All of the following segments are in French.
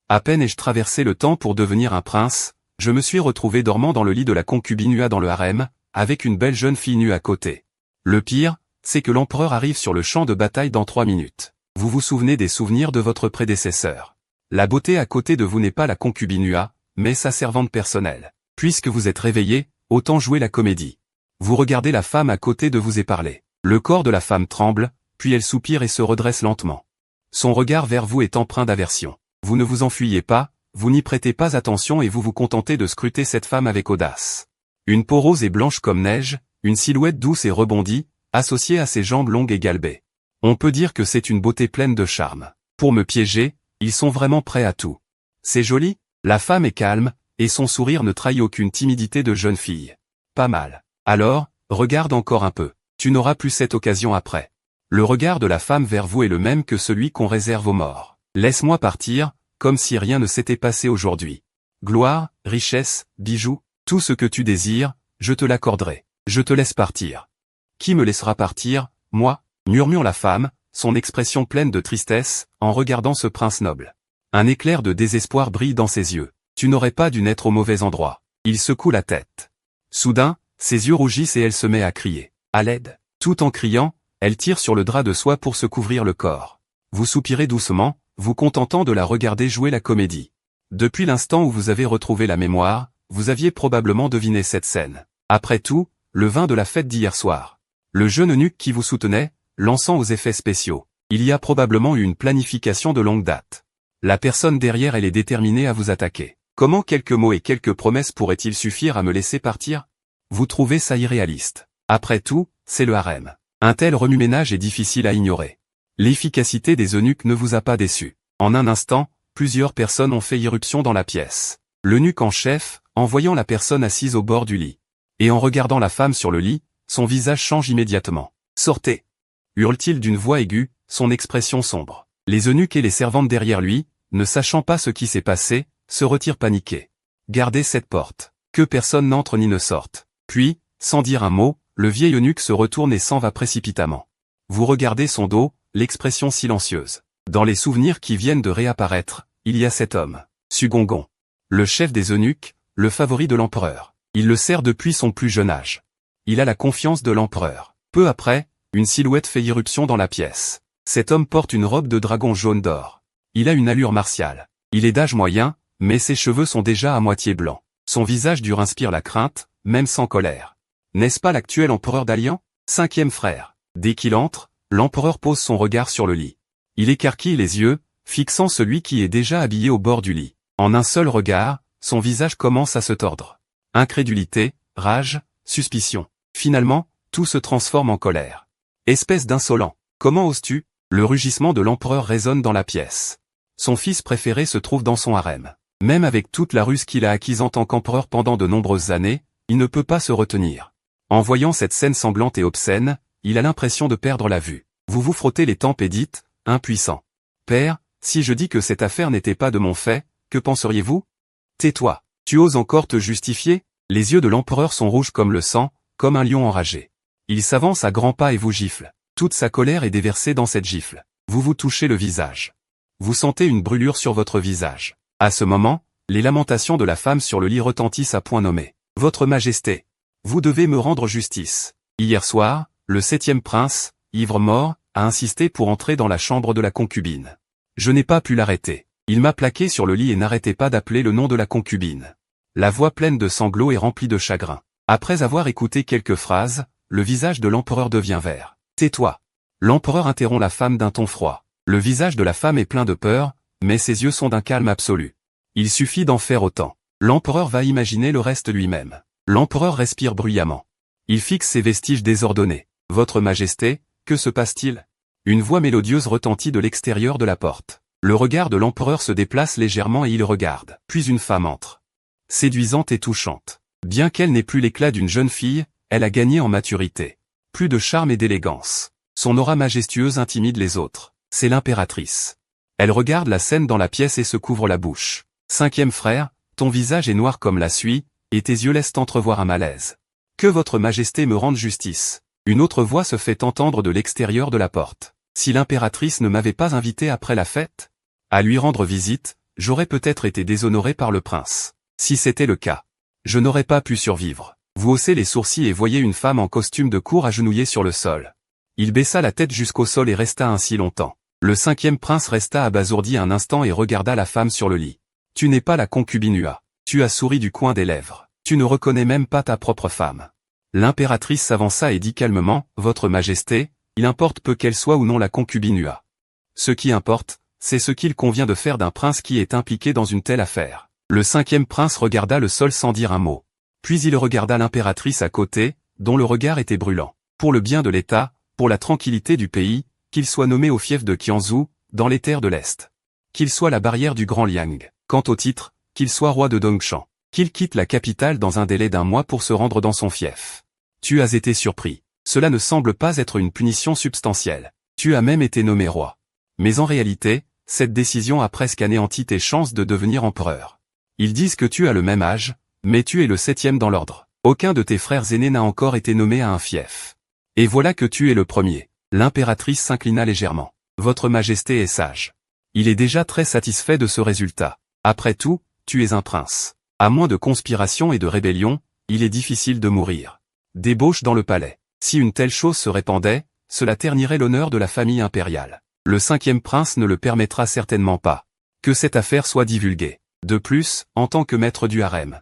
À peine ai-je traversé le temps pour devenir un prince, je me suis retrouvé dormant dans le lit de la concubine Nua dans le harem, avec une belle jeune fille nue à côté. Le pire, c'est que l'empereur arrive sur le champ de bataille dans 3 minutes. Vous vous souvenez des souvenirs de votre prédécesseur. La beauté à côté de vous n'est pas la concubine Nua, mais sa servante personnelle. Puisque vous êtes réveillé, autant jouer la comédie. Vous regardez la femme à côté de vous et parlez. Le corps de la femme tremble, puis elle soupire et se redresse lentement. Son regard vers vous est empreint d'aversion. Vous ne vous enfuyez pas, vous n'y prêtez pas attention et vous vous contentez de scruter cette femme avec audace. Une peau rose et blanche comme neige, une silhouette douce et rebondie, associée à ses jambes longues et galbées. On peut dire que c'est une beauté pleine de charme. Pour me piéger, ils sont vraiment prêts à tout. C'est joli? La femme est calme, et son sourire ne trahit aucune timidité de jeune fille. Pas mal. Alors, regarde encore un peu. Tu n'auras plus cette occasion après. Le regard de la femme vers vous est le même que celui qu'on réserve aux morts. Laisse-moi partir, comme si rien ne s'était passé aujourd'hui. Gloire, richesse, bijoux, tout ce que tu désires, je te l'accorderai. Je te laisse partir. Qui me laissera partir, moi? Murmure la femme, son expression pleine de tristesse, en regardant ce prince noble. Un éclair de désespoir brille dans ses yeux. Tu n'aurais pas dû naître au mauvais endroit. Il secoue la tête. Soudain, ses yeux rougissent et elle se met à crier. À l'aide. Tout en criant, elle tire sur le drap de soie pour se couvrir le corps. Vous soupirez doucement, vous contentant de la regarder jouer la comédie. Depuis l'instant où vous avez retrouvé la mémoire, vous aviez probablement deviné cette scène. Après tout, le vin de la fête d'hier soir. Le jeune eunuque qui vous soutenait, lançant aux effets spéciaux. Il y a probablement eu une planification de longue date. La personne derrière elle est déterminée à vous attaquer. Comment quelques mots et quelques promesses pourraient-ils suffire à me laisser partir? Vous trouvez ça irréaliste. Après tout, c'est le harem. Un tel remue-ménage est difficile à ignorer. L'efficacité des eunuques ne vous a pas déçu. En un instant, plusieurs personnes ont fait irruption dans la pièce. L'eunuque en chef, en voyant la personne assise au bord du lit. Et en regardant la femme sur le lit, son visage change immédiatement. « Sortez !» hurle-t-il d'une voix aiguë, son expression sombre. Les eunuques et les servantes derrière lui, ne sachant pas ce qui s'est passé, se retirent paniqués. « Gardez cette porte. Que personne n'entre ni ne sorte. » Puis, sans dire un mot, le vieil eunuque se retourne et s'en va précipitamment. Vous regardez son dos, l'expression silencieuse. Dans les souvenirs qui viennent de réapparaître, il y a cet homme, Sugongon. Le chef des eunuques, le favori de l'empereur. Il le sert depuis son plus jeune âge. Il a la confiance de l'empereur. Peu après, une silhouette fait irruption dans la pièce. Cet homme porte une robe de dragon jaune d'or. Il a une allure martiale. Il est d'âge moyen, mais ses cheveux sont déjà à moitié blancs. Son visage dur inspire la crainte, même sans colère. N'est-ce pas l'actuel empereur d'Alian? 5e frère. Dès qu'il entre, l'empereur pose son regard sur le lit. Il écarquille les yeux, fixant celui qui est déjà habillé au bord du lit. En un seul regard, son visage commence à se tordre. Incrédulité, rage, suspicion. Finalement, tout se transforme en colère. Espèce d'insolent. Comment oses-tu? Le rugissement de l'empereur résonne dans la pièce. Son fils préféré se trouve dans son harem. Même avec toute la ruse qu'il a acquise en tant qu'empereur pendant de nombreuses années, il ne peut pas se retenir. En voyant cette scène sanglante et obscène, il a l'impression de perdre la vue. Vous vous frottez les tempes et dites, impuissant. Père, si je dis que cette affaire n'était pas de mon fait, que penseriez-vous? Tais-toi. Tu oses encore te justifier? Les yeux de l'empereur sont rouges comme le sang, comme un lion enragé. Il s'avance à grands pas et vous gifle. Toute sa colère est déversée dans cette gifle. Vous vous touchez le visage. Vous sentez une brûlure sur votre visage. À ce moment, les lamentations de la femme sur le lit retentissent à point nommé. Votre Majesté, vous devez me rendre justice. Hier soir, le 7e prince, ivre-mort, a insisté pour entrer dans la chambre de la concubine. Je n'ai pas pu l'arrêter. Il m'a plaqué sur le lit et n'arrêtait pas d'appeler le nom de la concubine. La voix pleine de sanglots est remplie de chagrin. Après avoir écouté quelques phrases, le visage de l'empereur devient vert. Tais-toi. L'empereur interrompt la femme d'un ton froid. Le visage de la femme est plein de peur, mais ses yeux sont d'un calme absolu. Il suffit d'en faire autant. L'empereur va imaginer le reste lui-même. L'empereur respire bruyamment. Il fixe ses vestiges désordonnés. Votre Majesté, que se passe-t-il? Une voix mélodieuse retentit de l'extérieur de la porte. Le regard de l'empereur se déplace légèrement et il regarde. Puis une femme entre. Séduisante et touchante. Bien qu'elle n'ait plus l'éclat d'une jeune fille, elle a gagné en maturité. Plus de charme et d'élégance. Son aura majestueuse intimide les autres. C'est l'impératrice. Elle regarde la scène dans la pièce et se couvre la bouche. 5e frère, ton visage est noir comme la suie, et tes yeux laissent entrevoir un malaise. Que votre Majesté me rende justice. Une autre voix se fait entendre de l'extérieur de la porte. Si l'impératrice ne m'avait pas invité après la fête à lui rendre visite, j'aurais peut-être été déshonoré par le prince. Si c'était le cas, je n'aurais pas pu survivre. Vous haussez les sourcils et voyez une femme en costume de cour agenouillée sur le sol. Il baissa la tête jusqu'au sol et resta ainsi longtemps. Le 5e prince resta abasourdi un instant et regarda la femme sur le lit. Tu n'es pas la concubine Ua. Tu as souri du coin des lèvres. Tu ne reconnais même pas ta propre femme. L'impératrice s'avança et dit calmement, Votre Majesté, il importe peu qu'elle soit ou non la concubine Ua. Ce qui importe, c'est ce qu'il convient de faire d'un prince qui est impliqué dans une telle affaire. Le 5e prince regarda le sol sans dire un mot. Puis il regarda l'impératrice à côté, dont le regard était brûlant. Pour le bien de l'État, pour la tranquillité du pays, qu'il soit nommé au fief de Qianzhou, dans les terres de l'Est. Qu'il soit la barrière du Grand Liang. Quant au titre, qu'il soit roi de Dongshan. Qu'il quitte la capitale dans un délai d'1 mois pour se rendre dans son fief. Tu as été surpris. Cela ne semble pas être une punition substantielle. Tu as même été nommé roi. Mais en réalité, cette décision a presque anéanti tes chances de devenir empereur. Ils disent que tu as le même âge, mais tu es le 7e dans l'ordre. Aucun de tes frères aînés n'a encore été nommé à un fief. Et voilà que tu es le premier. L'impératrice s'inclina légèrement. Votre Majesté est sage. Il est déjà très satisfait de ce résultat. Après tout, tu es un prince. À moins de conspiration et de rébellion, il est difficile de mourir. Débauche dans le palais. Si une telle chose se répandait, cela ternirait l'honneur de la famille impériale. Le 5e prince ne le permettra certainement pas. Que cette affaire soit divulguée. De plus, en tant que maître du harem.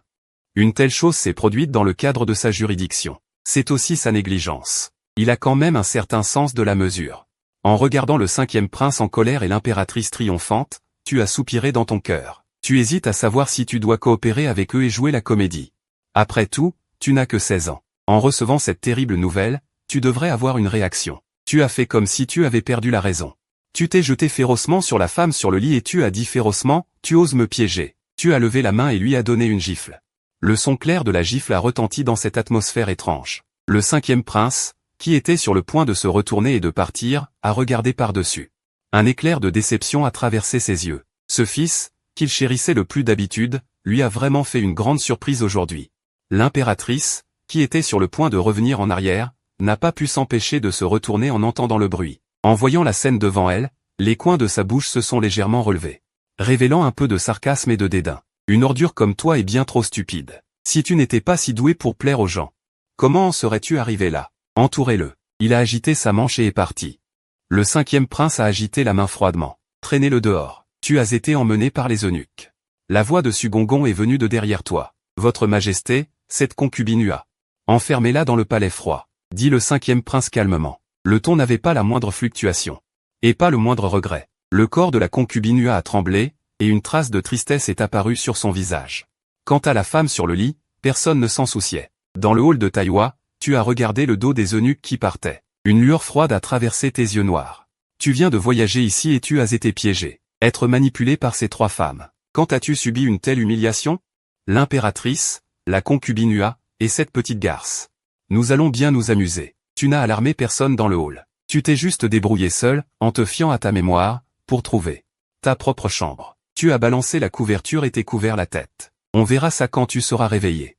Une telle chose s'est produite dans le cadre de sa juridiction. C'est aussi sa négligence. Il a quand même un certain sens de la mesure. En regardant le 5e prince en colère et l'impératrice triomphante, tu as soupiré dans ton cœur. Tu hésites à savoir si tu dois coopérer avec eux et jouer la comédie. Après tout, tu n'as que 16 ans. En recevant cette terrible nouvelle, tu devrais avoir une réaction. Tu as fait comme si tu avais perdu la raison. Tu t'es jeté férocement sur la femme sur le lit et tu as dit férocement, tu oses me piéger. Tu as levé la main et lui as donné une gifle. Le son clair de la gifle a retenti dans cette atmosphère étrange. Le 5e prince, qui était sur le point de se retourner et de partir, a regardé par-dessus. Un éclair de déception a traversé ses yeux. Ce fils, qu'il chérissait le plus d'habitude, lui a vraiment fait une grande surprise aujourd'hui. L'impératrice, qui était sur le point de revenir en arrière, n'a pas pu s'empêcher de se retourner en entendant le bruit. En voyant la scène devant elle, les coins de sa bouche se sont légèrement relevés, révélant un peu de sarcasme et de dédain. Une ordure comme toi est bien trop stupide. Si tu n'étais pas si doué pour plaire aux gens, comment en serais-tu arrivé là? Entourez-le. Il a agité sa manche et est parti. Le 5e prince a agité la main froidement. Traînez-le dehors. Tu as été emmené par les eunuques. La voix de Sugongon est venue de derrière toi. Votre Majesté, cette concubine Ua. Enfermez-la dans le palais froid, dit le 5e prince calmement. Le ton n'avait pas la moindre fluctuation. Et pas le moindre regret. Le corps de la concubine Ua a tremblé, et une trace de tristesse est apparue sur son visage. Quant à la femme sur le lit, personne ne s'en souciait. Dans le hall de Taïwa, tu as regardé le dos des eunuques qui partaient. Une lueur froide a traversé tes yeux noirs. Tu viens de voyager ici et tu as été piégé. Être manipulé par ces 3 femmes. Quand as-tu subi une telle humiliation? L'impératrice, la concubine Ua, et cette petite garce. Nous allons bien nous amuser. Tu n'as alarmé personne dans le hall. Tu t'es juste débrouillé seul, en te fiant à ta mémoire, pour trouver ta propre chambre. Tu as balancé la couverture et t'es couvert la tête. On verra ça quand tu seras réveillé.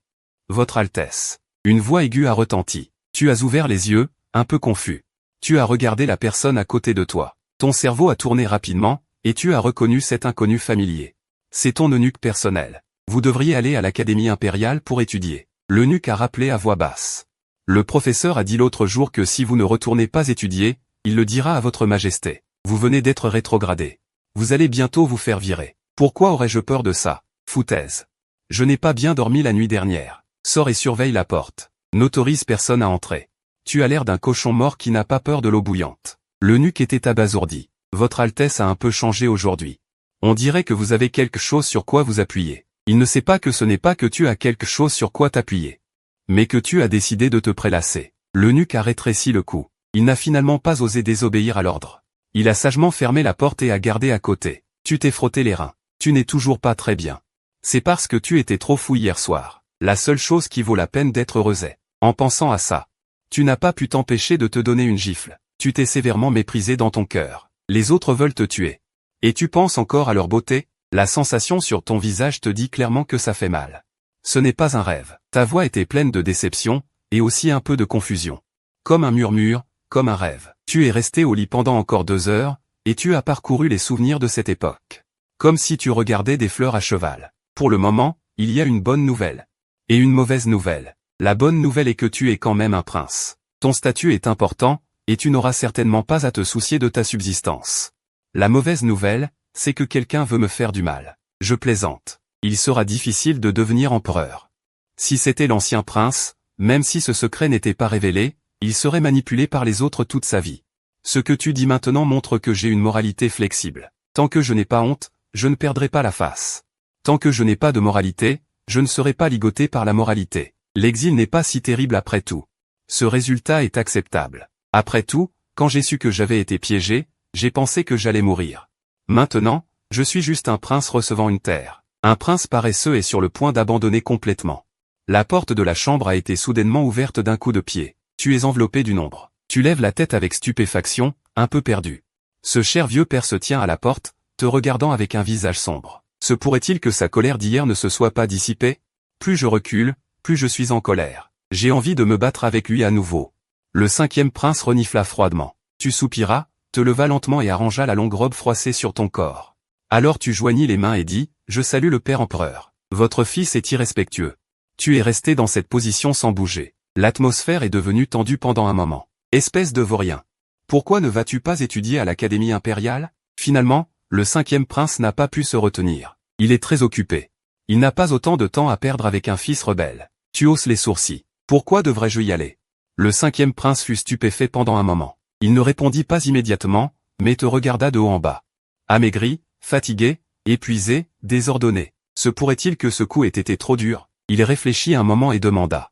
Votre Altesse. Une voix aiguë a retenti. Tu as ouvert les yeux, un peu confus. Tu as regardé la personne à côté de toi. Ton cerveau a tourné rapidement, et tu as reconnu cet inconnu familier. C'est ton eunuque personnel. Vous devriez aller à l'Académie impériale pour étudier. L'eunuque a rappelé à voix basse. Le professeur a dit l'autre jour que si vous ne retournez pas étudier, il le dira à votre Majesté. Vous venez d'être rétrogradé. Vous allez bientôt vous faire virer. Pourquoi aurais-je peur de ça? Foutaise. Je n'ai pas bien dormi la nuit dernière. Sors et surveille la porte. N'autorise personne à entrer. Tu as l'air d'un cochon mort qui n'a pas peur de l'eau bouillante. L'eunuque était abasourdi. Votre Altesse a un peu changé aujourd'hui. On dirait que vous avez quelque chose sur quoi vous appuyer. Il ne sait pas que ce n'est pas que tu as quelque chose sur quoi t'appuyer, mais que tu as décidé de te prélasser. L'eunuque a rétréci le cou. Il n'a finalement pas osé désobéir à l'ordre. Il a sagement fermé la porte et a gardé à côté. Tu t'es frotté les reins. Tu n'es toujours pas très bien. C'est parce que tu étais trop fou hier soir. La seule chose qui vaut la peine d'être heureuse est, en pensant à ça, tu n'as pas pu t'empêcher de te donner une gifle. Tu t'es sévèrement méprisé dans ton cœur. Les autres veulent te tuer. Et tu penses encore à leur beauté? La sensation sur ton visage te dit clairement que ça fait mal. Ce n'est pas un rêve. Ta voix était pleine de déception, et aussi un peu de confusion. Comme un murmure, comme un rêve. Tu es resté au lit pendant encore 2 heures, et tu as parcouru les souvenirs de cette époque. Comme si tu regardais des fleurs à cheval. Pour le moment, il y a une bonne nouvelle. Et une mauvaise nouvelle. La bonne nouvelle est que tu es quand même un prince. Ton statut est important, et tu n'auras certainement pas à te soucier de ta subsistance. La mauvaise nouvelle, c'est que quelqu'un veut me faire du mal. Je plaisante. Il sera difficile de devenir empereur. Si c'était l'ancien prince, même si ce secret n'était pas révélé, il serait manipulé par les autres toute sa vie. Ce que tu dis maintenant montre que j'ai une moralité flexible. Tant que je n'ai pas honte, je ne perdrai pas la face. Tant que je n'ai pas de moralité, je ne serai pas ligoté par la moralité. L'exil n'est pas si terrible après tout. Ce résultat est acceptable. Après tout, quand j'ai su que j'avais été piégé, j'ai pensé que j'allais mourir. Maintenant, je suis juste un prince recevant une terre. Un prince paresseux est sur le point d'abandonner complètement. La porte de la chambre a été soudainement ouverte d'un coup de pied. Tu es enveloppé d'une ombre. Tu lèves la tête avec stupéfaction, un peu perdu. Ce cher vieux père se tient à la porte, te regardant avec un visage sombre. Se pourrait-il que sa colère d'hier ne se soit pas dissipée? Plus je recule, plus je suis en colère. J'ai envie de me battre avec lui à nouveau. Le 5e prince renifla froidement. Tu soupiras, te leva lentement et arrangea la longue robe froissée sur ton corps. Alors tu joignis les mains et dis, je salue le père empereur. Votre fils est irrespectueux. Tu es resté dans cette position sans bouger. L'atmosphère est devenue tendue pendant un moment. Espèce de vaurien. Pourquoi ne vas-tu pas étudier à l'Académie impériale? Finalement, le 5e prince n'a pas pu se retenir. Il est très occupé. Il n'a pas autant de temps à perdre avec un fils rebelle. Tu hausses les sourcils. Pourquoi devrais-je y aller? Le 5e prince fut stupéfait pendant un moment. Il ne répondit pas immédiatement, mais te regarda de haut en bas. Amaigri, fatigué, épuisé, désordonné. Se pourrait-il que ce coup ait été trop dur? Il réfléchit un moment et demanda.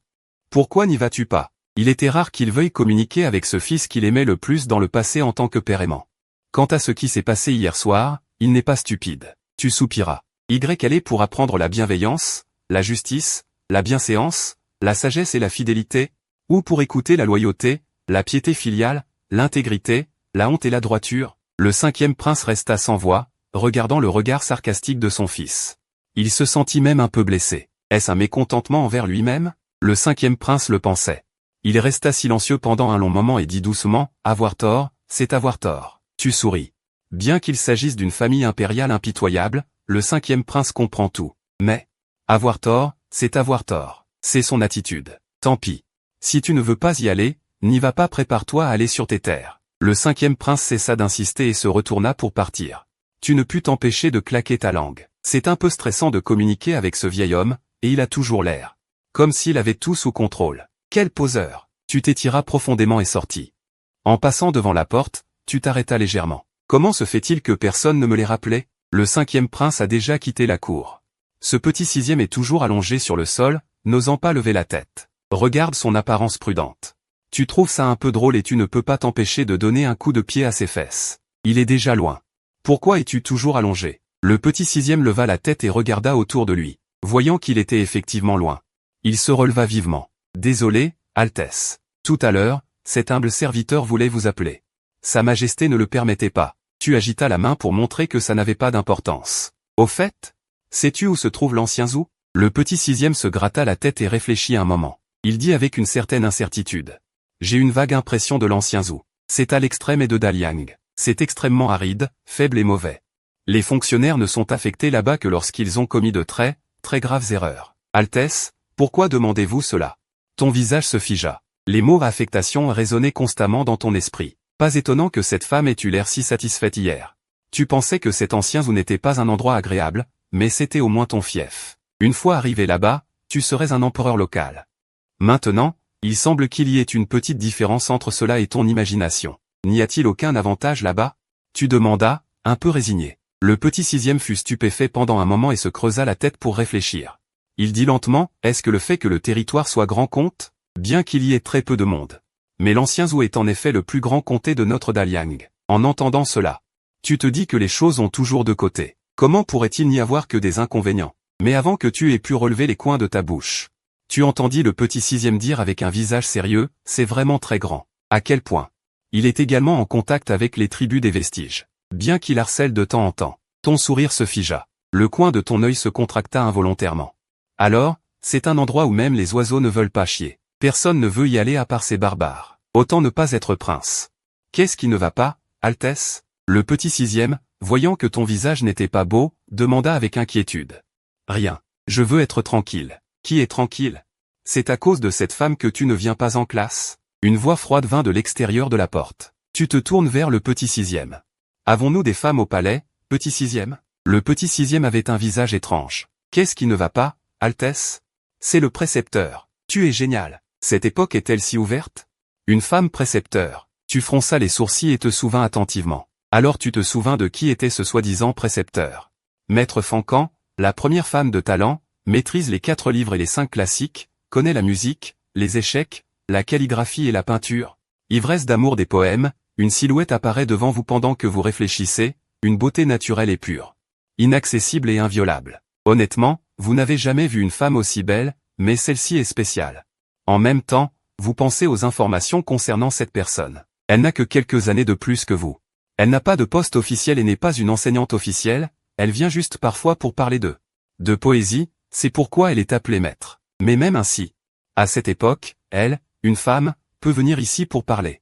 Pourquoi n'y vas-tu pas? Il était rare qu'il veuille communiquer avec ce fils qu'il aimait le plus dans le passé en tant que père aimant. Quant à ce qui s'est passé hier soir, il n'est pas stupide. Tu soupiras. Allé pour apprendre la bienveillance, la justice, la bienséance, la sagesse et la fidélité, ou pour écouter la loyauté, la piété filiale, l'intégrité, la honte et la droiture. Le 5e prince resta sans voix, regardant le regard sarcastique de son fils. Il se sentit même un peu blessé. Est-ce un mécontentement envers lui-même? Le 5e prince le pensait. Il resta silencieux pendant un long moment et dit doucement, avoir tort, c'est avoir tort. Tu souris. Bien qu'il s'agisse d'une famille impériale impitoyable, le 5e prince comprend tout. Mais, avoir tort, c'est avoir tort. C'est son attitude. Tant pis. Si tu ne veux pas y aller, n'y va pas, prépare-toi à aller sur tes terres. Le 5e prince cessa d'insister et se retourna pour partir. Tu ne pus t'empêcher de claquer ta langue. C'est un peu stressant de communiquer avec ce vieil homme, et il a toujours l'air. Comme s'il avait tout sous contrôle. Quel poseur! Tu t'étiras profondément et sortis. En passant devant la porte, tu t'arrêtas légèrement. Comment se fait-il que personne ne me l'ait rappelé? Le 5e prince a déjà quitté la cour. Ce petit 6e est toujours allongé sur le sol, n'osant pas lever la tête. Regarde son apparence prudente. Tu trouves ça un peu drôle et tu ne peux pas t'empêcher de donner un coup de pied à ses fesses. Il est déjà loin. Pourquoi es-tu toujours allongé? Le petit 6e leva la tête et regarda autour de lui, voyant qu'il était effectivement loin. Il se releva vivement. Désolé, Altesse. Tout à l'heure, cet humble serviteur voulait vous appeler. Sa Majesté ne le permettait pas. Tu agitas la main pour montrer que ça n'avait pas d'importance. Au fait, sais-tu où se trouve l'ancien Zhou? Le petit 6e se gratta la tête et réfléchit un moment. Il dit avec une certaine incertitude. J'ai une vague impression de l'ancien Zhou. C'est à l'extrême et de Daliang. C'est extrêmement aride, faible et mauvais. Les fonctionnaires ne sont affectés là-bas que lorsqu'ils ont commis de très graves erreurs. Altesse, pourquoi demandez-vous cela? Ton visage se figea. Les mots affectation résonnaient constamment dans ton esprit. Pas étonnant que cette femme ait eu l'air si satisfaite hier. Tu pensais que cet ancien Zhou n'était pas un endroit agréable, mais c'était au moins ton fief. Une fois arrivé là-bas, tu serais un empereur local. Maintenant, il semble qu'il y ait une petite différence entre cela et ton imagination. N'y a-t-il aucun avantage là-bas? Tu demandas, un peu résigné. Le petit 6e fut stupéfait pendant un moment et se creusa la tête pour réfléchir. Il dit lentement, est-ce que le fait que le territoire soit grand compte? Bien qu'il y ait très peu de monde. Mais l'ancien Zhou est en effet le plus grand comté de notre Daliang. En entendant cela, tu te dis que les choses ont toujours deux côtés. Comment pourrait-il n'y avoir que des inconvénients? Mais avant que tu aies pu relever les coins de ta bouche, tu entendis le petit 6e dire avec un visage sérieux, c'est vraiment très grand. À quel point? Il est également en contact avec les tribus des vestiges. Bien qu'il harcèle de temps en temps, ton sourire se figea. Le coin de ton œil se contracta involontairement. Alors, c'est un endroit où même les oiseaux ne veulent pas chier. Personne ne veut y aller à part ces barbares. Autant ne pas être prince. Qu'est-ce qui ne va pas, Altesse? Le petit 6e, voyant que ton visage n'était pas beau, demanda avec inquiétude. Rien. Je veux être tranquille. Qui est tranquille? C'est à cause de cette femme que tu ne viens pas en classe? Une voix froide vint de l'extérieur de la porte. Tu te tournes vers le petit sixième. Avons-nous des femmes au palais, petit sixième? Le petit sixième avait un visage étrange. Qu'est-ce qui ne va pas, Altesse? C'est le précepteur. Tu es génial. Cette époque est-elle si ouverte? Une femme précepteur. Tu fronças les sourcils et te souvins attentivement. Alors tu te souvins de qui était ce soi-disant précepteur. Maître Fancan, la première femme de talent, maîtrise les 4 livres et les 5 classiques, connaît la musique, les échecs, la calligraphie et la peinture. Ivresse d'amour des poèmes, une silhouette apparaît devant vous pendant que vous réfléchissez, une beauté naturelle et pure. Inaccessible et inviolable. Honnêtement, vous n'avez jamais vu une femme aussi belle, mais celle-ci est spéciale. En même temps, vous pensez aux informations concernant cette personne. Elle n'a que quelques années de plus que vous. Elle n'a pas de poste officiel et n'est pas une enseignante officielle, elle vient juste parfois pour parler de poésie, c'est pourquoi elle est appelée maître. Mais même ainsi, à cette époque, elle, une femme, peut venir ici pour parler.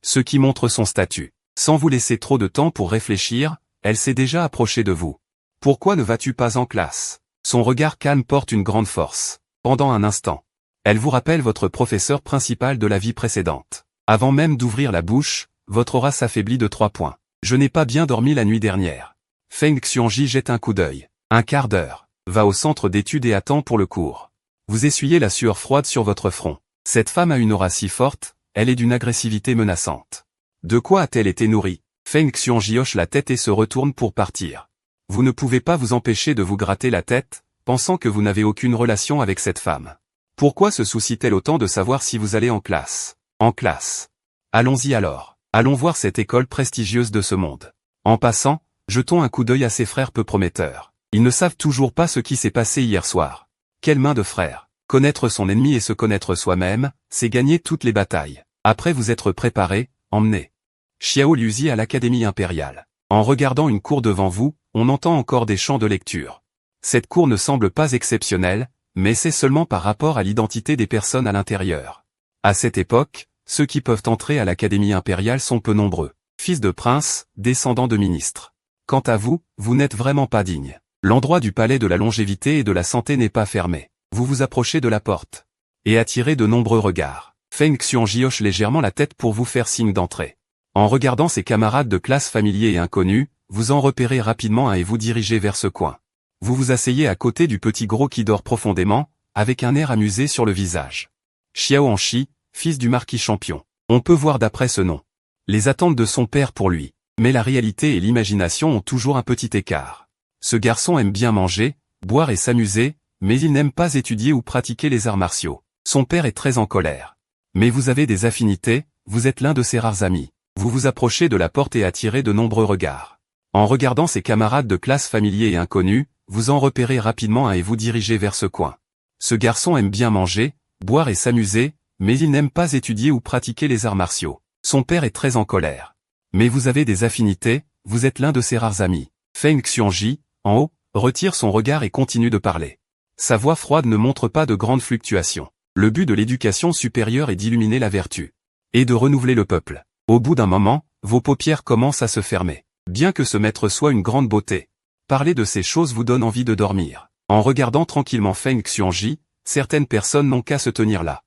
Ce qui montre son statut. Sans vous laisser trop de temps pour réfléchir, elle s'est déjà approchée de vous. Pourquoi ne vas-tu pas en classe? Son regard calme porte une grande force. Pendant un instant, elle vous rappelle votre professeur principal de la vie précédente. Avant même d'ouvrir la bouche, votre aura s'affaiblit de 3 points. Je n'ai pas bien dormi la nuit dernière. Feng Xiongji jette un coup d'œil. Un quart d'heure. Va au centre d'études et attend pour le cours. Vous essuyez la sueur froide sur votre front. Cette femme a une aura si forte, elle est d'une agressivité menaçante. De quoi a-t-elle été nourrie? Feng Xiongji hoche la tête et se retourne pour partir. Vous ne pouvez pas vous empêcher de vous gratter la tête, pensant que vous n'avez aucune relation avec cette femme. Pourquoi se soucie-t-elle autant de savoir si vous allez en classe? En classe. Allons-y alors. Allons voir cette école prestigieuse de ce monde. En passant, jetons un coup d'œil à ses frères peu prometteurs. Ils ne savent toujours pas ce qui s'est passé hier soir. Quelle main de frère. Connaître son ennemi et se connaître soi-même, c'est gagner toutes les batailles. Après vous être préparé, emmenez Xiao Luzi à l'Académie impériale. En regardant une cour devant vous, on entend encore des chants de lecture. Cette cour ne semble pas exceptionnelle, mais c'est seulement par rapport à l'identité des personnes à l'intérieur. À cette époque, ceux qui peuvent entrer à l'Académie impériale sont peu nombreux. Fils de prince, descendant de ministre. Quant à vous, vous n'êtes vraiment pas digne. L'endroit du palais de la longévité et de la santé n'est pas fermé. Vous vous approchez de la porte. Et attirez de nombreux regards. Feng Xiongji hoche légèrement la tête pour vous faire signe d'entrée. En regardant ses camarades de classe familiers et inconnus, vous en repérez rapidement un et vous dirigez vers ce coin. Vous vous asseyez à côté du petit gros qui dort profondément, avec un air amusé sur le visage. Xiao Anshi, fils du marquis champion. On peut voir d'après ce nom les attentes de son père pour lui. Mais la réalité et l'imagination ont toujours un petit écart. Ce garçon aime bien manger, boire et s'amuser, mais il n'aime pas étudier ou pratiquer les arts martiaux. Son père est très en colère. Mais vous avez des affinités, vous êtes l'un de ses rares amis. Vous vous approchez de la porte et attirez de nombreux regards. En regardant ses camarades de classe familiers et inconnus, vous en repérez rapidement un et vous dirigez vers ce coin. Ce garçon aime bien manger, boire et s'amuser, mais il n'aime pas étudier ou pratiquer les arts martiaux. Son père est très en colère. Mais vous avez des affinités, vous êtes l'un de ses rares amis. Feng Xiongji, en haut, retire son regard et continue de parler. Sa voix froide ne montre pas de grandes fluctuations. Le but de l'éducation supérieure est d'illuminer la vertu. Et de renouveler le peuple. Au bout d'un moment, vos paupières commencent à se fermer. Bien que ce maître soit une grande beauté. Parler de ces choses vous donne envie de dormir. En regardant tranquillement Feng Xiongji, certaines personnes n'ont qu'à se tenir là.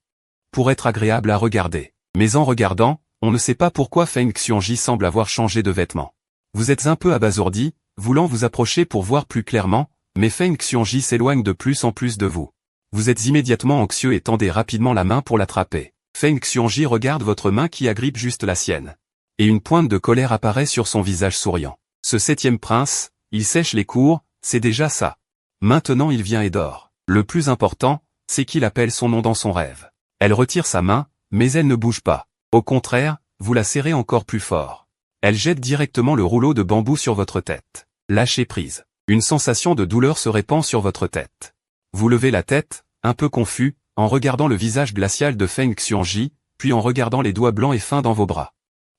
Pour être agréable à regarder. Mais en regardant, on ne sait pas pourquoi Feng Xiongji semble avoir changé de vêtements. Vous êtes un peu abasourdi, voulant vous approcher pour voir plus clairement, mais Feng Xiongji s'éloigne de plus en plus de vous. Vous êtes immédiatement anxieux et tendez rapidement la main pour l'attraper. Feng Xiongji regarde votre main qui agrippe juste la sienne. Et une pointe de colère apparaît sur son visage souriant. Ce 7e prince, il sèche les cours, c'est déjà ça. Maintenant il vient et dort. Le plus important, c'est qu'il appelle son nom dans son rêve. Elle retire sa main, mais elle ne bouge pas. Au contraire, vous la serrez encore plus fort. Elle jette directement le rouleau de bambou sur votre tête. Lâchez prise. Une sensation de douleur se répand sur votre tête. Vous levez la tête, un peu confus, en regardant le visage glacial de Feng Xiongji, puis en regardant les doigts blancs et fins dans vos bras.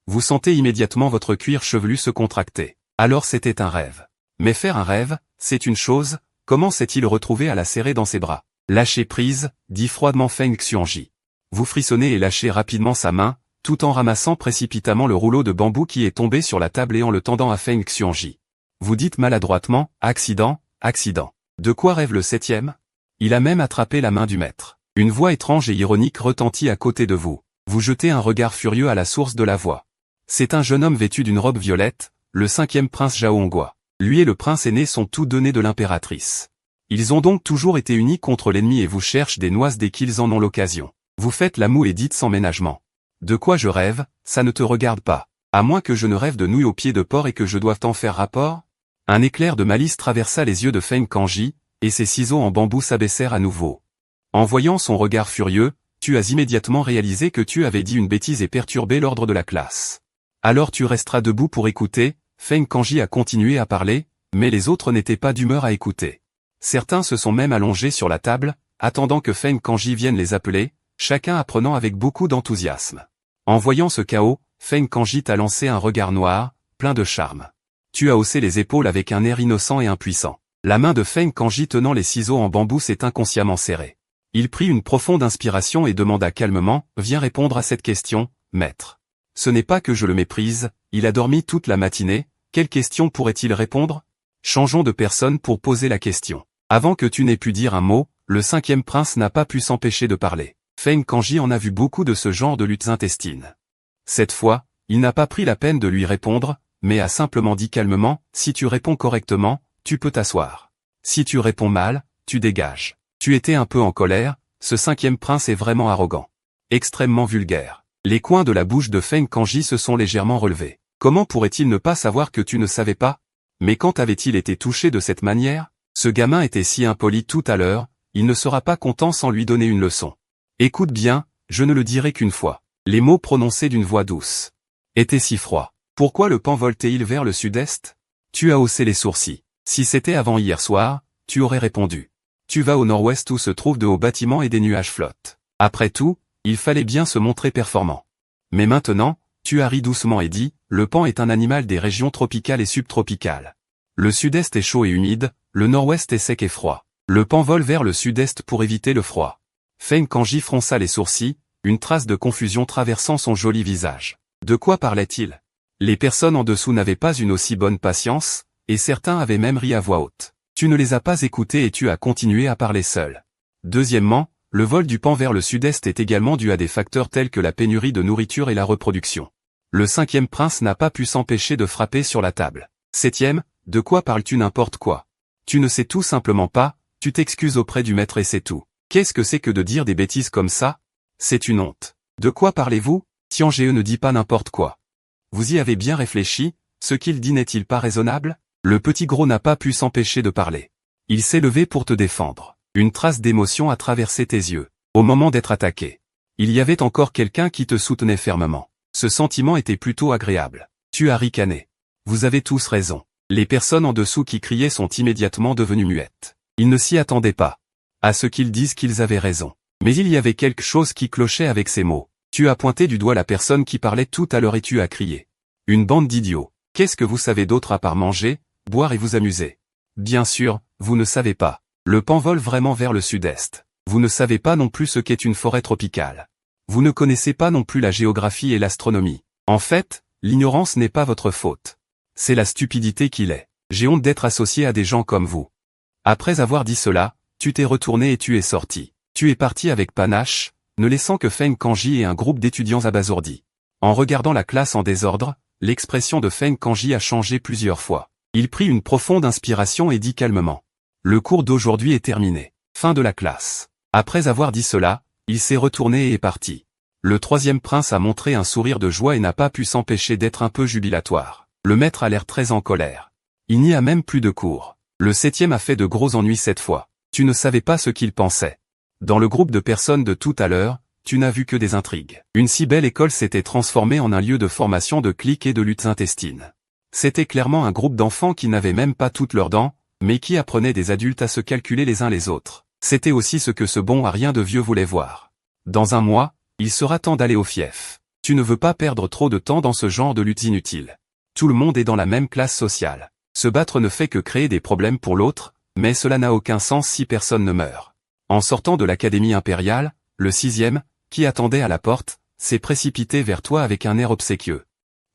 Vous sentez immédiatement votre cuir chevelu se contracter. Alors c'était un rêve. Mais faire un rêve, c'est une chose, comment s'est-il retrouvé à la serrer dans ses bras? Lâchez prise, dit froidement Feng Xiongji. Vous frissonnez et lâchez rapidement sa main, tout en ramassant précipitamment le rouleau de bambou qui est tombé sur la table et en le tendant à Feng Xiongji. Vous dites maladroitement, accident, accident. De quoi rêve le 7e? Il a même attrapé la main du maître. Une voix étrange et ironique retentit à côté de vous. Vous jetez un regard furieux à la source de la voix. C'est un jeune homme vêtu d'une robe violette, le 5e prince Jaohongua. Lui et le prince aîné sont tous deux nés de l'impératrice. Ils ont donc toujours été unis contre l'ennemi et vous cherchent des noises dès qu'ils en ont l'occasion. Vous faites la moue et dites sans ménagement. De quoi je rêve, ça ne te regarde pas. À moins que je ne rêve de nouilles aux pieds de porc et que je doive t'en faire rapport? Un éclair de malice traversa les yeux de Feng Kanji, et ses ciseaux en bambou s'abaissèrent à nouveau. En voyant son regard furieux, tu as immédiatement réalisé que tu avais dit une bêtise et perturbé l'ordre de la classe. Alors tu resteras debout pour écouter. Feng Kanji a continué à parler, mais les autres n'étaient pas d'humeur à écouter. Certains se sont même allongés sur la table, attendant que Feng Kanji vienne les appeler, chacun apprenant avec beaucoup d'enthousiasme. En voyant ce chaos, Feng Kanji t'a lancé un regard noir, plein de charme. Tu as haussé les épaules avec un air innocent et impuissant. La main de Feng Kanji tenant les ciseaux en bambou s'est inconsciemment serrée. Il prit une profonde inspiration et demanda calmement, « Viens répondre à cette question, maître. » Ce n'est pas que je le méprise, il a dormi toute la matinée, quelle question pourrait-il répondre? Changeons de personne pour poser la question. Avant que tu n'aies pu dire un mot, le 5e prince n'a pas pu s'empêcher de parler. Feng Kanji en a vu beaucoup de ce genre de luttes intestines. Cette fois, il n'a pas pris la peine de lui répondre, mais a simplement dit calmement, « Si tu réponds correctement, tu peux t'asseoir. Si tu réponds mal, tu dégages. » Tu étais un peu en colère, ce 5e prince est vraiment arrogant. Extrêmement vulgaire. Les coins de la bouche de Feng Kanji se sont légèrement relevés. Comment pourrait-il ne pas savoir que tu ne savais pas? Mais quand avait-il été touché de cette manière? Ce gamin était si impoli tout à l'heure, il ne sera pas content sans lui donner une leçon. Écoute bien, je ne le dirai qu'une fois. Les mots prononcés d'une voix douce. Était si froid. Pourquoi le pan voltait-il vers le sud-est? Tu as haussé les sourcils. Si c'était avant hier soir, tu aurais répondu. Tu vas au nord-ouest où se trouvent de hauts bâtiments et des nuages flottent. Après tout, il fallait bien se montrer performant. Mais maintenant, tu as ri doucement et dit, le pan est un animal des régions tropicales et subtropicales. Le sud-est est chaud et humide, le nord-ouest est sec et froid. Le pan vole vers le sud-est pour éviter le froid. Feng Kanji fronça les sourcils, une trace de confusion traversant son joli visage. De quoi parlait-il? Les personnes en dessous n'avaient pas une aussi bonne patience, et certains avaient même ri à voix haute. Tu ne les as pas écoutés et tu as continué à parler seul. Deuxièmement, le vol du pan vers le sud-est est également dû à des facteurs tels que la pénurie de nourriture et la reproduction. Le 5e prince n'a pas pu s'empêcher de frapper sur la table. 7e, de quoi parles-tu n'importe quoi? Tu ne sais tout simplement pas, tu t'excuses auprès du maître et c'est tout. Qu'est-ce que c'est que de dire des bêtises comme ça? C'est une honte. De quoi parlez-vous? Tiange ne dit pas n'importe quoi. Vous y avez bien réfléchi, ce qu'il dit n'est-il pas raisonnable? Le petit gros n'a pas pu s'empêcher de parler. Il s'est levé pour te défendre. Une trace d'émotion a traversé tes yeux. Au moment d'être attaqué, il y avait encore quelqu'un qui te soutenait fermement. Ce sentiment était plutôt agréable. Tu as ricané. Vous avez tous raison. Les personnes en dessous qui criaient sont immédiatement devenues muettes. Ils ne s'y attendaient pas. À ce qu'ils disent qu'ils avaient raison. Mais il y avait quelque chose qui clochait avec ces mots. Tu as pointé du doigt la personne qui parlait tout à l'heure et tu as crié. Une bande d'idiots. Qu'est-ce que vous savez d'autre à part manger, boire et vous amuser? Bien sûr, vous ne savez pas. Le pan vole vraiment vers le sud-est. Vous ne savez pas non plus ce qu'est une forêt tropicale. Vous ne connaissez pas non plus la géographie et l'astronomie. En fait, l'ignorance n'est pas votre faute. C'est la stupidité qui l'est. J'ai honte d'être associé à des gens comme vous. Après avoir dit cela, tu t'es retourné et tu es sorti. Tu es parti avec panache, ne laissant que Feng Kanji et un groupe d'étudiants abasourdis. En regardant la classe en désordre, l'expression de Feng Kanji a changé plusieurs fois. Il prit une profonde inspiration et dit calmement. Le cours d'aujourd'hui est terminé. Fin de la classe. Après avoir dit cela, il s'est retourné et est parti. Le 3e prince a montré un sourire de joie et n'a pas pu s'empêcher d'être un peu jubilatoire. Le maître a l'air très en colère. Il n'y a même plus de cours. Le 7e a fait de gros ennuis cette fois. Tu ne savais pas ce qu'il pensait. Dans le groupe de personnes de tout à l'heure, tu n'as vu que des intrigues. Une si belle école s'était transformée en un lieu de formation de cliques et de luttes intestines. C'était clairement un groupe d'enfants qui n'avaient même pas toutes leurs dents, mais qui apprenaient des adultes à se calculer les uns les autres. C'était aussi ce que ce bon à rien de vieux voulait voir. Dans un mois, il sera temps d'aller au fief. Tu ne veux pas perdre trop de temps dans ce genre de luttes inutiles. Tout le monde est dans la même classe sociale. Se battre ne fait que créer des problèmes pour l'autre, mais cela n'a aucun sens si personne ne meurt. En sortant de l'académie impériale, le 6e, qui attendait à la porte, s'est précipité vers toi avec un air obséquieux.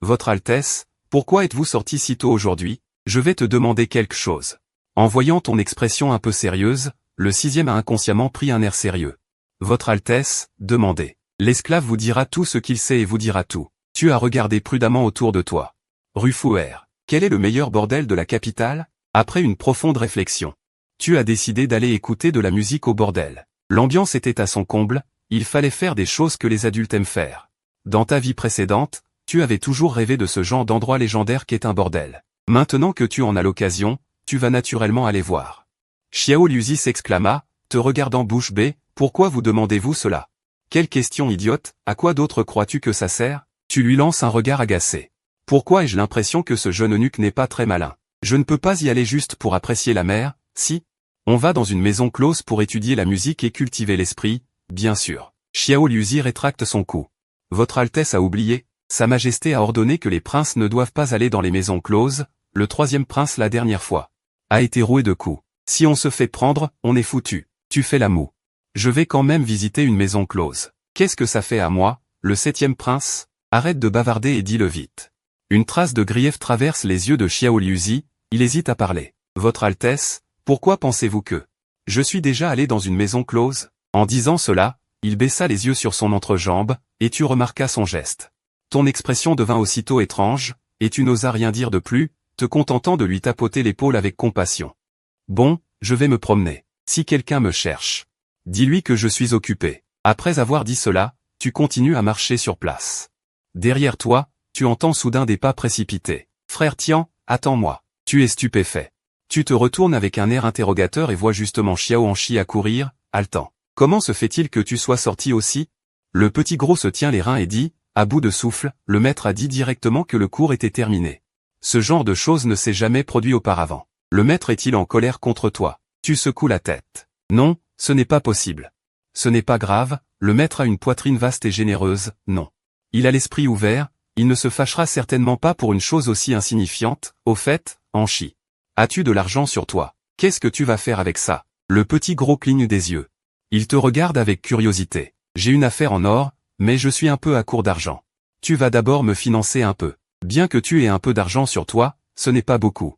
Votre Altesse, pourquoi êtes-vous sorti si tôt aujourd'hui? Je vais te demander quelque chose. En voyant ton expression un peu sérieuse, le sixième a inconsciemment pris un air sérieux. Votre Altesse, demandez. L'esclave vous dira tout ce qu'il sait et vous dira tout. Tu as regardé prudemment autour de toi. Rue Fouer. Quel est le meilleur bordel de la capitale? Après une profonde réflexion. Tu as décidé d'aller écouter de la musique au bordel. L'ambiance était à son comble, il fallait faire des choses que les adultes aiment faire. Dans ta vie précédente, tu avais toujours rêvé de ce genre d'endroit légendaire qu'est un bordel. Maintenant que tu en as l'occasion, tu vas naturellement aller voir. Xiao Liuzi s'exclama, te regardant bouche bée, pourquoi vous demandez-vous cela? Quelle question idiote, à quoi d'autre crois-tu que ça sert? Tu lui lances un regard agacé. Pourquoi ai-je l'impression que ce jeune eunuque n'est pas très malin? Je ne peux pas y aller juste pour apprécier la mer, si? On va dans une maison close pour étudier la musique et cultiver l'esprit, bien sûr. Xiao Liuzi rétracte son cou. Votre Altesse a oublié, Sa Majesté a ordonné que les princes ne doivent pas aller dans les maisons closes, le troisième prince la dernière fois a été roué de coups. Si on se fait prendre, on est foutu. Tu fais la moue. Je vais quand même visiter une maison close. Qu'est-ce que ça fait à moi, le septième prince? Arrête de bavarder et dis-le vite. Une trace de grief traverse les yeux de Xiao Liuzi, il hésite à parler. Votre Altesse, pourquoi pensez-vous que je suis déjà allé dans une maison close? En disant cela, il baissa les yeux sur son entrejambe, et tu remarquas son geste. Ton expression devint aussitôt étrange, et tu n'osas rien dire de plus, te contentant de lui tapoter l'épaule avec compassion. Bon, je vais me promener. Si quelqu'un me cherche, dis-lui que je suis occupé. Après avoir dit cela, tu continues à marcher sur place. Derrière toi, tu entends soudain des pas précipités. Frère Tian, attends-moi. Tu es stupéfait. Tu te retournes avec un air interrogateur et vois justement Xiao Hanshi accourir, haletant. Comment se fait-il que tu sois sorti aussi? Le petit gros se tient les reins et dit, à bout de souffle, le maître a dit directement que le cours était terminé. Ce genre de choses ne s'est jamais produit auparavant. Le maître est-il en colère contre toi? Tu secoues la tête. Non, ce n'est pas possible. Ce n'est pas grave, le maître a une poitrine vaste et généreuse, non. Il a l'esprit ouvert, il ne se fâchera certainement pas pour une chose aussi insignifiante. Au fait, Hanshi. As-tu de l'argent sur toi? Qu'est-ce que tu vas faire avec ça? Le petit gros cligne des yeux. Il te regarde avec curiosité. J'ai une affaire en or, mais je suis un peu à court d'argent. Tu vas d'abord me financer un peu. Bien que tu aies un peu d'argent sur toi, ce n'est pas beaucoup.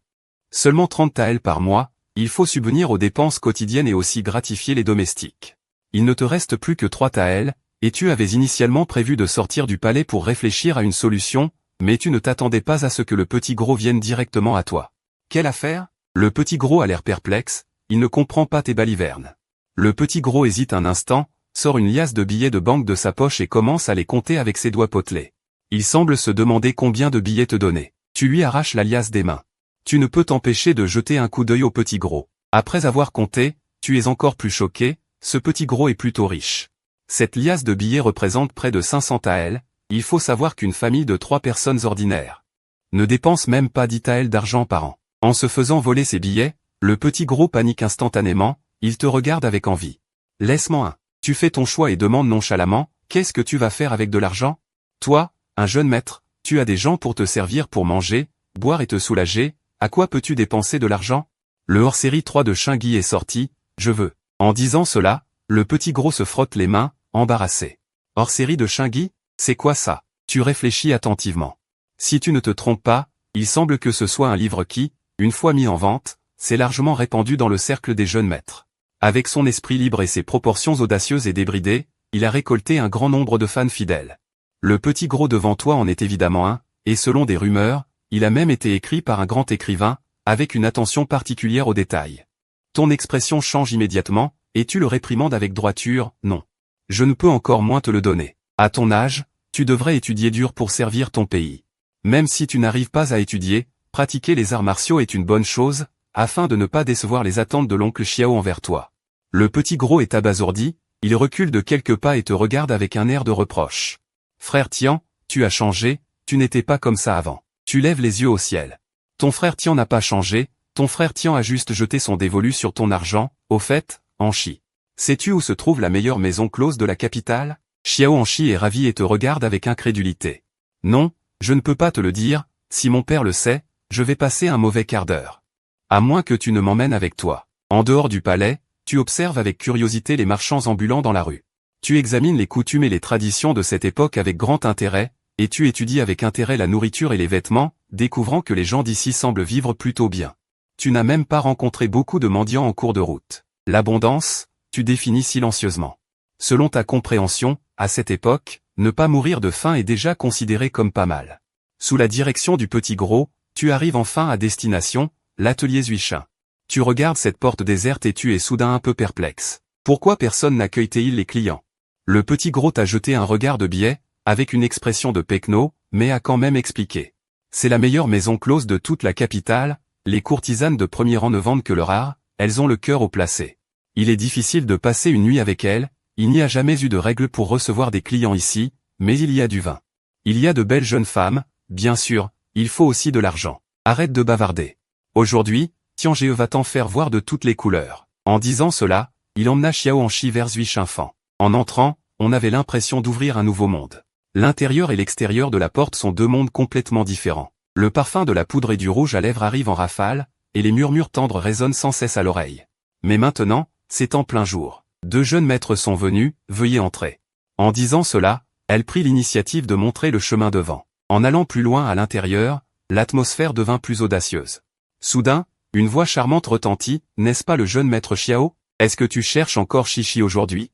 Seulement 30 taels par mois, il faut subvenir aux dépenses quotidiennes et aussi gratifier les domestiques. Il ne te reste plus que 3 taels, et tu avais initialement prévu de sortir du palais pour réfléchir à une solution, mais tu ne t'attendais pas à ce que le petit gros vienne directement à toi. Quelle affaire? Le petit gros a l'air perplexe, il ne comprend pas tes balivernes. Le petit gros hésite un instant, sort une liasse de billets de banque de sa poche et commence à les compter avec ses doigts potelés. Il semble se demander combien de billets te donner. Tu lui arraches la liasse des mains. Tu ne peux t'empêcher de jeter un coup d'œil au petit gros. Après avoir compté, tu es encore plus choqué, ce petit gros est plutôt riche. Cette liasse de billets représente près de 500 taels, il faut savoir qu'une famille de 3 personnes ordinaires ne dépense même pas 10 taels d'argent par an. En se faisant voler ses billets, le petit gros panique instantanément, il te regarde avec envie. Laisse-moi un. Tu fais ton choix et demandes nonchalamment, qu'est-ce que tu vas faire avec de l'argent? Toi, un jeune maître, tu as des gens pour te servir pour manger, boire et te soulager, à quoi peux-tu dépenser de l'argent? Le hors-série 3 de Shingi est sorti, je veux. En disant cela, le petit gros se frotte les mains, embarrassé. Hors-série de Shingi? C'est quoi ça? Tu réfléchis attentivement. Si tu ne te trompes pas, il semble que ce soit un livre qui, une fois mis en vente, s'est largement répandu dans le cercle des jeunes maîtres. Avec son esprit libre et ses proportions audacieuses et débridées, il a récolté un grand nombre de fans fidèles. Le petit gros devant toi en est évidemment un, et selon des rumeurs, il a même été écrit par un grand écrivain, avec une attention particulière aux détails. Ton expression change immédiatement, et tu le réprimandes avec droiture, non. Je ne peux encore moins te le donner. À ton âge, tu devrais étudier dur pour servir ton pays. Même si tu n'arrives pas à étudier, pratiquer les arts martiaux est une bonne chose, afin de ne pas décevoir les attentes de l'oncle Xiao envers toi. Le petit gros est abasourdi, il recule de quelques pas et te regarde avec un air de reproche. Frère Tian, tu as changé, tu n'étais pas comme ça avant. Tu lèves les yeux au ciel. Ton frère Tian n'a pas changé, ton frère Tian a juste jeté son dévolu sur ton argent, au fait, Hanshi. Sais-tu où se trouve la meilleure maison close de la capitale? Xiao Hanshi est ravi et te regarde avec incrédulité. Non, je ne peux pas te le dire, si mon père le sait, je vais passer un mauvais quart d'heure. À moins que tu ne m'emmènes avec toi. En dehors du palais, tu observes avec curiosité les marchands ambulants dans la rue. Tu examines les coutumes et les traditions de cette époque avec grand intérêt, et tu étudies avec intérêt la nourriture et les vêtements, découvrant que les gens d'ici semblent vivre plutôt bien. Tu n'as même pas rencontré beaucoup de mendiants en cours de route. L'abondance, tu définis silencieusement. Selon ta compréhension, à cette époque, ne pas mourir de faim est déjà considéré comme pas mal. Sous la direction du petit gros, tu arrives enfin à destination, l'atelier Zuichin. Tu regardes cette porte déserte et tu es soudain un peu perplexe. Pourquoi personne n'accueille-t-il les clients? Le petit gros t'a jeté un regard de biais, avec une expression de pecno, mais a quand même expliqué. C'est la meilleure maison close de toute la capitale, les courtisanes de premier rang ne vendent que le rare, elles ont le cœur au placé. Il est difficile de passer une nuit avec elles, il n'y a jamais eu de règle pour recevoir des clients ici, mais il y a du vin. Il y a de belles jeunes femmes, bien sûr, il faut aussi de l'argent. Arrête de bavarder. Aujourd'hui, Tiange va t'en faire voir de toutes les couleurs. En disant cela, il emmena Xiao Hanchi vers Zuichinfan. En entrant, on avait l'impression d'ouvrir un nouveau monde. L'intérieur et l'extérieur de la porte sont deux mondes complètement différents. Le parfum de la poudre et du rouge à lèvres arrive en rafale, et les murmures tendres résonnent sans cesse à l'oreille. Mais maintenant, c'est en plein jour. Deux jeunes maîtres sont venus, veuillez entrer. En disant cela, elle prit l'initiative de montrer le chemin devant. En allant plus loin à l'intérieur, l'atmosphère devint plus audacieuse. Soudain, une voix charmante retentit, n'est-ce pas le jeune maître Xiao? Est-ce que tu cherches encore Chichi aujourd'hui?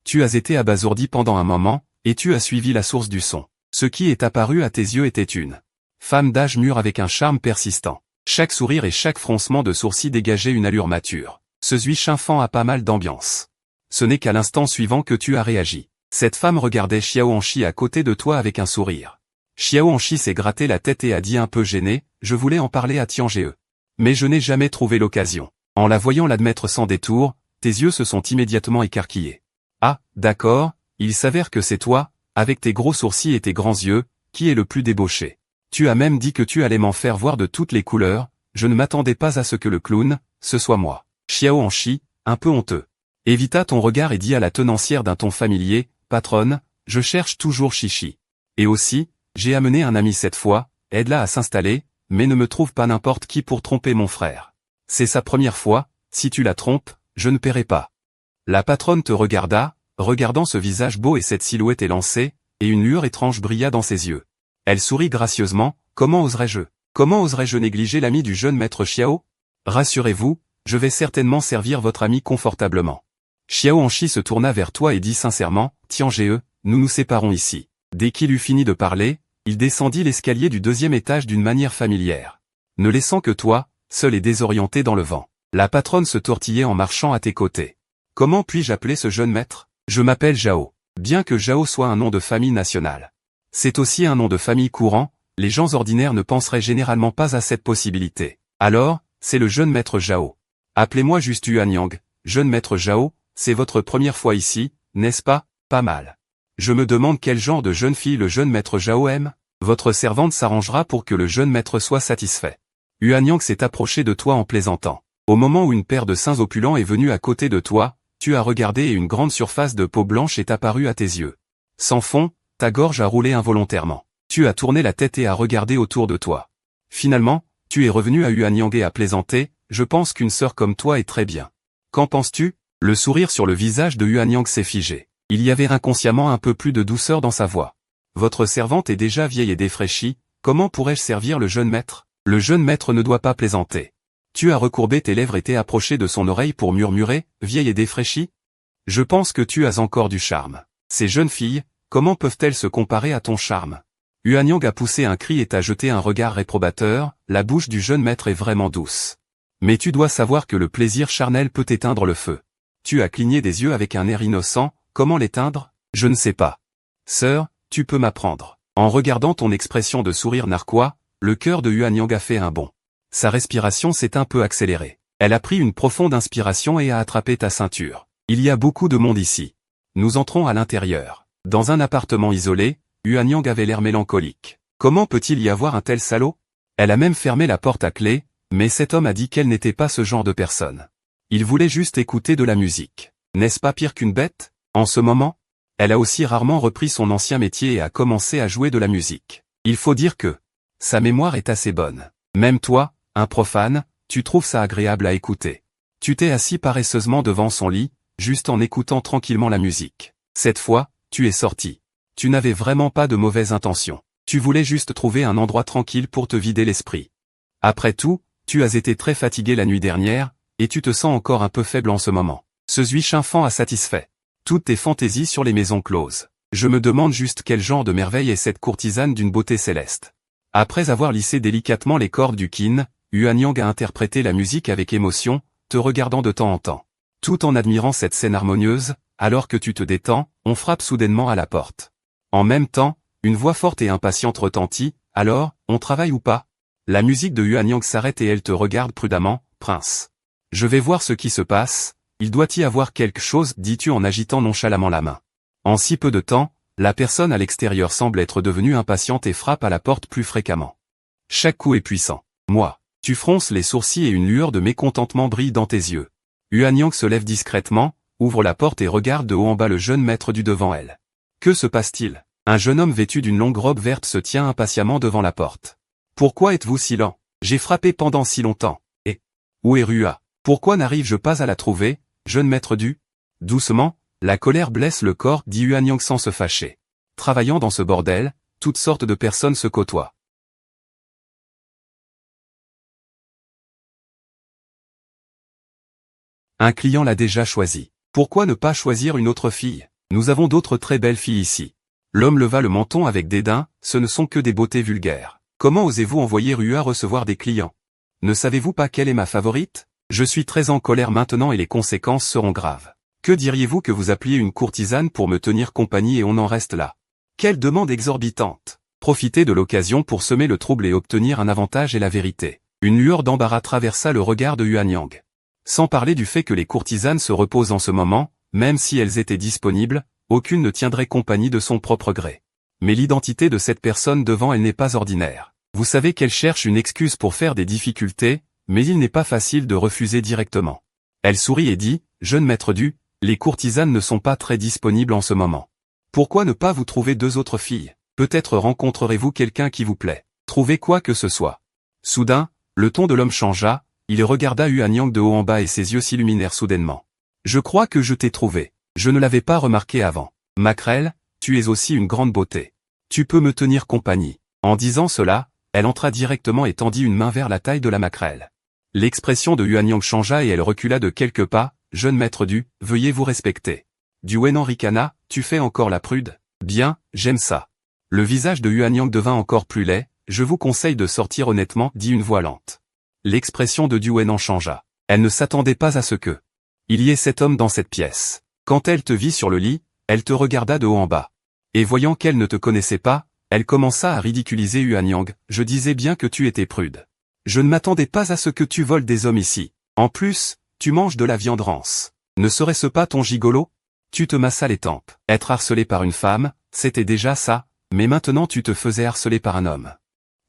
Tu as été abasourdi pendant un moment, et tu as suivi la source du son. Ce qui est apparu à tes yeux était une femme d'âge mûr avec un charme persistant. Chaque sourire et chaque froncement de sourcils dégageaient une allure mature. Ce Zuichinfan a pas mal d'ambiance. Ce n'est qu'à l'instant suivant que tu as réagi. Cette femme regardait Xiao Hanchi à côté de toi avec un sourire. Xiao Hanchi s'est gratté la tête et a dit un peu gêné, je voulais en parler à Tiange. Mais je n'ai jamais trouvé l'occasion. En la voyant l'admettre sans détour, tes yeux se sont immédiatement écarquillés. Ah, d'accord, il s'avère que c'est toi, avec tes gros sourcils et tes grands yeux, qui est le plus débauché. Tu as même dit que tu allais m'en faire voir de toutes les couleurs, je ne m'attendais pas à ce que le clown, ce soit moi. Xiao Hanchi, un peu honteux, évita ton regard et dit à la tenancière d'un ton familier, patronne, je cherche toujours Chichi. Et aussi, j'ai amené un ami cette fois, aide-la à s'installer, mais ne me trouve pas n'importe qui pour tromper mon frère. C'est sa première fois, si tu la trompes, je ne paierai pas. La patronne te regarda, regardant ce visage beau et cette silhouette élancée, et une lueur étrange brilla dans ses yeux. Elle sourit gracieusement, comment oserais-je négliger l'ami du jeune maître Xiao? Rassurez-vous, je vais certainement servir votre ami confortablement. Xiao Hanchi se tourna vers toi et dit sincèrement, Tiange, nous nous séparons ici. Dès qu'il eut fini de parler, il descendit l'escalier du deuxième étage d'une manière familière. Ne laissant que toi, seul et désorienté dans le vent. La patronne se tortillait en marchant à tes côtés. Comment puis-je appeler ce jeune maître? Je m'appelle Zhao. Bien que Zhao soit un nom de famille national. C'est aussi un nom de famille courant, les gens ordinaires ne penseraient généralement pas à cette possibilité. Alors, c'est le jeune maître Zhao. Appelez-moi juste Yuanyang, jeune maître Zhao, c'est votre première fois ici, n'est-ce pas? Pas mal. Je me demande quel genre de jeune fille le jeune maître Zhao aime. Votre servante s'arrangera pour que le jeune maître soit satisfait. Yuanyang s'est approché de toi en plaisantant. Au moment où une paire de seins opulents est venue à côté de toi, tu as regardé et une grande surface de peau blanche est apparue à tes yeux. Sans fond, ta gorge a roulé involontairement. Tu as tourné la tête et as regardé autour de toi. Finalement, tu es revenu à Yuanyang et à plaisanter, je pense qu'une sœur comme toi est très bien. Qu'en penses-tu? Le sourire sur le visage de Yuanyang s'est figé. Il y avait inconsciemment un peu plus de douceur dans sa voix. Votre servante est déjà vieille et défraîchie, comment pourrais-je servir le jeune maître? Le jeune maître ne doit pas plaisanter. Tu as recourbé tes lèvres et t'es approché de son oreille pour murmurer, vieille et défraîchie? Je pense que tu as encore du charme. Ces jeunes filles, comment peuvent-elles se comparer à ton charme? Yuanyang a poussé un cri et t'a jeté un regard réprobateur, la bouche du jeune maître est vraiment douce. Mais tu dois savoir que le plaisir charnel peut éteindre le feu. Tu as cligné des yeux avec un air innocent, comment l'éteindre? Je ne sais pas. Sœur, tu peux m'apprendre. En regardant ton expression de sourire narquois, le cœur de Yuanyang a fait un bond. Sa respiration s'est un peu accélérée. Elle a pris une profonde inspiration et a attrapé ta ceinture. Il y a beaucoup de monde ici. Nous entrons à l'intérieur. Dans un appartement isolé, Yuanyang avait l'air mélancolique. Comment peut-il y avoir un tel salaud? Elle a même fermé la porte à clé, mais cet homme a dit qu'elle n'était pas ce genre de personne. Il voulait juste écouter de la musique. N'est-ce pas pire qu'une bête? En ce moment, elle a aussi rarement repris son ancien métier et a commencé à jouer de la musique. Il faut dire que sa mémoire est assez bonne. Même toi, un profane, tu trouves ça agréable à écouter. Tu t'es assis paresseusement devant son lit, juste en écoutant tranquillement la musique. Cette fois, tu es sorti. Tu n'avais vraiment pas de mauvaises intentions. Tu voulais juste trouver un endroit tranquille pour te vider l'esprit. Après tout, tu as été très fatigué la nuit dernière, et tu te sens encore un peu faible en ce moment. Ce Zhuich infant a satisfait toutes tes fantaisies sur les maisons closes. Je me demande juste quel genre de merveille est cette courtisane d'une beauté céleste. Après avoir lissé délicatement les cordes du Qin, Yuanyang a interprété la musique avec émotion, te regardant de temps en temps. Tout en admirant cette scène harmonieuse, alors que tu te détends, on frappe soudainement à la porte. En même temps, une voix forte et impatiente retentit, « Alors, on travaille ou pas ?» La musique de Yuanyang s'arrête et elle te regarde prudemment, « Prince. Je vais voir ce qui se passe, il doit y avoir quelque chose, dis-tu en agitant nonchalamment la main. En si peu de temps, la personne à l'extérieur semble être devenue impatiente et frappe à la porte plus fréquemment. Chaque coup est puissant. Moi. Tu fronces les sourcils et une lueur de mécontentement brille dans tes yeux. Yuanyang se lève discrètement, ouvre la porte et regarde de haut en bas le jeune maître du devant elle. Que se passe-t-il? Un jeune homme vêtu d'une longue robe verte se tient impatiemment devant la porte. Pourquoi êtes-vous si lent? J'ai frappé pendant si longtemps. Et où est Rua? Pourquoi n'arrive-je pas à la trouver, jeune maître du? Doucement, la colère blesse le corps, dit Yuanyang sans se fâcher. Travaillant dans ce bordel, toutes sortes de personnes se côtoient. Un client l'a déjà choisi. Pourquoi ne pas choisir une autre fille? Nous avons d'autres très belles filles ici. L'homme leva le menton avec dédain, ce ne sont que des beautés vulgaires. Comment osez-vous envoyer Rua recevoir des clients? Ne savez-vous pas quelle est ma favorite? Je suis très en colère maintenant et les conséquences seront graves. Que diriez-vous que vous appeliez une courtisane pour me tenir compagnie et on en reste là? Quelle demande exorbitante! Profitez de l'occasion pour semer le trouble et obtenir un avantage et la vérité. Une lueur d'embarras traversa le regard de Yuanyang. Sans parler du fait que les courtisanes se reposent en ce moment, même si elles étaient disponibles, aucune ne tiendrait compagnie de son propre gré. Mais l'identité de cette personne devant elle n'est pas ordinaire. Vous savez qu'elle cherche une excuse pour faire des difficultés, mais il n'est pas facile de refuser directement. Elle sourit et dit, « Jeune maître du, les courtisanes ne sont pas très disponibles en ce moment. Pourquoi ne pas vous trouver deux autres filles? Peut-être rencontrerez-vous quelqu'un qui vous plaît. Trouvez quoi que ce soit. » Soudain, le ton de l'homme changea, il regarda Yuanyang de haut en bas et ses yeux s'illuminèrent soudainement. « Je crois que je t'ai trouvé. Je ne l'avais pas remarqué avant. Maquerelle, tu es aussi une grande beauté. Tu peux me tenir compagnie. » En disant cela, elle entra directement et tendit une main vers la taille de la maquerelle. L'expression de Yuanyang changea et elle recula de quelques pas, « Jeune maître du, veuillez vous respecter. » Du Wenan ricana, « Tu fais encore la prude? Bien, j'aime ça. » Le visage de Yuanyang devint encore plus laid, « Je vous conseille de sortir honnêtement, » dit une voix lente. L'expression de Du Wenan changea. Elle ne s'attendait pas à ce que il y ait cet homme dans cette pièce. Quand elle te vit sur le lit, elle te regarda de haut en bas. Et voyant qu'elle ne te connaissait pas, elle commença à ridiculiser Yuanyang, « Je disais bien que tu étais prude. Je ne m'attendais pas à ce que tu voles des hommes ici. En plus, tu manges de la viande rance. Ne serait-ce pas ton gigolo? Tu te massas les tempes. Être harcelé par une femme, c'était déjà ça, mais maintenant tu te faisais harceler par un homme. »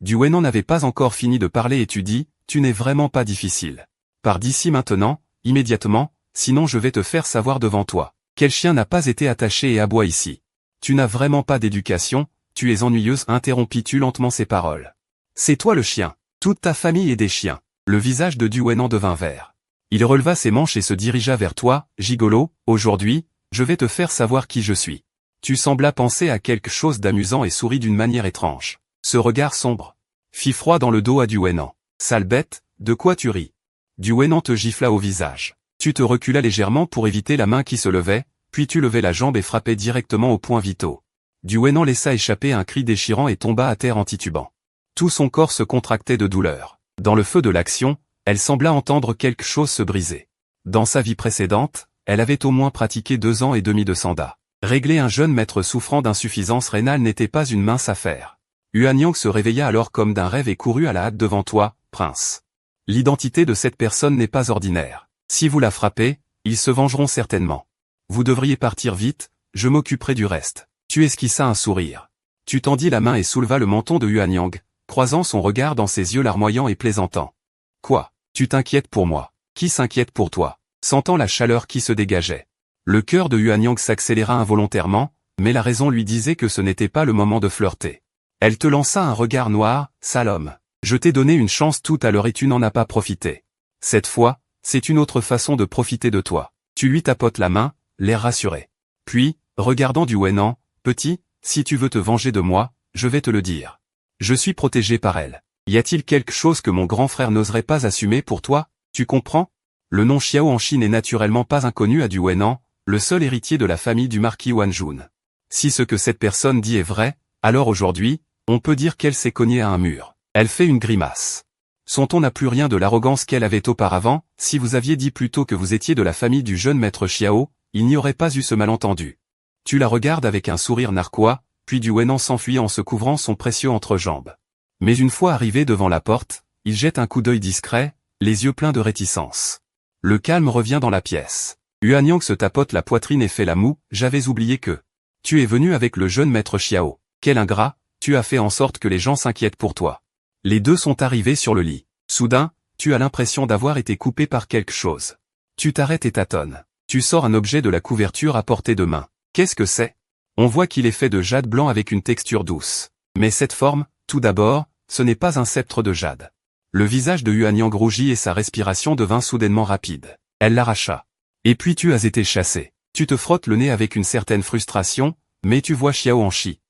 Du Wenan n'avait pas encore fini de parler et tu dis, « Tu n'es vraiment pas difficile. Pars d'ici maintenant, immédiatement, sinon je vais te faire savoir devant toi. Quel chien n'a pas été attaché et aboie ici? Tu n'as vraiment pas d'éducation, tu es ennuyeuse, interrompis-tu lentement ses paroles. C'est toi le chien. Toute ta famille est des chiens. » Le visage de Du Wenan devint vert. Il releva ses manches et se dirigea vers toi, « Gigolo, aujourd'hui, je vais te faire savoir qui je suis. » Tu semblas penser à quelque chose d'amusant et souris d'une manière étrange. Ce regard sombre fit froid dans le dos à Du Wenan. « Sale bête, de quoi tu ris? » Du Wenan te gifla au visage. Tu te reculas légèrement pour éviter la main qui se levait, puis tu levais la jambe et frappais directement aux points vitaux. Du Wenan laissa échapper un cri déchirant et tomba à terre en titubant. Tout son corps se contractait de douleur. Dans le feu de l'action, elle sembla entendre quelque chose se briser. Dans sa vie précédente, elle avait au moins pratiqué 2 ans et demi de sanda. Régler un jeune maître souffrant d'insuffisance rénale n'était pas une mince affaire. Yuanyang se réveilla alors comme d'un rêve et courut à la hâte devant toi, « Prince. L'identité de cette personne n'est pas ordinaire. Si vous la frappez, ils se vengeront certainement. Vous devriez partir vite, je m'occuperai du reste. » Tu esquissa un sourire. Tu tendis la main et souleva le menton de Yuanyang, croisant son regard dans ses yeux larmoyants et plaisantant. « Quoi? Tu t'inquiètes pour moi? Qui s'inquiète pour toi? » Sentant la chaleur qui se dégageait. Le cœur de Yuanyang s'accéléra involontairement, mais la raison lui disait que ce n'était pas le moment de flirter. Elle te lança un regard noir, « Sale homme. Je t'ai donné une chance tout à l'heure et tu n'en as pas profité. Cette fois, c'est une autre façon de profiter de toi. » Tu lui tapotes la main, l'air rassuré. Puis, regardant Du Wenan, « Petit, si tu veux te venger de moi, je vais te le dire. Je suis protégé par elle. Y a-t-il quelque chose que mon grand frère n'oserait pas assumer pour toi, tu comprends? Le nom Xiao Anxi n'est naturellement pas inconnu à du Wenan, le seul héritier de la famille du marquis Wanjun. Si ce que cette personne dit est vrai, alors aujourd'hui, on peut dire qu'elle s'est cognée à un mur. Elle fait une grimace. Son ton n'a plus rien de l'arrogance qu'elle avait auparavant. Si vous aviez dit plus tôt que vous étiez de la famille du jeune maître Xiao, il n'y aurait pas eu ce malentendu. Tu la regardes avec un sourire narquois, puis du Wenan s'enfuit en se couvrant son précieux entrejambe. Mais une fois arrivé devant la porte, il jette un coup d'œil discret, les yeux pleins de réticence. Le calme revient dans la pièce. Yuanyang se tapote la poitrine et fait la moue, j'avais oublié que. Tu es venu avec le jeune maître Xiao. Quel ingrat, tu as fait en sorte que les gens s'inquiètent pour toi. Les deux sont arrivés sur le lit. Soudain, tu as l'impression d'avoir été coupé par quelque chose. Tu t'arrêtes et tâtonnes. Tu sors un objet de la couverture à portée de main. Qu'est-ce que c'est? On voit qu'il est fait de jade blanc avec une texture douce. Mais cette forme, tout d'abord, ce n'est pas un sceptre de jade. Le visage de Yuanyang rougit et sa respiration devint soudainement rapide. Elle l'arracha. Et puis tu as été chassé. Tu te frottes le nez avec une certaine frustration, mais tu vois Xiao Anxi.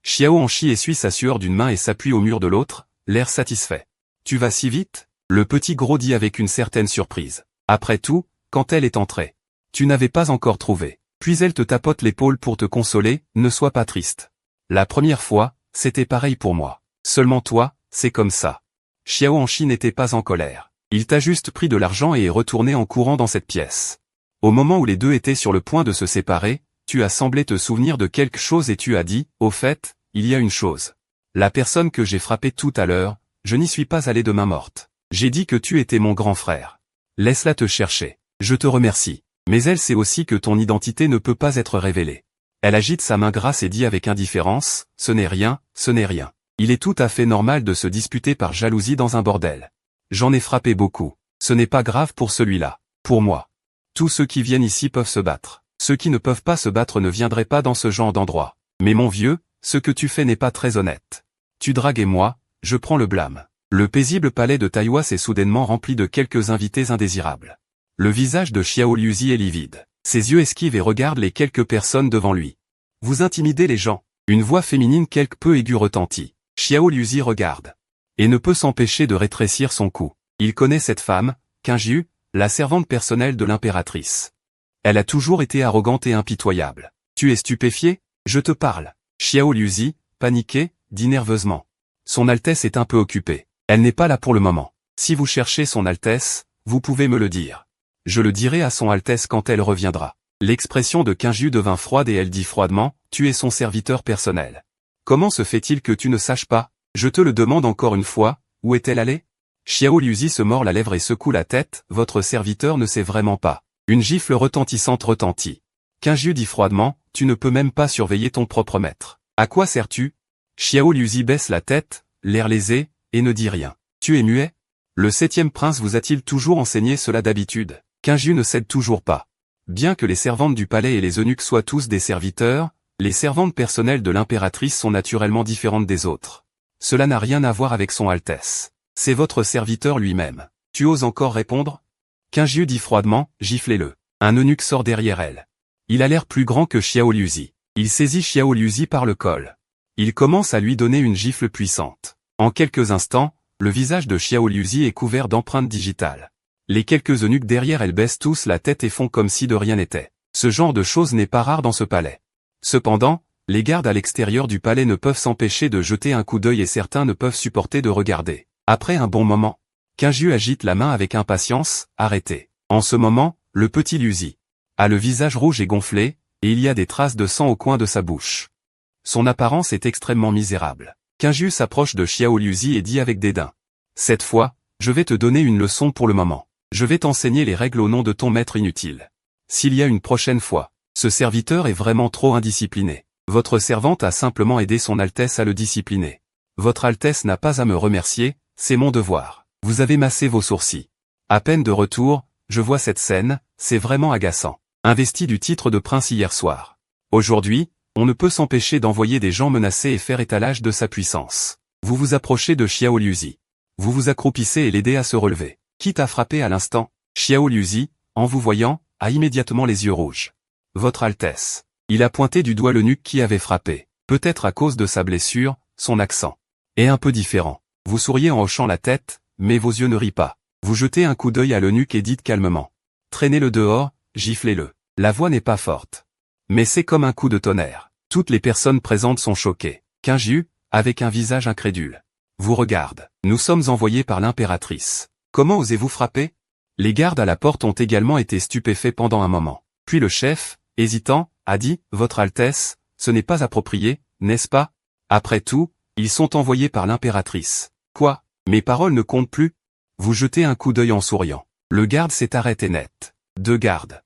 Xiao Anxi essuie sa sueur d'une main et s'appuie au mur de l'autre, l'air satisfait. Tu vas si vite? Le petit gros dit avec une certaine surprise. Après tout, quand elle est entrée. Tu n'avais pas encore trouvé. Puis elle te tapote l'épaule pour te consoler, ne sois pas triste. La première fois, c'était pareil pour moi. Seulement toi, c'est comme ça. Xiao Anxi n'était pas en colère. Il t'a juste pris de l'argent et est retourné en courant dans cette pièce. Au moment où les deux étaient sur le point de se séparer, tu as semblé te souvenir de quelque chose et tu as dit, au fait, il y a une chose. La personne que j'ai frappée tout à l'heure, je n'y suis pas allé de main morte. J'ai dit que tu étais mon grand frère. Laisse-la te chercher. Je te remercie. Mais elle sait aussi que ton identité ne peut pas être révélée. Elle agite sa main grasse et dit avec indifférence, ce n'est rien, ce n'est rien. Il est tout à fait normal de se disputer par jalousie dans un bordel. J'en ai frappé beaucoup. Ce n'est pas grave pour celui-là. Pour moi. Tous ceux qui viennent ici peuvent se battre. Ceux qui ne peuvent pas se battre ne viendraient pas dans ce genre d'endroit. Mais mon vieux, ce que tu fais n'est pas très honnête. Tu dragues et moi, je prends le blâme. Le paisible palais de Taïwa s'est soudainement rempli de quelques invités indésirables. Le visage de Xiao Liuzi est livide. Ses yeux esquivent et regardent les quelques personnes devant lui. Vous intimidez les gens. Une voix féminine quelque peu aiguë retentit. Xiao Liuzi regarde. Et ne peut s'empêcher de rétrécir son cou. Il connaît cette femme, Qingjiu, la servante personnelle de l'impératrice. Elle a toujours été arrogante et impitoyable. Tu es stupéfié? Je te parle. Xiao Liuzi, paniqué, dit nerveusement. Son Altesse est un peu occupée. Elle n'est pas là pour le moment. Si vous cherchez son Altesse, vous pouvez me le dire. Je le dirai à son Altesse quand elle reviendra. L'expression de Qingjiu devint froide et elle dit froidement, tu es son serviteur personnel. Comment se fait-il que tu ne saches pas? Je te le demande encore une fois, où est-elle allée? Xiao Liuzi se mord la lèvre et secoue la tête, votre serviteur ne sait vraiment pas. Une gifle retentissante retentit. Qingjiu dit froidement, tu ne peux même pas surveiller ton propre maître. À quoi sers-tu? Xiao Liuzi baisse la tête, l'air lésé, et ne dit rien. Tu es muet? Le 7e prince vous a-t-il toujours enseigné cela d'habitude? Qingjiu ne cède toujours pas. Bien que les servantes du palais et les eunuques soient tous des serviteurs, les servantes personnelles de l'impératrice sont naturellement différentes des autres. Cela n'a rien à voir avec son Altesse. C'est votre serviteur lui-même. Tu oses encore répondre? Qingjiu dit froidement, giflez-le. Un eunuque sort derrière elle. Il a l'air plus grand que Xiao Liuzi. Il saisit Xiao Liuzi par le col. Il commence à lui donner une gifle puissante. En quelques instants, le visage de Xiao Liuzi est couvert d'empreintes digitales. Les quelques eunuques derrière elle baissent tous la tête et font comme si de rien n'était. Ce genre de chose n'est pas rare dans ce palais. Cependant, les gardes à l'extérieur du palais ne peuvent s'empêcher de jeter un coup d'œil et certains ne peuvent supporter de regarder. Après un bon moment, Qingjiu agite la main avec impatience, arrêtez. En ce moment, le petit Liuzi a le visage rouge et gonflé, et il y a des traces de sang au coin de sa bouche. Son apparence est extrêmement misérable. Qingjiu s'approche de Xiao Liuzi et dit avec dédain. Cette fois, je vais te donner une leçon pour le moment. Je vais t'enseigner les règles au nom de ton maître inutile. S'il y a une prochaine fois, ce serviteur est vraiment trop indiscipliné. Votre servante a simplement aidé son Altesse à le discipliner. Votre Altesse n'a pas à me remercier, c'est mon devoir. Vous avez massé vos sourcils. À peine de retour, je vois cette scène, c'est vraiment agaçant. Investi du titre de prince hier soir. Aujourd'hui, on ne peut s'empêcher d'envoyer des gens menacer et faire étalage de sa puissance. Vous vous approchez de Xiao Liuzi. Vous vous accroupissez et l'aidez à se relever. Quitte à frapper à l'instant, Xiao Liuzi, en vous voyant, a immédiatement les yeux rouges. Votre Altesse. Il a pointé du doigt l'eunuque qui avait frappé. Peut-être à cause de sa blessure, son accent est un peu différent. Vous souriez en hochant la tête, mais vos yeux ne rient pas. Vous jetez un coup d'œil à l'eunuque et dites calmement. Traînez-le dehors, giflez-le. La voix n'est pas forte. Mais c'est comme un coup de tonnerre. Toutes les personnes présentes sont choquées. Kinju, avec un visage incrédule, vous regarde. Nous sommes envoyés par l'impératrice. Comment osez-vous frapper? Les gardes à la porte ont également été stupéfaits pendant un moment. Puis le chef, hésitant, a dit, Votre Altesse, ce n'est pas approprié, n'est-ce pas? Après tout, ils sont envoyés par l'impératrice. Quoi? Mes paroles ne comptent plus? Vous jetez un coup d'œil en souriant. Le garde s'est arrêté net. 2 gardes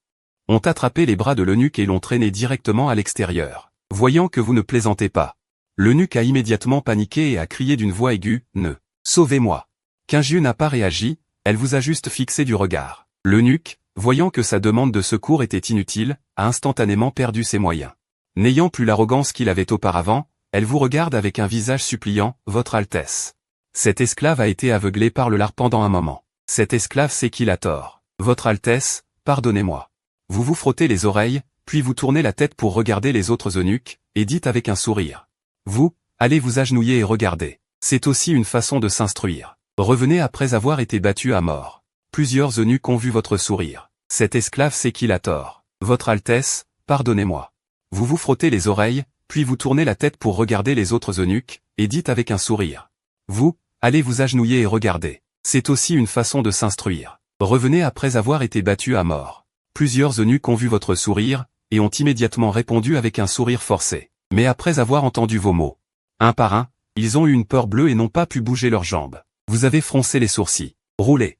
ont attrapé les bras de l'eunuque et l'ont traîné directement à l'extérieur. Voyant que vous ne plaisantez pas, l'eunuque a immédiatement paniqué et a crié d'une voix aiguë, Ne, sauvez-moi. Kinju n'a pas réagi, elle vous a juste fixé du regard. L'eunuque, voyant que sa demande de secours était inutile, a instantanément perdu ses moyens. N'ayant plus l'arrogance qu'il avait auparavant, elle vous regarde avec un visage suppliant, Votre Altesse. Cet esclave a été aveuglé par le lard pendant un moment. Cet esclave sait qu'il a tort. Votre Altesse, pardonnez-moi. Vous vous frottez les oreilles, puis vous tournez la tête pour regarder les autres eunuques, et dites avec un sourire. Vous, allez vous agenouiller et regardez. C'est aussi une façon de s'instruire. Revenez après avoir été battu à mort. Plusieurs eunuques ont vu votre sourire. Cet esclave sait qu'il a tort. Votre Altesse, pardonnez-moi. Vous vous frottez les oreilles, puis vous tournez la tête pour regarder les autres eunuques, et dites avec un sourire. Vous, allez vous agenouiller et regardez. C'est aussi une façon de s'instruire. Revenez après avoir été battu à mort. Plusieurs eunuques ont vu votre sourire, et ont immédiatement répondu avec un sourire forcé. Mais après avoir entendu vos mots, un par un, ils ont eu une peur bleue et n'ont pas pu bouger leurs jambes. Vous avez froncé les sourcils. Roulez.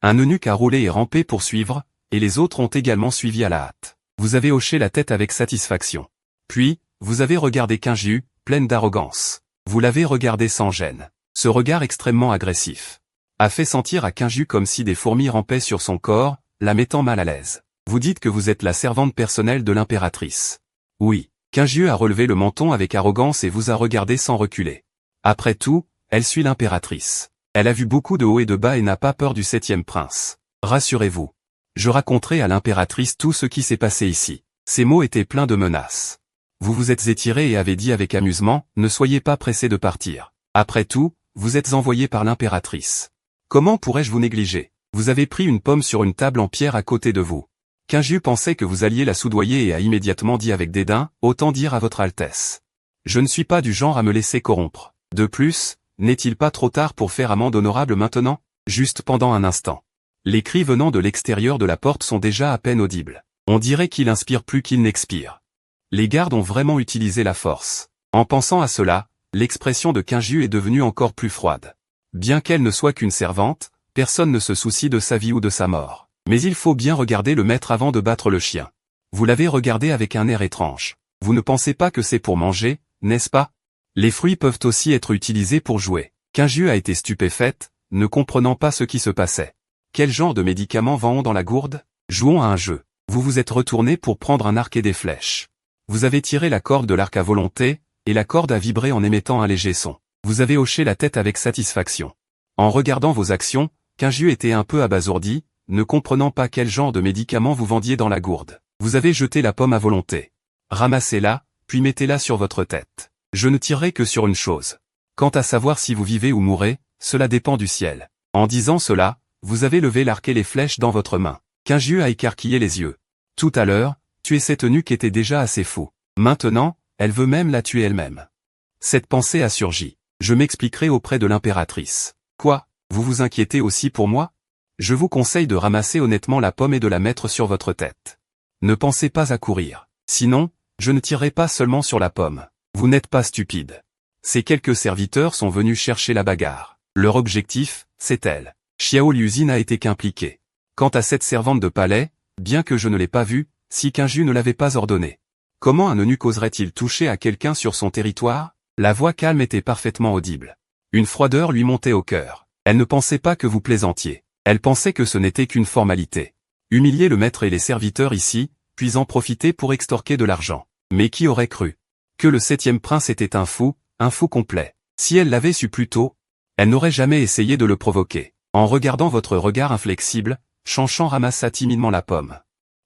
Un eunuque a roulé et rampé pour suivre, et les autres ont également suivi à la hâte. Vous avez hoché la tête avec satisfaction. Puis, vous avez regardé Kinju, pleine d'arrogance. Vous l'avez regardé sans gêne. Ce regard extrêmement agressif a fait sentir à Kinju comme si des fourmis rampaient sur son corps, la mettant mal à l'aise. Vous dites que vous êtes la servante personnelle de l'impératrice. Oui. Kinju a relevé le menton avec arrogance et vous a regardé sans reculer. Après tout, elle suit l'impératrice. Elle a vu beaucoup de haut et de bas et n'a pas peur du 7e prince. Rassurez-vous. Je raconterai à l'impératrice tout ce qui s'est passé ici. Ces mots étaient pleins de menaces. Vous vous êtes étiré et avez dit avec amusement, ne soyez pas pressé de partir. Après tout, vous êtes envoyé par l'impératrice. Comment pourrais-je vous négliger? Vous avez pris une pomme sur une table en pierre à côté de vous. Kinju pensait que vous alliez la soudoyer et a immédiatement dit avec dédain, autant dire à votre Altesse. Je ne suis pas du genre à me laisser corrompre. De plus, n'est-il pas trop tard pour faire amende honorable maintenant? Juste pendant un instant. Les cris venant de l'extérieur de la porte sont déjà à peine audibles. On dirait qu'il inspire plus qu'il n'expire. Les gardes ont vraiment utilisé la force. En pensant à cela, l'expression de Kinju est devenue encore plus froide. Bien qu'elle ne soit qu'une servante, personne ne se soucie de sa vie ou de sa mort. Mais il faut bien regarder le maître avant de battre le chien. Vous l'avez regardé avec un air étrange. Vous ne pensez pas que c'est pour manger, n'est-ce pas? Les fruits peuvent aussi être utilisés pour jouer. Kinju a été stupéfaite, ne comprenant pas ce qui se passait. Quel genre de médicaments vend-on dans la gourde? Jouons à un jeu. Vous vous êtes retourné pour prendre un arc et des flèches. Vous avez tiré la corde de l'arc à volonté, et la corde a vibré en émettant un léger son. Vous avez hoché la tête avec satisfaction. En regardant vos actions, Kinju était un peu abasourdi, ne comprenant pas quel genre de médicament vous vendiez dans la gourde. Vous avez jeté la pomme à volonté. Ramassez-la, puis mettez-la sur votre tête. Je ne tirerai que sur une chose. Quant à savoir si vous vivez ou mourrez, cela dépend du ciel. En disant cela, vous avez levé l'arc et les flèches dans votre main. Kinju a écarquillé les yeux. Tout à l'heure, tuer cette eunuque était déjà assez fou. Maintenant, elle veut même la tuer elle-même. Cette pensée a surgi. Je m'expliquerai auprès de l'impératrice. Quoi, vous vous inquiétez aussi pour moi? Je vous conseille de ramasser honnêtement la pomme et de la mettre sur votre tête. Ne pensez pas à courir. Sinon, je ne tirerai pas seulement sur la pomme. Vous n'êtes pas stupide. Ces quelques serviteurs sont venus chercher la bagarre. Leur objectif, c'est elle. Xiao Liuzhi n'a été qu'impliqué. Quant à cette servante de palais, bien que je ne l'ai pas vue, si Kinju ne l'avait pas ordonné. Comment un eunuque oserait-il toucher à quelqu'un sur son territoire? La voix calme était parfaitement audible. Une froideur lui montait au cœur. Elle ne pensait pas que vous plaisantiez. Elle pensait que ce n'était qu'une formalité. Humilier le maître et les serviteurs ici, puis en profiter pour extorquer de l'argent. Mais qui aurait cru que le 7e prince était un fou complet. Si elle l'avait su plus tôt, elle n'aurait jamais essayé de le provoquer. En regardant votre regard inflexible, Shanshan ramassa timidement la pomme.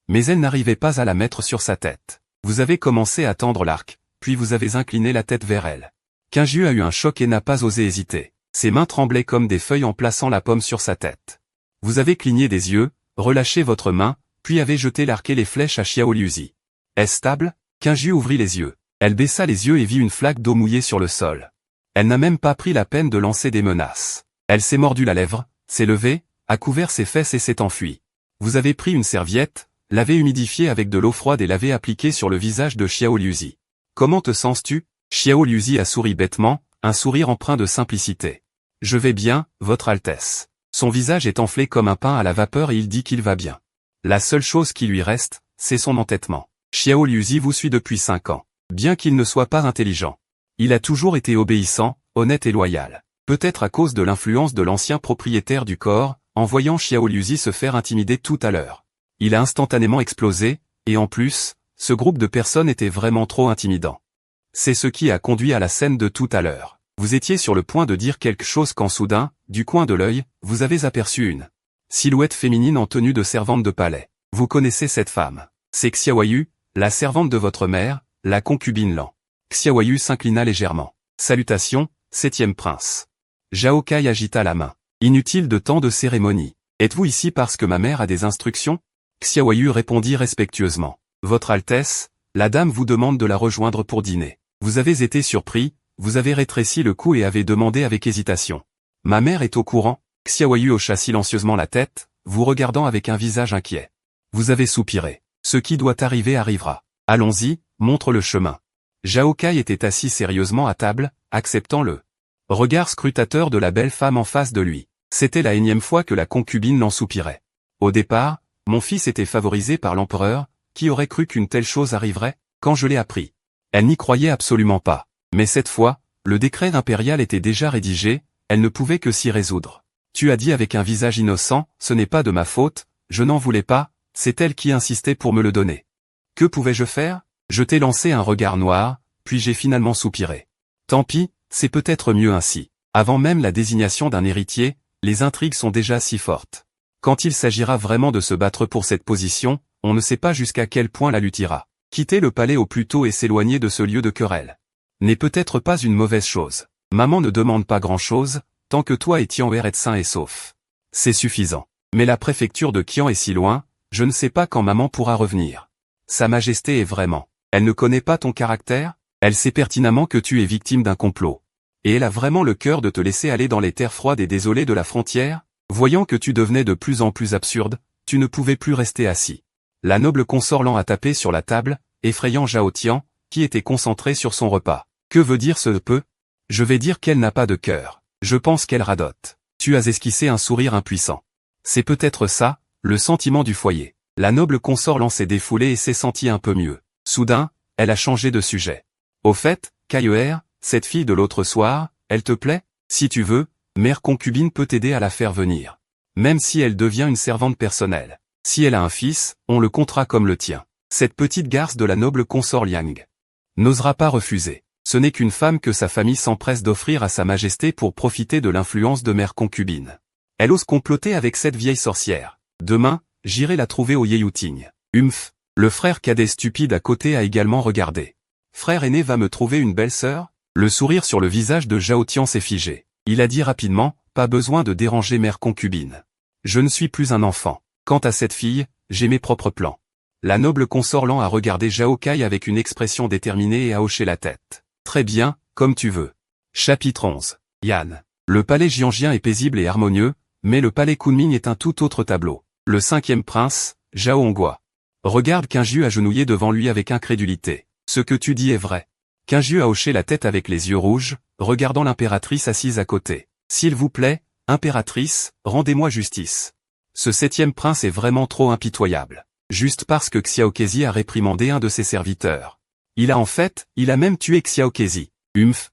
Mais elle n'arrivait pas à la mettre sur sa tête. Vous avez commencé à tendre l'arc, puis vous avez incliné la tête vers elle. Qingyu a eu un choc et n'a pas osé hésiter. Ses mains tremblaient comme des feuilles en plaçant la pomme sur sa tête. Vous avez cligné des yeux, relâché votre main, puis avez jeté l'arc et les flèches à Xiao Liuzi. Est-ce stable? Qingyu ouvrit les yeux. Elle baissa les yeux et vit une flaque d'eau mouillée sur le sol. Elle n'a même pas pris la peine de lancer des menaces. Elle s'est mordu la lèvre, s'est levée, a couvert ses fesses et s'est enfuie. Vous avez pris une serviette, l'avez humidifiée avec de l'eau froide et l'avez appliquée sur le visage de Xiao Liuzi. Comment te sens-tu? Xiao Liuzi a souri bêtement, un sourire empreint de simplicité. Je vais bien, Votre Altesse. Son visage est enflé comme un pain à la vapeur et il dit qu'il va bien. La seule chose qui lui reste, c'est son entêtement. Xiao Liuzi vous suit depuis 5 ans. Bien qu'il ne soit pas intelligent. Il a toujours été obéissant, honnête et loyal. Peut-être à cause de l'influence de l'ancien propriétaire du corps, en voyant Xiao Liuzi se faire intimider tout à l'heure. Il a instantanément explosé, et en plus, ce groupe de personnes était vraiment trop intimidant. C'est ce qui a conduit à la scène de tout à l'heure. Vous étiez sur le point de dire quelque chose quand soudain, du coin de l'œil, vous avez aperçu une silhouette féminine en tenue de servante de palais. Vous connaissez cette femme. C'est Xiaoyu, la servante de votre mère, la concubine Lan. Xiaoyu s'inclina légèrement. Salutations, 7e prince. Zhao Kai agita la main. Inutile de tant de cérémonies. Êtes-vous ici parce que ma mère a des instructions? Xiaoyu répondit respectueusement. Votre Altesse, la dame vous demande de la rejoindre pour dîner. Vous avez été surpris, vous avez rétréci le cou et avez demandé avec hésitation. Ma mère est au courant? Xiaoyu hocha silencieusement la tête, vous regardant avec un visage inquiet. Vous avez soupiré. Ce qui doit arriver arrivera. Allons-y, montre le chemin. Zhao Kai était assis sérieusement à table, acceptant le regard scrutateur de la belle femme en face de lui. C'était la énième fois que la concubine l'en soupirait. Au départ, mon fils était favorisé par l'empereur, qui aurait cru qu'une telle chose arriverait, quand je l'ai appris. Elle n'y croyait absolument pas. Mais cette fois, le décret impérial était déjà rédigé, elle ne pouvait que s'y résoudre. Tu as dit avec un visage innocent, ce n'est pas de ma faute, je n'en voulais pas, c'est elle qui insistait pour me le donner. Que pouvais-je faire? Je t'ai lancé un regard noir, puis j'ai finalement soupiré. Tant pis, c'est peut-être mieux ainsi. Avant même la désignation d'un héritier, les intrigues sont déjà si fortes. Quand il s'agira vraiment de se battre pour cette position, on ne sait pas jusqu'à quel point la lutte ira. Quitter le palais au plus tôt et s'éloigner de ce lieu de querelle n'est peut-être pas une mauvaise chose. Maman ne demande pas grand-chose, tant que toi et Tian'er êtes sains et saufs. C'est suffisant. Mais la préfecture de Qian est si loin, je ne sais pas quand maman pourra revenir. Sa Majesté est vraiment. Elle ne connaît pas ton caractère? Elle sait pertinemment que tu es victime d'un complot. Et elle a vraiment le cœur de te laisser aller dans les terres froides et désolées de la frontière? Voyant que tu devenais de plus en plus absurde, tu ne pouvais plus rester assis. La noble consort Lan a tapé sur la table, effrayant Zhao Tian, qui était concentré sur son repas. Que veut dire ce peu? Je vais dire qu'elle n'a pas de cœur. Je pense qu'elle radote. Tu as esquissé un sourire impuissant. C'est peut-être ça, le sentiment du foyer. La noble consort Lan s'est défoulée et s'est sentie un peu mieux. Soudain, elle a changé de sujet. Au fait, Kaier, cette fille de l'autre soir, elle te plaît? Si tu veux, mère concubine peut t'aider à la faire venir. Même si elle devient une servante personnelle. Si elle a un fils, on le comptera comme le tien. Cette petite garce de la noble consort Liang n'osera pas refuser. Ce n'est qu'une femme que sa famille s'empresse d'offrir à sa majesté pour profiter de l'influence de mère concubine. Elle ose comploter avec cette vieille sorcière. Demain, j'irai la trouver au Yeyuting. Humph, le frère cadet stupide à côté a également regardé. Frère aîné va me trouver une belle sœur? Le sourire sur le visage de Zhao Tian s'est figé. Il a dit rapidement, pas besoin de déranger mère concubine. Je ne suis plus un enfant. Quant à cette fille, j'ai mes propres plans. La noble consort Lan a regardé Zhao Kai avec une expression déterminée et a hoché la tête. Très bien, comme tu veux. Chapitre 11. Yan. Le palais Jianjian est paisible et harmonieux, mais le palais Kunming est un tout autre tableau. Le 5e prince, Zhao Hongua. Regarde Qingyu agenouillé devant lui avec incrédulité. Ce que tu dis est vrai. Qingyu a hoché la tête avec les yeux rouges, regardant l'impératrice assise à côté. S'il vous plaît, impératrice, rendez-moi justice. Ce 7e prince est vraiment trop impitoyable. Juste parce que Xiao Kezi a réprimandé un de ses serviteurs. Il a même tué Xiao Kezi. Humph,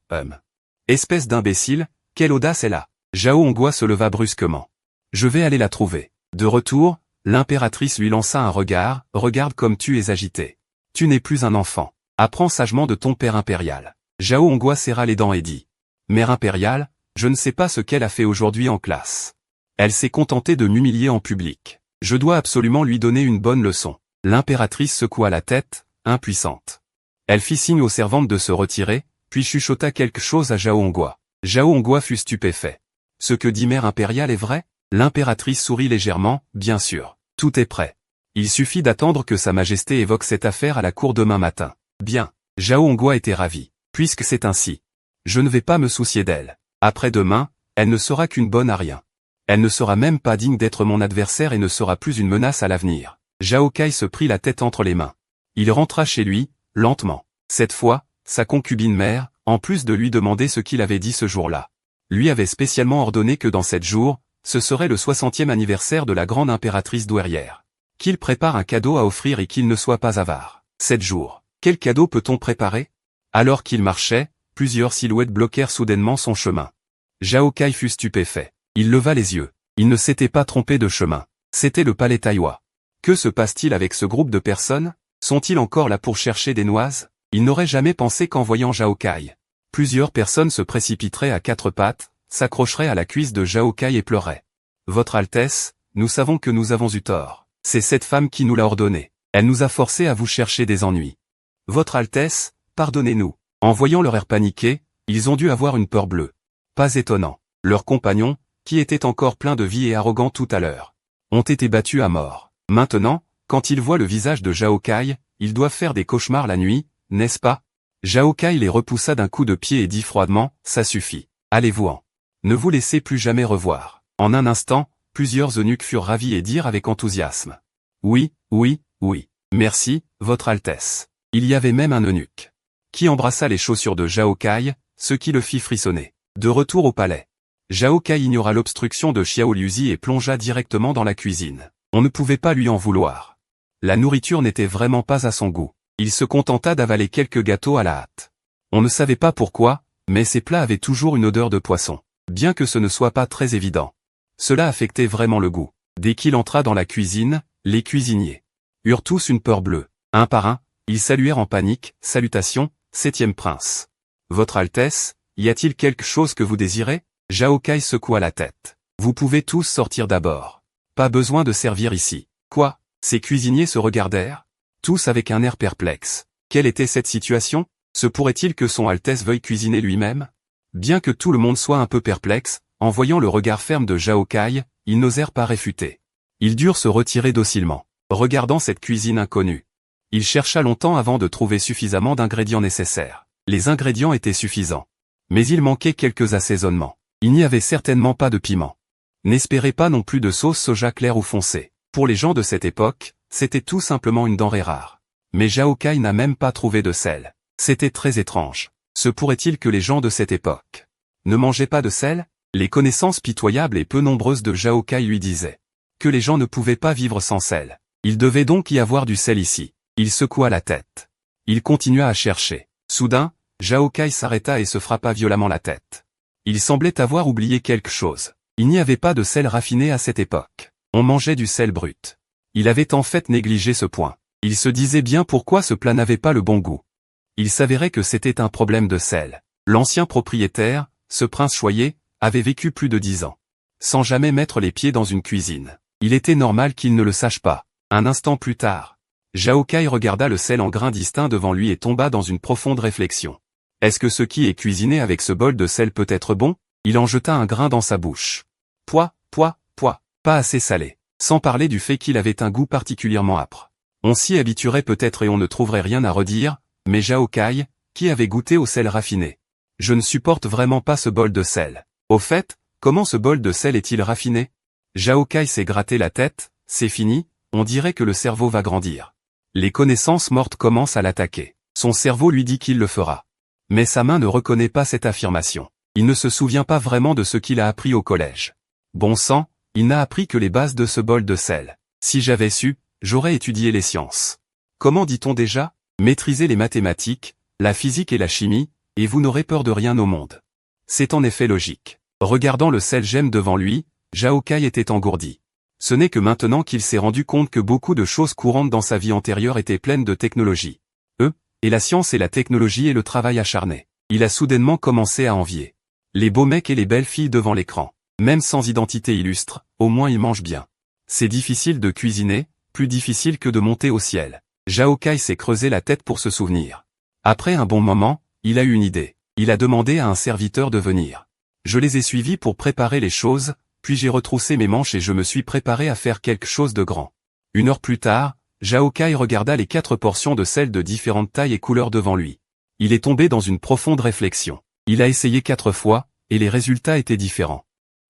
Espèce d'imbécile, quelle audace elle a. Zhao Hongua se leva brusquement. Je vais aller la trouver. De retour, l'impératrice lui lança un regard, regarde comme tu es agité. Tu n'es plus un enfant. Apprends sagement de ton père impérial. Zhao Hongua serra les dents et dit. Mère impériale, je ne sais pas ce qu'elle a fait aujourd'hui en classe. Elle s'est contentée de m'humilier en public. Je dois absolument lui donner une bonne leçon. L'impératrice secoua la tête, impuissante. Elle fit signe aux servantes de se retirer, puis chuchota quelque chose à Zhao Hongua. Zhao Hongua fut stupéfait. Ce que dit Mère Impériale est vrai? L'impératrice sourit légèrement, bien sûr. Tout est prêt. Il suffit d'attendre que Sa Majesté évoque cette affaire à la cour demain matin. Bien. Zhao Hongua était ravi. Puisque c'est ainsi. Je ne vais pas me soucier d'elle. Après-demain, elle ne sera qu'une bonne à rien. Elle ne sera même pas digne d'être mon adversaire et ne sera plus une menace à l'avenir. Zhao Kai se prit la tête entre les mains. Il rentra chez lui, lentement. Cette fois, sa concubine mère, en plus de lui demander ce qu'il avait dit ce jour-là, lui avait spécialement ordonné que dans 7 jours, ce serait le 60e anniversaire de la grande impératrice douairière. Qu'il prépare un cadeau à offrir et qu'il ne soit pas avare. 7 jours. Quel cadeau peut-on préparer? Alors qu'il marchait, plusieurs silhouettes bloquèrent soudainement son chemin. Zhao Kai fut stupéfait. Il leva les yeux. Il ne s'était pas trompé de chemin. C'était le palais Taïwa. Que se passe-t-il avec ce groupe de personnes? Sont-ils encore là pour chercher des noises? Il n'aurait jamais pensé qu'en voyant Zhao Kai, plusieurs personnes se précipiteraient à 4 pattes, s'accrocheraient à la cuisse de Zhao Kai et pleuraient. Votre Altesse, nous savons que nous avons eu tort. C'est cette femme qui nous l'a ordonné. Elle nous a forcés à vous chercher des ennuis. Votre Altesse, pardonnez-nous. En voyant leur air paniqué, ils ont dû avoir une peur bleue. Pas étonnant. Leurs compagnons, qui étaient encore pleins de vie et arrogants tout à l'heure, ont été battus à mort. Maintenant, quand ils voient le visage de Zhao Kai, ils doivent faire des cauchemars la nuit, n'est-ce pas? Zhao Kai les repoussa d'un coup de pied et dit froidement, ça suffit. Allez-vous-en. Ne vous laissez plus jamais revoir. En un instant, plusieurs eunuques furent ravis et dirent avec enthousiasme. Oui, oui, oui. Merci, Votre Altesse. Il y avait même un eunuque qui embrassa les chaussures de Zhao Kai, ce qui le fit frissonner. De retour au palais, Zhao Kai ignora l'obstruction de Xiao Liuzi et plongea directement dans la cuisine. On ne pouvait pas lui en vouloir. La nourriture n'était vraiment pas à son goût. Il se contenta d'avaler quelques gâteaux à la hâte. On ne savait pas pourquoi, mais ces plats avaient toujours une odeur de poisson, bien que ce ne soit pas très évident. Cela affectait vraiment le goût. Dès qu'il entra dans la cuisine, les cuisiniers eurent tous une peur bleue. Un par un, ils saluèrent en panique, « Salutations, 7e prince. Votre Altesse, y a-t-il quelque chose que vous désirez ?» Zhao Kai secoua la tête. « Vous pouvez tous sortir d'abord. Pas besoin de servir ici. » Quoi? Ces cuisiniers se regardèrent, tous avec un air perplexe. Quelle était cette situation? Se pourrait-il que son Altesse veuille cuisiner lui-même? Bien que tout le monde soit un peu perplexe, en voyant le regard ferme de Zhao Kai, ils n'osèrent pas réfuter. Ils durent se retirer docilement, regardant cette cuisine inconnue. Il chercha longtemps avant de trouver suffisamment d'ingrédients nécessaires. Les ingrédients étaient suffisants. Mais il manquait quelques assaisonnements. Il n'y avait certainement pas de piment. N'espérez pas non plus de sauce soja claire ou foncée. Pour les gens de cette époque, c'était tout simplement une denrée rare. Mais Zhao Kai n'a même pas trouvé de sel. C'était très étrange. Se pourrait-il que les gens de cette époque ne mangeaient pas de sel? Les connaissances pitoyables et peu nombreuses de Zhao Kai lui disaient que les gens ne pouvaient pas vivre sans sel. Il devait donc y avoir du sel ici. Il secoua la tête. Il continua à chercher. Soudain, Zhao Kai s'arrêta et se frappa violemment la tête. Il semblait avoir oublié quelque chose. Il n'y avait pas de sel raffiné à cette époque. On mangeait du sel brut. Il avait en fait négligé ce point. Il se disait bien pourquoi ce plat n'avait pas le bon goût. Il s'avérait que c'était un problème de sel. L'ancien propriétaire, ce prince choyé, avait vécu plus de 10 ans, sans jamais mettre les pieds dans une cuisine. Il était normal qu'il ne le sache pas. Un instant plus tard, Zhao Kai regarda le sel en grains distincts devant lui et tomba dans une profonde réflexion. Est-ce que ce qui est cuisiné avec ce bol de sel peut être bon? Il en jeta un grain dans sa bouche. Pouah, pas assez salé. Sans parler du fait qu'il avait un goût particulièrement âpre. On s'y habituerait peut-être et on ne trouverait rien à redire, mais Zhao Kai, qui avait goûté au sel raffiné. Je ne supporte vraiment pas ce bol de sel. Au fait, comment ce bol de sel est-il raffiné? Zhao Kai s'est gratté la tête, c'est fini, on dirait que le cerveau va grandir. Les connaissances mortes commencent à l'attaquer. Son cerveau lui dit qu'il le fera. Mais sa main ne reconnaît pas cette affirmation. Il ne se souvient pas vraiment de ce qu'il a appris au collège. Bon sang, il n'a appris que les bases de ce bol de sel. Si j'avais su, j'aurais étudié les sciences. Comment dit-on déjà? Maîtrisez les mathématiques, la physique et la chimie, et vous n'aurez peur de rien au monde. C'est en effet logique. Regardant le sel gemme devant lui, Zhao Kai était engourdi. Ce n'est que maintenant qu'il s'est rendu compte que beaucoup de choses courantes dans sa vie antérieure étaient pleines de technologie. Et la science et la technologie et le travail acharné. Il a soudainement commencé à envier les beaux mecs et les belles filles devant l'écran. Même sans identité illustre, au moins ils mangent bien. C'est difficile de cuisiner, plus difficile que de monter au ciel. Zhao Kai s'est creusé la tête pour se souvenir. Après un bon moment, il a eu une idée. Il a demandé à un serviteur de venir. Je les ai suivis pour préparer les choses, puis j'ai retroussé mes manches et je me suis préparé à faire quelque chose de grand. 1 heure plus tard, Zhao Kai regarda les 4 portions de sel de différentes tailles et couleurs devant lui. Il est tombé dans une profonde réflexion. Il a essayé 4 fois, et les résultats étaient différents.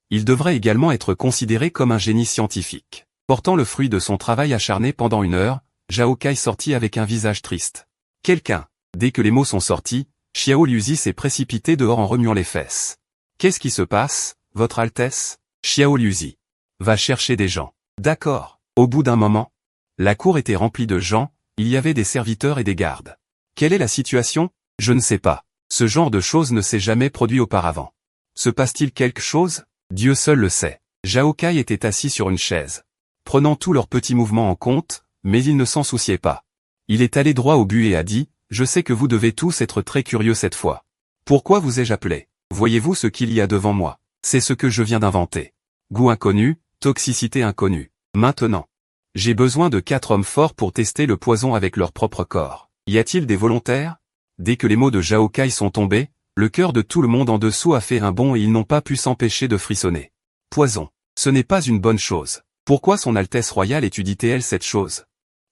Il devrait également être considéré comme un génie scientifique. Portant le fruit de son travail acharné pendant 1 heure, Zhao Kai sortit avec un visage triste. Quelqu'un. Dès que les mots sont sortis, Xiao Liuzi s'est précipité dehors en remuant les fesses. Qu'est-ce qui se passe, Votre Altesse? Xiao Liuzi. Va chercher des gens. D'accord. Au bout d'un moment, la cour était remplie de gens, il y avait des serviteurs et des gardes. Quelle est la situation? Je ne sais pas. Ce genre de choses ne s'est jamais produit auparavant. Se passe-t-il quelque chose? Dieu seul le sait. Zhao Kai était assis sur une chaise, prenant tous leurs petits mouvements en compte, mais il ne s'en souciait pas. Il est allé droit au but et a dit, « Je sais que vous devez tous être très curieux cette fois. Pourquoi vous ai-je appelé? Voyez-vous ce qu'il y a devant moi? C'est ce que je viens d'inventer. Goût inconnu, toxicité inconnue. Maintenant, j'ai besoin de 4 hommes forts pour tester le poison avec leur propre corps. Y a-t-il des volontaires? » Dès que les mots de Zhao Kai sont tombés, le cœur de tout le monde en dessous a fait un bond et ils n'ont pas pu s'empêcher de frissonner. Poison. Ce n'est pas une bonne chose. Pourquoi son Altesse royale étudie-t-elle cette chose?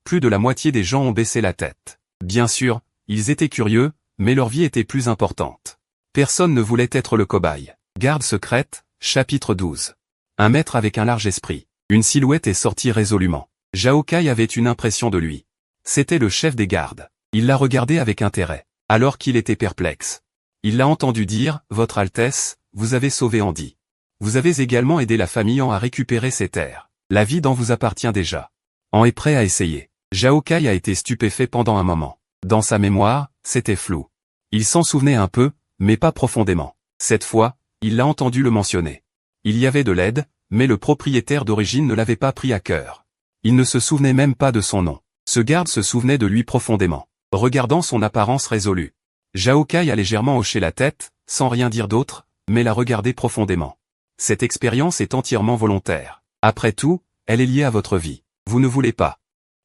Plus de la moitié des gens ont baissé la tête. Bien sûr, ils étaient curieux, mais leur vie était plus importante. Personne ne voulait être le cobaye. Garde secrète, chapitre 12. Un maître avec un large esprit. Une silhouette est sortie résolument. Zhao Kai avait une impression de lui. C'était le chef des gardes. Il l'a regardé avec intérêt, alors qu'il était perplexe. Il l'a entendu dire, « Votre Altesse, vous avez sauvé Andy. Vous avez également aidé la famille An à récupérer ses terres. La vie d'An vous appartient déjà. An est prêt à essayer. » Zhao Kai a été stupéfait pendant un moment. Dans sa mémoire, c'était flou. Il s'en souvenait un peu, mais pas profondément. Cette fois, il l'a entendu le mentionner. Il y avait de l'aide, mais le propriétaire d'origine ne l'avait pas pris à cœur. Il ne se souvenait même pas de son nom. Ce garde se souvenait de lui profondément. Regardant son apparence résolue, Zhao Kai a légèrement hoché la tête, sans rien dire d'autre, mais l'a regardé profondément. Cette expérience est entièrement volontaire. Après tout, elle est liée à votre vie. Vous ne voulez pas.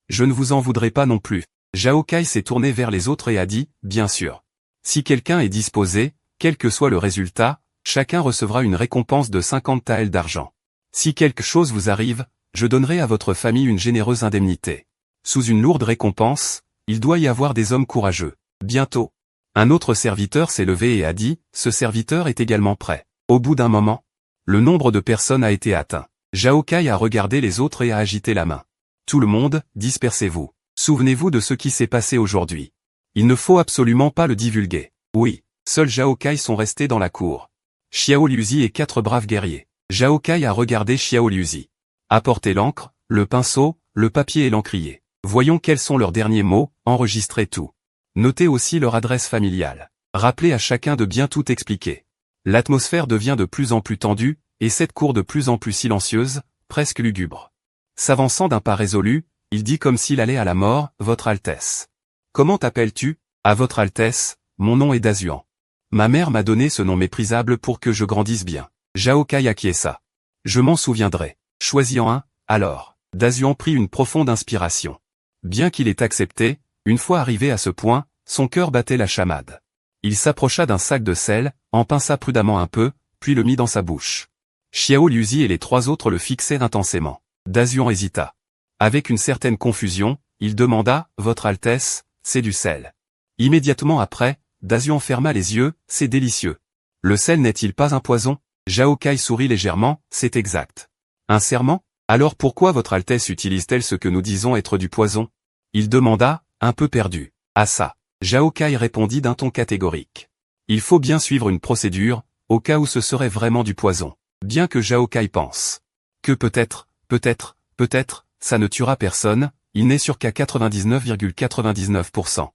Je ne vous en voudrais pas non plus. Zhao Kai s'est tourné vers les autres et a dit, bien sûr. Si quelqu'un est disposé, quel que soit le résultat, chacun recevra une récompense de 50 taels d'argent. Si quelque chose vous arrive, je donnerai à votre famille une généreuse indemnité. Sous une lourde récompense, il doit y avoir des hommes courageux. Bientôt. Un autre serviteur s'est levé et a dit, ce serviteur est également prêt. Au bout d'un moment, le nombre de personnes a été atteint. Zhao Kai a regardé les autres et a agité la main. Tout le monde, dispersez-vous. Souvenez-vous de ce qui s'est passé aujourd'hui. Il ne faut absolument pas le divulguer. Oui, seuls Zhao Kai sont restés dans la cour. Xiao Liuzi et 4 braves guerriers. Zhao Kai a regardé Xiao Liuzi. Apportez l'encre, le pinceau, le papier et l'encrier. Voyons quels sont leurs derniers mots, enregistrez tout. Notez aussi leur adresse familiale. Rappelez à chacun de bien tout expliquer. L'atmosphère devient de plus en plus tendue, et cette cour de plus en plus silencieuse, presque lugubre. S'avançant d'un pas résolu, il dit comme s'il allait à la mort, « Votre Altesse. Comment t'appelles-tu? À Votre Altesse, mon nom est Dazuan. Ma mère m'a donné ce nom méprisable pour que je grandisse bien. » Zhao Kai acquiesça. Je m'en souviendrai. Choisis-en un, alors. Dazuan prit une profonde inspiration. Bien qu'il ait accepté, une fois arrivé à ce point, son cœur battait la chamade. Il s'approcha d'un sac de sel, en pinça prudemment un peu, puis le mit dans sa bouche. Xiao Liuzi et les 3 autres le fixèrent intensément. Dazuan hésita. Avec une certaine confusion, il demanda, « Votre Altesse, c'est du sel. » Immédiatement après, Dazuan ferma les yeux, « C'est délicieux. Le sel n'est-il pas un poison? » Zhao Kai sourit légèrement, « C'est exact. » Un serment? Alors pourquoi Votre Altesse utilise-t-elle ce que nous disons être du poison? Il demanda, un peu perdu. Ah ça. Zhao Kai répondit d'un ton catégorique. Il faut bien suivre une procédure, au cas où ce serait vraiment du poison. Bien que Zhao Kai pense que peut-être, ça ne tuera personne, il n'est sûr qu'à 99,99%.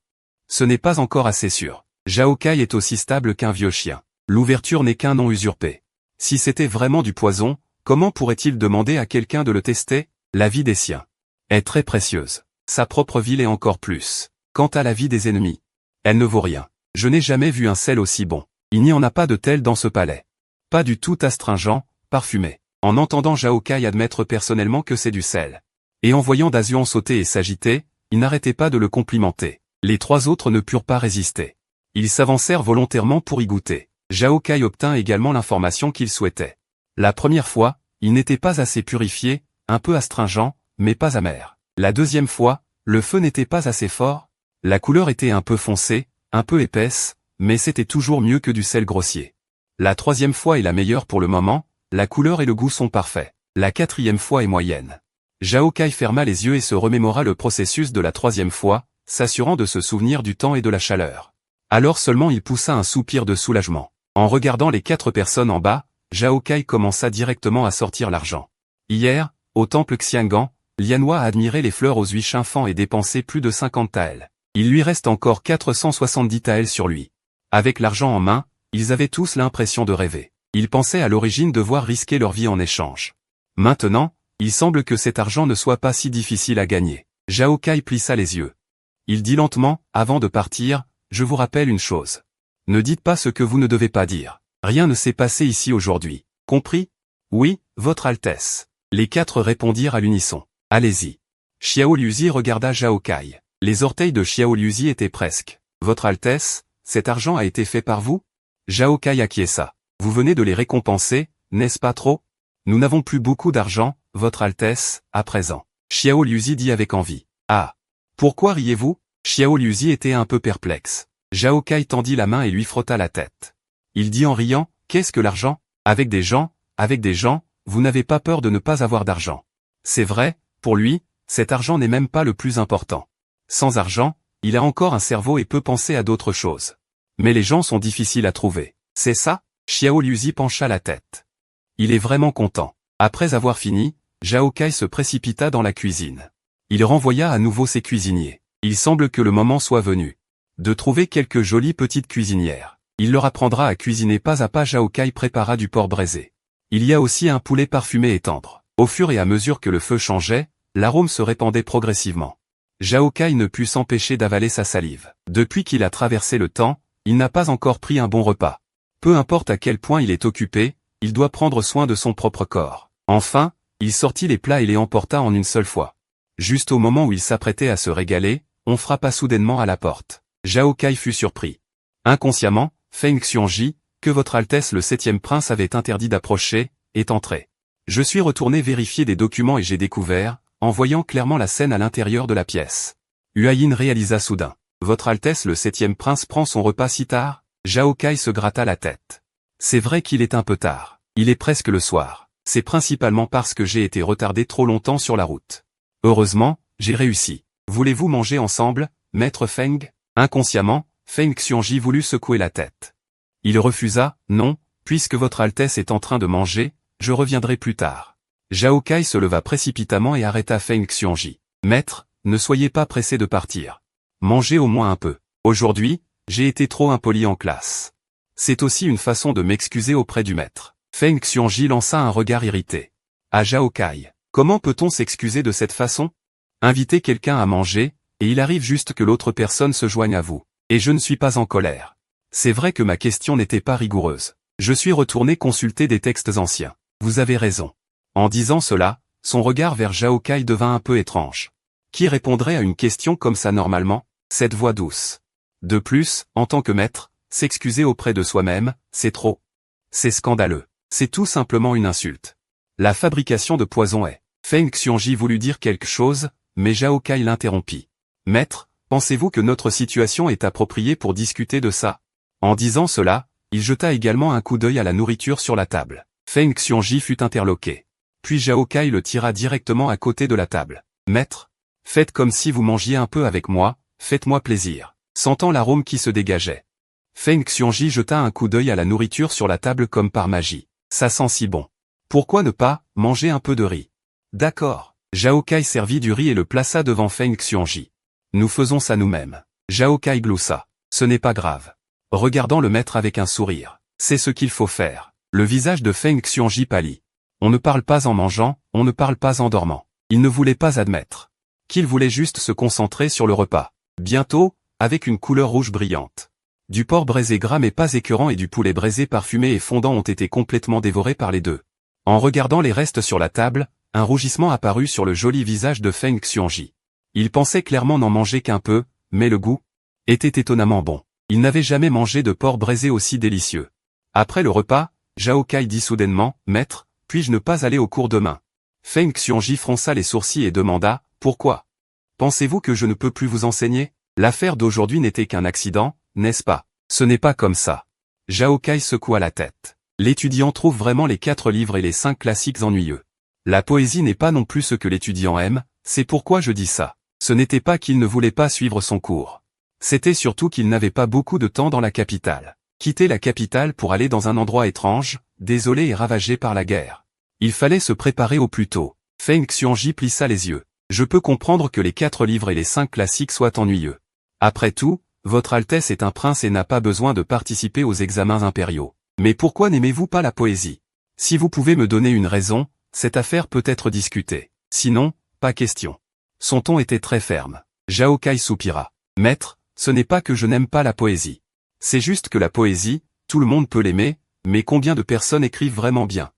Ce n'est pas encore assez sûr. Zhao Kai est aussi stable qu'un vieux chien. L'ouverture n'est qu'un nom usurpé. Si c'était vraiment du poison, comment pourrait-il demander à quelqu'un de le tester? La vie des siens est très précieuse. Sa propre vie l'est encore plus. Quant à la vie des ennemis, elle ne vaut rien. Je n'ai jamais vu un sel aussi bon. Il n'y en a pas de tel dans ce palais. Pas du tout astringent, parfumé. En entendant Zhao Kai admettre personnellement que c'est du sel. Et en voyant Dazuan sauter et s'agiter, il n'arrêtait pas de le complimenter. Les 3 autres ne purent pas résister. Ils s'avancèrent volontairement pour y goûter. Zhao Kai obtint également l'information qu'il souhaitait. La première fois, il n'était pas assez purifié, un peu astringent, mais pas amer. La deuxième fois, le feu n'était pas assez fort. La couleur était un peu foncée, un peu épaisse, mais c'était toujours mieux que du sel grossier. La troisième fois est la meilleure pour le moment, la couleur et le goût sont parfaits. La quatrième fois est moyenne. Zhao Kai ferma les yeux et se remémora le processus de la troisième fois, s'assurant de se souvenir du temps et de la chaleur. Alors seulement il poussa un soupir de soulagement. En regardant les 4 personnes en bas, Zhao Kai commença directement à sortir l'argent. Hier, au temple Xiangan, Lianhua a admiré les fleurs aux 8 chinfans et dépensé plus de 50 taels. Il lui reste encore 470 taels sur lui. Avec l'argent en main, ils avaient tous l'impression de rêver. Ils pensaient à l'origine devoir risquer leur vie en échange. Maintenant, il semble que cet argent ne soit pas si difficile à gagner. Zhao Kai plissa les yeux. Il dit lentement, avant de partir, « Je vous rappelle une chose. Ne dites pas ce que vous ne devez pas dire. Rien ne s'est passé ici aujourd'hui. Compris ? Oui, Votre Altesse. » Les 4 répondirent à l'unisson. « Allez-y. » Xiao Liuzi regarda Zhao Kai. Les orteils de Xiao Liuzi étaient presque. « Votre Altesse, cet argent a été fait par vous ?» Zhao Kai acquiesça. « Vous venez de les récompenser, n'est-ce pas trop ? Nous n'avons plus beaucoup d'argent, Votre Altesse, à présent. » Xiao Liuzi dit avec envie. « Ah. Pourquoi riez-vous ?» Xiao Liuzi était un peu perplexe. Zhao Kai tendit la main et lui frotta la tête. Il dit en riant, « Qu'est-ce que l'argent ? Avec des gens, vous n'avez pas peur de ne pas avoir d'argent. » C'est vrai, pour lui, cet argent n'est même pas le plus important. Sans argent, il a encore un cerveau et peut penser à d'autres choses. Mais les gens sont difficiles à trouver. C'est ça ? Xiao Liuzi pencha la tête. Il est vraiment content. Après avoir fini, Zhao Kai se précipita dans la cuisine. Il renvoya à nouveau ses cuisiniers. Il semble que le moment soit venu de trouver quelques jolies petites cuisinières. Il leur apprendra à cuisiner pas à pas. Zhao Kai prépara du porc braisé. Il y a aussi un poulet parfumé et tendre. Au fur et à mesure que le feu changeait, l'arôme se répandait progressivement. Zhao Kai ne put s'empêcher d'avaler sa salive. Depuis qu'il a traversé le temps, il n'a pas encore pris un bon repas. Peu importe à quel point il est occupé, il doit prendre soin de son propre corps. Enfin, il sortit les plats et les emporta en une seule fois. Juste au moment où il s'apprêtait à se régaler, on frappa soudainement à la porte. Zhao Kai fut surpris. Inconsciemment, Feng Xiongji, que Votre Altesse le 7e prince avait interdit d'approcher, est entré. Je suis retourné vérifier des documents et j'ai découvert, en voyant clairement la scène à l'intérieur de la pièce. Huayin réalisa soudain. Votre Altesse le 7e prince prend son repas si tard ? Zhao Kai se gratta la tête. C'est vrai qu'il est un peu tard. Il est presque le soir. C'est principalement parce que j'ai été retardé trop longtemps sur la route. Heureusement, j'ai réussi. Voulez-vous manger ensemble, maître Feng ? Inconsciemment, Feng Xiongji voulut secouer la tête. Il refusa, non, puisque Votre Altesse est en train de manger, je reviendrai plus tard. Zhao Kai se leva précipitamment et arrêta Feng Xiongji. Maître, ne soyez pas pressé de partir. Mangez au moins un peu. Aujourd'hui, j'ai été trop impoli en classe. C'est aussi une façon de m'excuser auprès du maître. Feng Xiongji lança un regard irrité. À Zhao Kai. Comment peut-on s'excuser de cette façon ? Invitez quelqu'un à manger, et il arrive juste que l'autre personne se joigne à vous. Et je ne suis pas en colère. C'est vrai que ma question n'était pas rigoureuse. Je suis retourné consulter des textes anciens. Vous avez raison. En disant cela, son regard vers Zhao Kai devint un peu étrange. Qui répondrait à une question comme ça normalement ? Cette voix douce. De plus, en tant que maître, s'excuser auprès de soi-même, c'est trop. C'est scandaleux. C'est tout simplement une insulte. La fabrication de poison est. Feng Xiongji voulut dire quelque chose, mais Zhao Kai l'interrompit. Maître, pensez-vous que notre situation est appropriée pour discuter de ça ? En disant cela, il jeta également un coup d'œil à la nourriture sur la table. Feng Xiongji fut interloqué. Puis Zhao Kai le tira directement à côté de la table. Maître, faites comme si vous mangiez un peu avec moi, faites-moi plaisir. Sentant l'arôme qui se dégageait. Feng Xiongji jeta un coup d'œil à la nourriture sur la table comme par magie. Ça sent si bon. Pourquoi ne pas manger un peu de riz ? D'accord. Zhao Kai servit du riz et le plaça devant Feng Xiongji. Nous faisons ça nous-mêmes. Zhao Kai gloussa. Ce n'est pas grave. Regardant le maître avec un sourire. C'est ce qu'il faut faire. Le visage de Feng Xiongji pâlit. On ne parle pas en mangeant, on ne parle pas en dormant. Il ne voulait pas admettre qu'il voulait juste se concentrer sur le repas. Bientôt, avec une couleur rouge brillante. Du porc braisé gras mais pas écœurant et du poulet braisé parfumé et fondant ont été complètement dévorés par les deux. En regardant les restes sur la table, un rougissement apparut sur le joli visage de Feng Xiongji. Il pensait clairement n'en manger qu'un peu, mais le goût était étonnamment bon. Il n'avait jamais mangé de porc braisé aussi délicieux. Après le repas, Zhao Kai dit soudainement, « Maître, puis-je ne pas aller au cours demain ?» Feng Xiongji fronça les sourcils et demanda, « Pourquoi? Pensez-vous que je ne peux plus vous enseigner? L'affaire d'aujourd'hui n'était qu'un accident, n'est-ce pas? Ce n'est pas comme ça. » Zhao Kai secoua la tête. L'étudiant trouve vraiment les 4 livres et les 5 classiques ennuyeux. La poésie n'est pas non plus ce que l'étudiant aime, c'est pourquoi je dis ça. Ce n'était pas qu'il ne voulait pas suivre son cours. C'était surtout qu'il n'avait pas beaucoup de temps dans la capitale. Quitter la capitale pour aller dans un endroit étrange, désolé et ravagé par la guerre. Il fallait se préparer au plus tôt. Feng Xiongji plissa les yeux. Je peux comprendre que les 4 livres et les 5 classiques soient ennuyeux. Après tout, Votre Altesse est un prince et n'a pas besoin de participer aux examens impériaux. Mais pourquoi n'aimez-vous pas la poésie? Si vous pouvez me donner une raison, cette affaire peut être discutée. Sinon, pas question. Son ton était très ferme. Zhao Kai soupira. Maître, ce n'est pas que je n'aime pas la poésie. C'est juste que la poésie, tout le monde peut l'aimer, mais combien de personnes écrivent vraiment bien?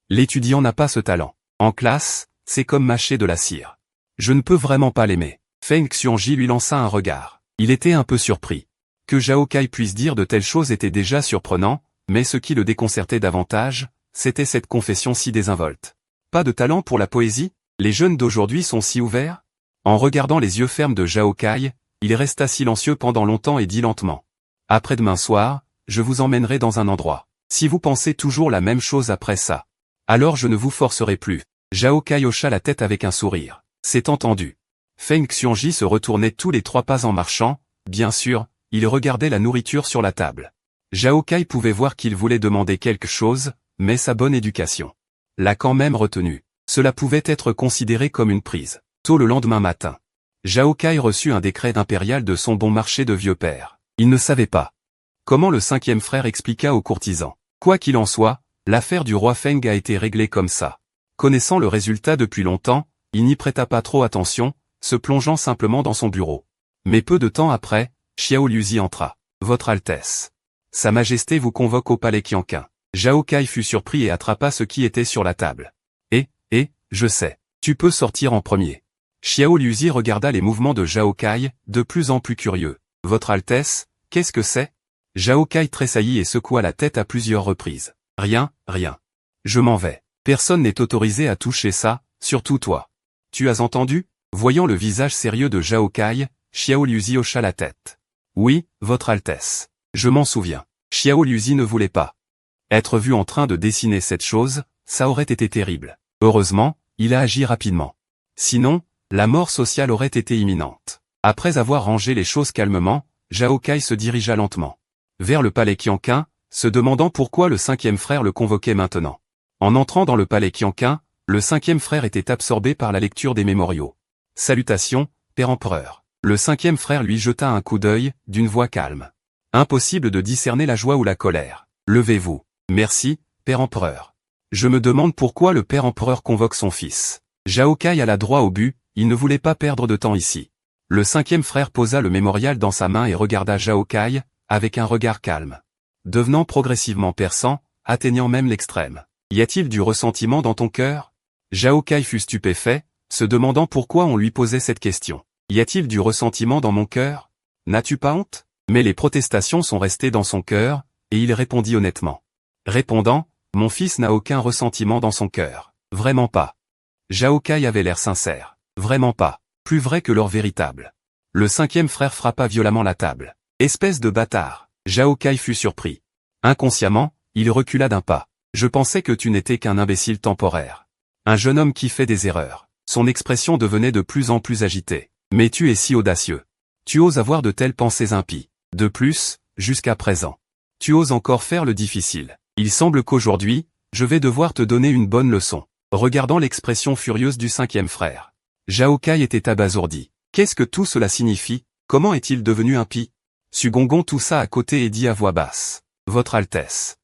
L'étudiant n'a pas ce talent. En classe, c'est comme mâcher de la cire. Je ne peux vraiment pas l'aimer. Feng Xiongji lui lança un regard. Il était un peu surpris. Que Zhao Kai puisse dire de telles choses était déjà surprenant, mais ce qui le déconcertait davantage, c'était cette confession si désinvolte. Pas de talent pour la poésie? Les jeunes d'aujourd'hui sont si ouverts? En regardant les yeux fermes de Zhao Kai, il resta silencieux pendant longtemps et dit lentement. Après-demain soir, je vous emmènerai dans un endroit. Si vous pensez toujours la même chose après ça, alors je ne vous forcerai plus. Zhao Kai hocha la tête avec un sourire. C'est entendu. Feng Xiongji se retournait tous les 3 pas en marchant, bien sûr, il regardait la nourriture sur la table. Zhao Kai pouvait voir qu'il voulait demander quelque chose, mais sa bonne éducation l'a quand même retenu. Cela pouvait être considéré comme une prise. Tôt le lendemain matin, Zhao Kai reçut un décret impérial de son bon marché de vieux père. Il ne savait pas comment le 5e frère expliqua aux courtisans. Quoi qu'il en soit, l'affaire du roi Feng a été réglée comme ça. Connaissant le résultat depuis longtemps, il n'y prêta pas trop attention, se plongeant simplement dans son bureau. Mais peu de temps après, Xiao Luzi entra. Votre Altesse. Sa Majesté vous convoque au palais Qianqing. Zhao Kai fut surpris et attrapa ce qui était sur la table. Je sais. Tu peux sortir en premier. Xiao Luzi regarda les mouvements de Zhao Kai, de plus en plus curieux. Votre Altesse, qu'est-ce que c'est? Zhao Kai tressaillit et secoua la tête à plusieurs reprises. Rien. Je m'en vais. Personne n'est autorisé à toucher ça, surtout toi. Tu as entendu? Voyant le visage sérieux de Zhao Kai, Xiao Luzi hocha la tête. Oui, Votre Altesse. Je m'en souviens. Xiao Luzi ne voulait pas être vu en train de dessiner cette chose, ça aurait été terrible. Heureusement, il a agi rapidement. Sinon, la mort sociale aurait été imminente. Après avoir rangé les choses calmement, Zhao Kai se dirigea lentement vers le palais Qianqing, se demandant pourquoi le 5e frère le convoquait maintenant. En entrant dans le palais Qianqing, le 5e frère était absorbé par la lecture des mémoriaux. Salutations, Père Empereur. Le 5e frère lui jeta un coup d'œil, d'une voix calme. Impossible de discerner la joie ou la colère. Levez-vous. Merci, Père Empereur. Je me demande pourquoi le Père Empereur convoque son fils. Zhao Kai alla droit au but, il ne voulait pas perdre de temps ici. Le 5e frère posa le mémorial dans sa main et regarda Zhao Kai, avec un regard calme. Devenant progressivement perçant, atteignant même l'extrême. Y a-t-il du ressentiment dans ton cœur? Zhao Kai fut stupéfait, se demandant pourquoi on lui posait cette question. Y a-t-il du ressentiment dans mon cœur? N'as-tu pas honte? Mais les protestations sont restées dans son cœur, et il répondit honnêtement. Répondant, mon fils n'a aucun ressentiment dans son cœur. Vraiment pas. Zhao Kai avait l'air sincère. Vraiment pas. Plus vrai que l'or véritable. Le 5e frère frappa violemment la table. Espèce de bâtard. Zhao Kai fut surpris. Inconsciemment, il recula d'un pas. Je pensais que tu n'étais qu'un imbécile temporaire. Un jeune homme qui fait des erreurs. Son expression devenait de plus en plus agitée. Mais tu es si audacieux. Tu oses avoir de telles pensées impies. De plus, jusqu'à présent. Tu oses encore faire le difficile. Il semble qu'aujourd'hui, je vais devoir te donner une bonne leçon. Regardant l'expression furieuse du 5e frère. Zhao Kai était abasourdi. Qu'est-ce que tout cela signifie? Comment est-il devenu impie? Su Gongon toussa à côté et dit à voix basse. Votre Altesse.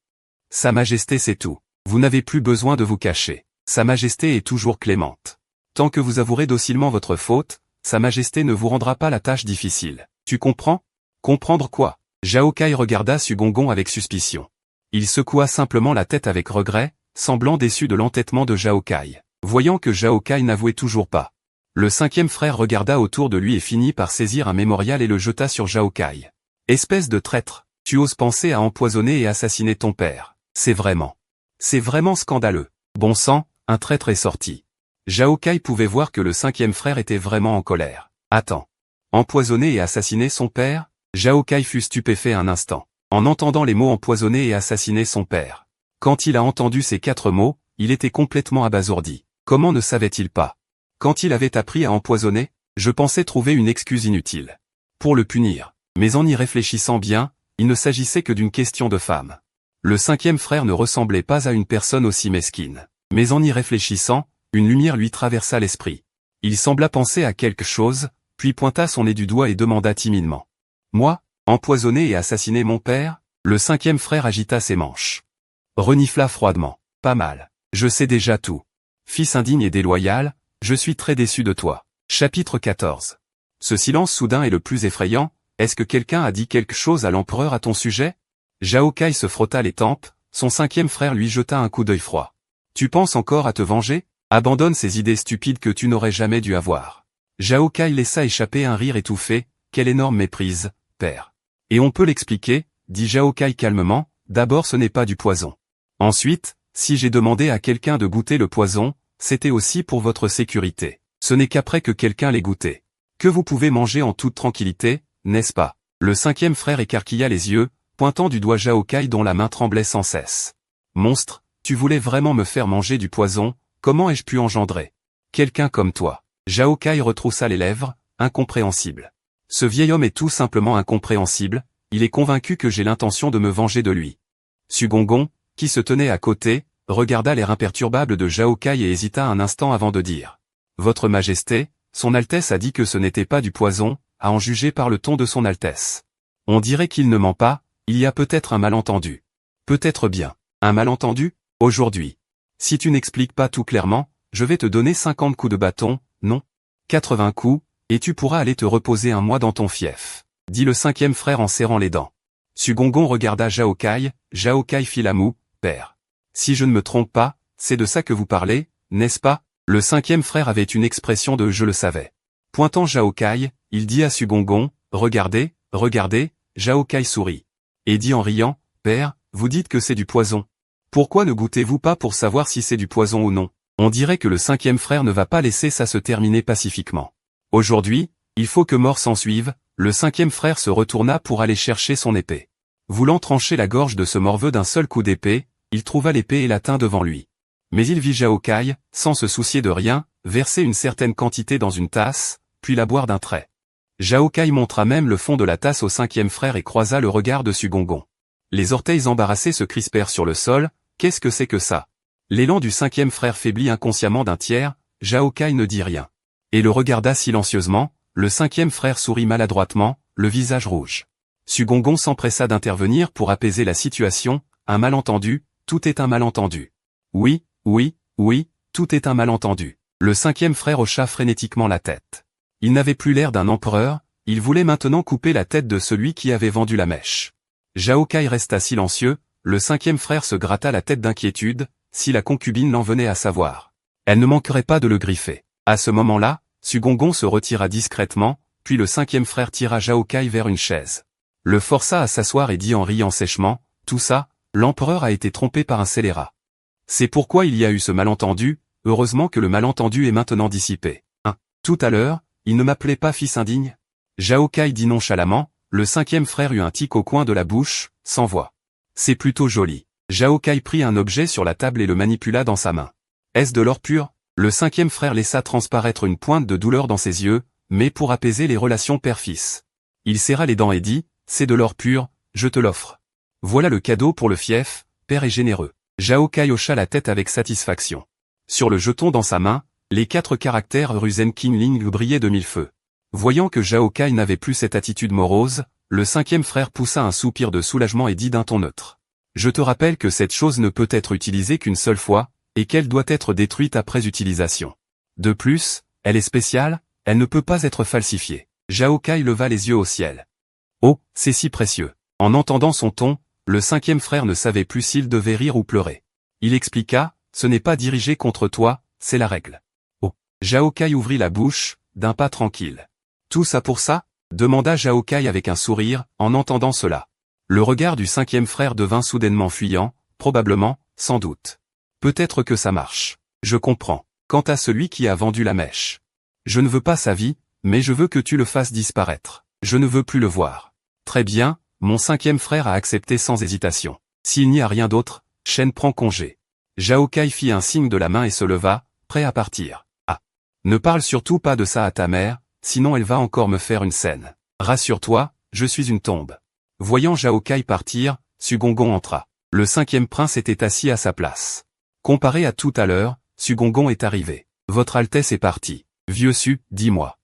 Sa Majesté c'est tout. Vous n'avez plus besoin de vous cacher. Sa Majesté est toujours clémente. Tant que vous avouerez docilement votre faute, Sa Majesté ne vous rendra pas la tâche difficile. Tu comprends? Comprendre quoi? Zhao Kai regarda Su Gongon avec suspicion. Il secoua simplement la tête avec regret, semblant déçu de l'entêtement de Zhao Kai. Voyant que Zhao Kai n'avouait toujours pas. Le 5e frère regarda autour de lui et finit par saisir un mémorial et le jeta sur Zhao Kai. Espèce de traître, tu oses penser à empoisonner et assassiner ton père. C'est vraiment scandaleux. Bon sang, un traître est sorti. Zhao Kai pouvait voir que le cinquième frère était vraiment en colère. Attends. Empoisonner et assassiner son père? Zhao Kai fut stupéfait un instant, en entendant les mots empoisonner et assassiner son père. Quand il a entendu ces 4 mots, il était complètement abasourdi. Comment ne savait-il pas? Quand il avait appris à empoisonner, je pensais trouver une excuse inutile pour le punir. Mais en y réfléchissant bien, il ne s'agissait que d'une question de femme. Le cinquième frère ne ressemblait pas à une personne aussi mesquine. Mais en y réfléchissant, une lumière lui traversa l'esprit. Il sembla penser à quelque chose, puis pointa son nez du doigt et demanda timidement. Moi, empoisonner et assassiner mon père? Le cinquième frère agita ses manches. Renifla froidement. Pas mal. Je sais déjà tout. Fils indigne et déloyal, je suis très déçu de toi. Chapitre 14. Ce silence soudain est le plus effrayant. Est-ce que quelqu'un a dit quelque chose à l'empereur à ton sujet? Zhao Kai se frotta les tempes, son cinquième frère lui jeta un coup d'œil froid. Tu penses encore à te venger? Abandonne ces idées stupides que tu n'aurais jamais dû avoir. Zhao Kai laissa échapper un rire étouffé. Quelle énorme méprise, père. Et on peut l'expliquer, dit Zhao Kai calmement, d'abord ce n'est pas du poison. Ensuite, si j'ai demandé à quelqu'un de goûter le poison, c'était aussi pour votre sécurité. Ce n'est qu'après que quelqu'un l'ait goûté que vous pouvez manger en toute tranquillité, n'est-ce pas? Le cinquième frère écarquilla les yeux, pointant du doigt Zhao Kai dont la main tremblait sans cesse. Monstre, tu voulais vraiment me faire manger du poison, comment ai-je pu engendrer quelqu'un comme toi? Zhao Kai retroussa les lèvres, incompréhensible. Ce vieil homme est tout simplement incompréhensible, il est convaincu que j'ai l'intention de me venger de lui. Su Gongon, qui se tenait à côté, regarda l'air imperturbable de Zhao Kai et hésita un instant avant de dire. Votre Majesté, son Altesse a dit que ce n'était pas du poison, à en juger par le ton de son Altesse. On dirait qu'il ne ment pas, il y a peut-être un malentendu. Peut-être bien. Un malentendu? Aujourd'hui. Si tu n'expliques pas tout clairement, je vais te donner 50 coups de bâton, non? 80 coups, et tu pourras aller te reposer un mois dans ton fief, dit le cinquième frère en serrant les dents. Su Gongon regarda Zhao Kai fit la moue, père. Si je ne me trompe pas, c'est de ça que vous parlez, n'est-ce pas? Le cinquième frère avait une expression de je le savais. Pointant Zhao Kai, il dit à Su Gongon, regardez, Zhao Kai sourit. Et dit en riant, père, vous dites que c'est du poison. Pourquoi ne goûtez-vous pas pour savoir si c'est du poison ou non? On dirait que le cinquième frère ne va pas laisser ça se terminer pacifiquement. Aujourd'hui, il faut que mort s'ensuive, le cinquième frère se retourna pour aller chercher son épée. Voulant trancher la gorge de ce morveux d'un seul coup d'épée, il trouva l'épée et la tint devant lui. Mais il vit Zhao Kai, sans se soucier de rien, verser une certaine quantité dans une tasse, puis la boire d'un trait. Zhao Kai montra même le fond de la tasse au cinquième frère et croisa le regard de Su Gongon. Les orteils embarrassés se crispèrent sur le sol, qu'est-ce que c'est que ça? L'élan du cinquième frère faiblit inconsciemment d'un tiers, Zhao Kai ne dit rien. Et le regarda silencieusement, le cinquième frère sourit maladroitement, le visage rouge. Su Gongon s'empressa d'intervenir pour apaiser la situation, un malentendu, tout est un malentendu. Oui, tout est un malentendu. Le cinquième frère hocha frénétiquement la tête. Il n'avait plus l'air d'un empereur, il voulait maintenant couper la tête de celui qui avait vendu la mèche. Zhao Kai resta silencieux, le cinquième frère se gratta la tête d'inquiétude, si la concubine l'en venait à savoir. Elle ne manquerait pas de le griffer. À ce moment-là, Su Gongon se retira discrètement, puis le cinquième frère tira Zhao Kai vers une chaise. Le força à s'asseoir et dit en riant sèchement, tout ça, l'empereur a été trompé par un scélérat. C'est pourquoi il y a eu ce malentendu, heureusement que le malentendu est maintenant dissipé. Tout à l'heure, il ne m'appelait pas fils indigne? Zhao Kai dit nonchalamment, le cinquième frère eut un tic au coin de la bouche, sans voix. C'est plutôt joli. Zhao Kai prit un objet sur la table et le manipula dans sa main. Est-ce de l'or pur? Le cinquième frère laissa transparaître une pointe de douleur dans ses yeux, mais pour apaiser les relations père-fils. Il serra les dents et dit, c'est de l'or pur, je te l'offre. Voilà le cadeau pour le fief, père est généreux. Zhao Kai hocha la tête avec satisfaction. Sur le jeton dans sa main, les 4 caractères Ruzen Qinling brillaient de 1000 feux. Voyant que Zhao Kai n'avait plus cette attitude morose, le cinquième frère poussa un soupir de soulagement et dit d'un ton neutre. Je te rappelle que cette chose ne peut être utilisée qu'une seule fois, et qu'elle doit être détruite après utilisation. De plus, elle est spéciale, elle ne peut pas être falsifiée. Zhao Kai leva les yeux au ciel. Oh, c'est si précieux. En entendant son ton, le cinquième frère ne savait plus s'il devait rire ou pleurer. Il expliqua, ce n'est pas dirigé contre toi, c'est la règle. Oh. Zhao Kai ouvrit la bouche, d'un pas tranquille. Tout ça pour ça? demanda Zhao Kai avec un sourire, en entendant cela. Le regard du cinquième frère devint soudainement fuyant, probablement, sans doute. Peut-être que ça marche. Je comprends. Quant à celui qui a vendu la mèche. Je ne veux pas sa vie, mais je veux que tu le fasses disparaître. Je ne veux plus le voir. Très bien, mon cinquième frère a accepté sans hésitation. S'il n'y a rien d'autre, Shen prend congé. Zhao Kai fit un signe de la main et se leva, prêt à partir. Ah. Ne parle surtout pas de ça à ta mère, sinon elle va encore me faire une scène. Rassure-toi, je suis une tombe. Voyant Zhao Kai partir, Su Gonggong entra. Le cinquième prince était assis à sa place. Comparé à tout à l'heure, Su Gonggong est arrivé. Votre Altesse est partie. Vieux Su, dis-moi.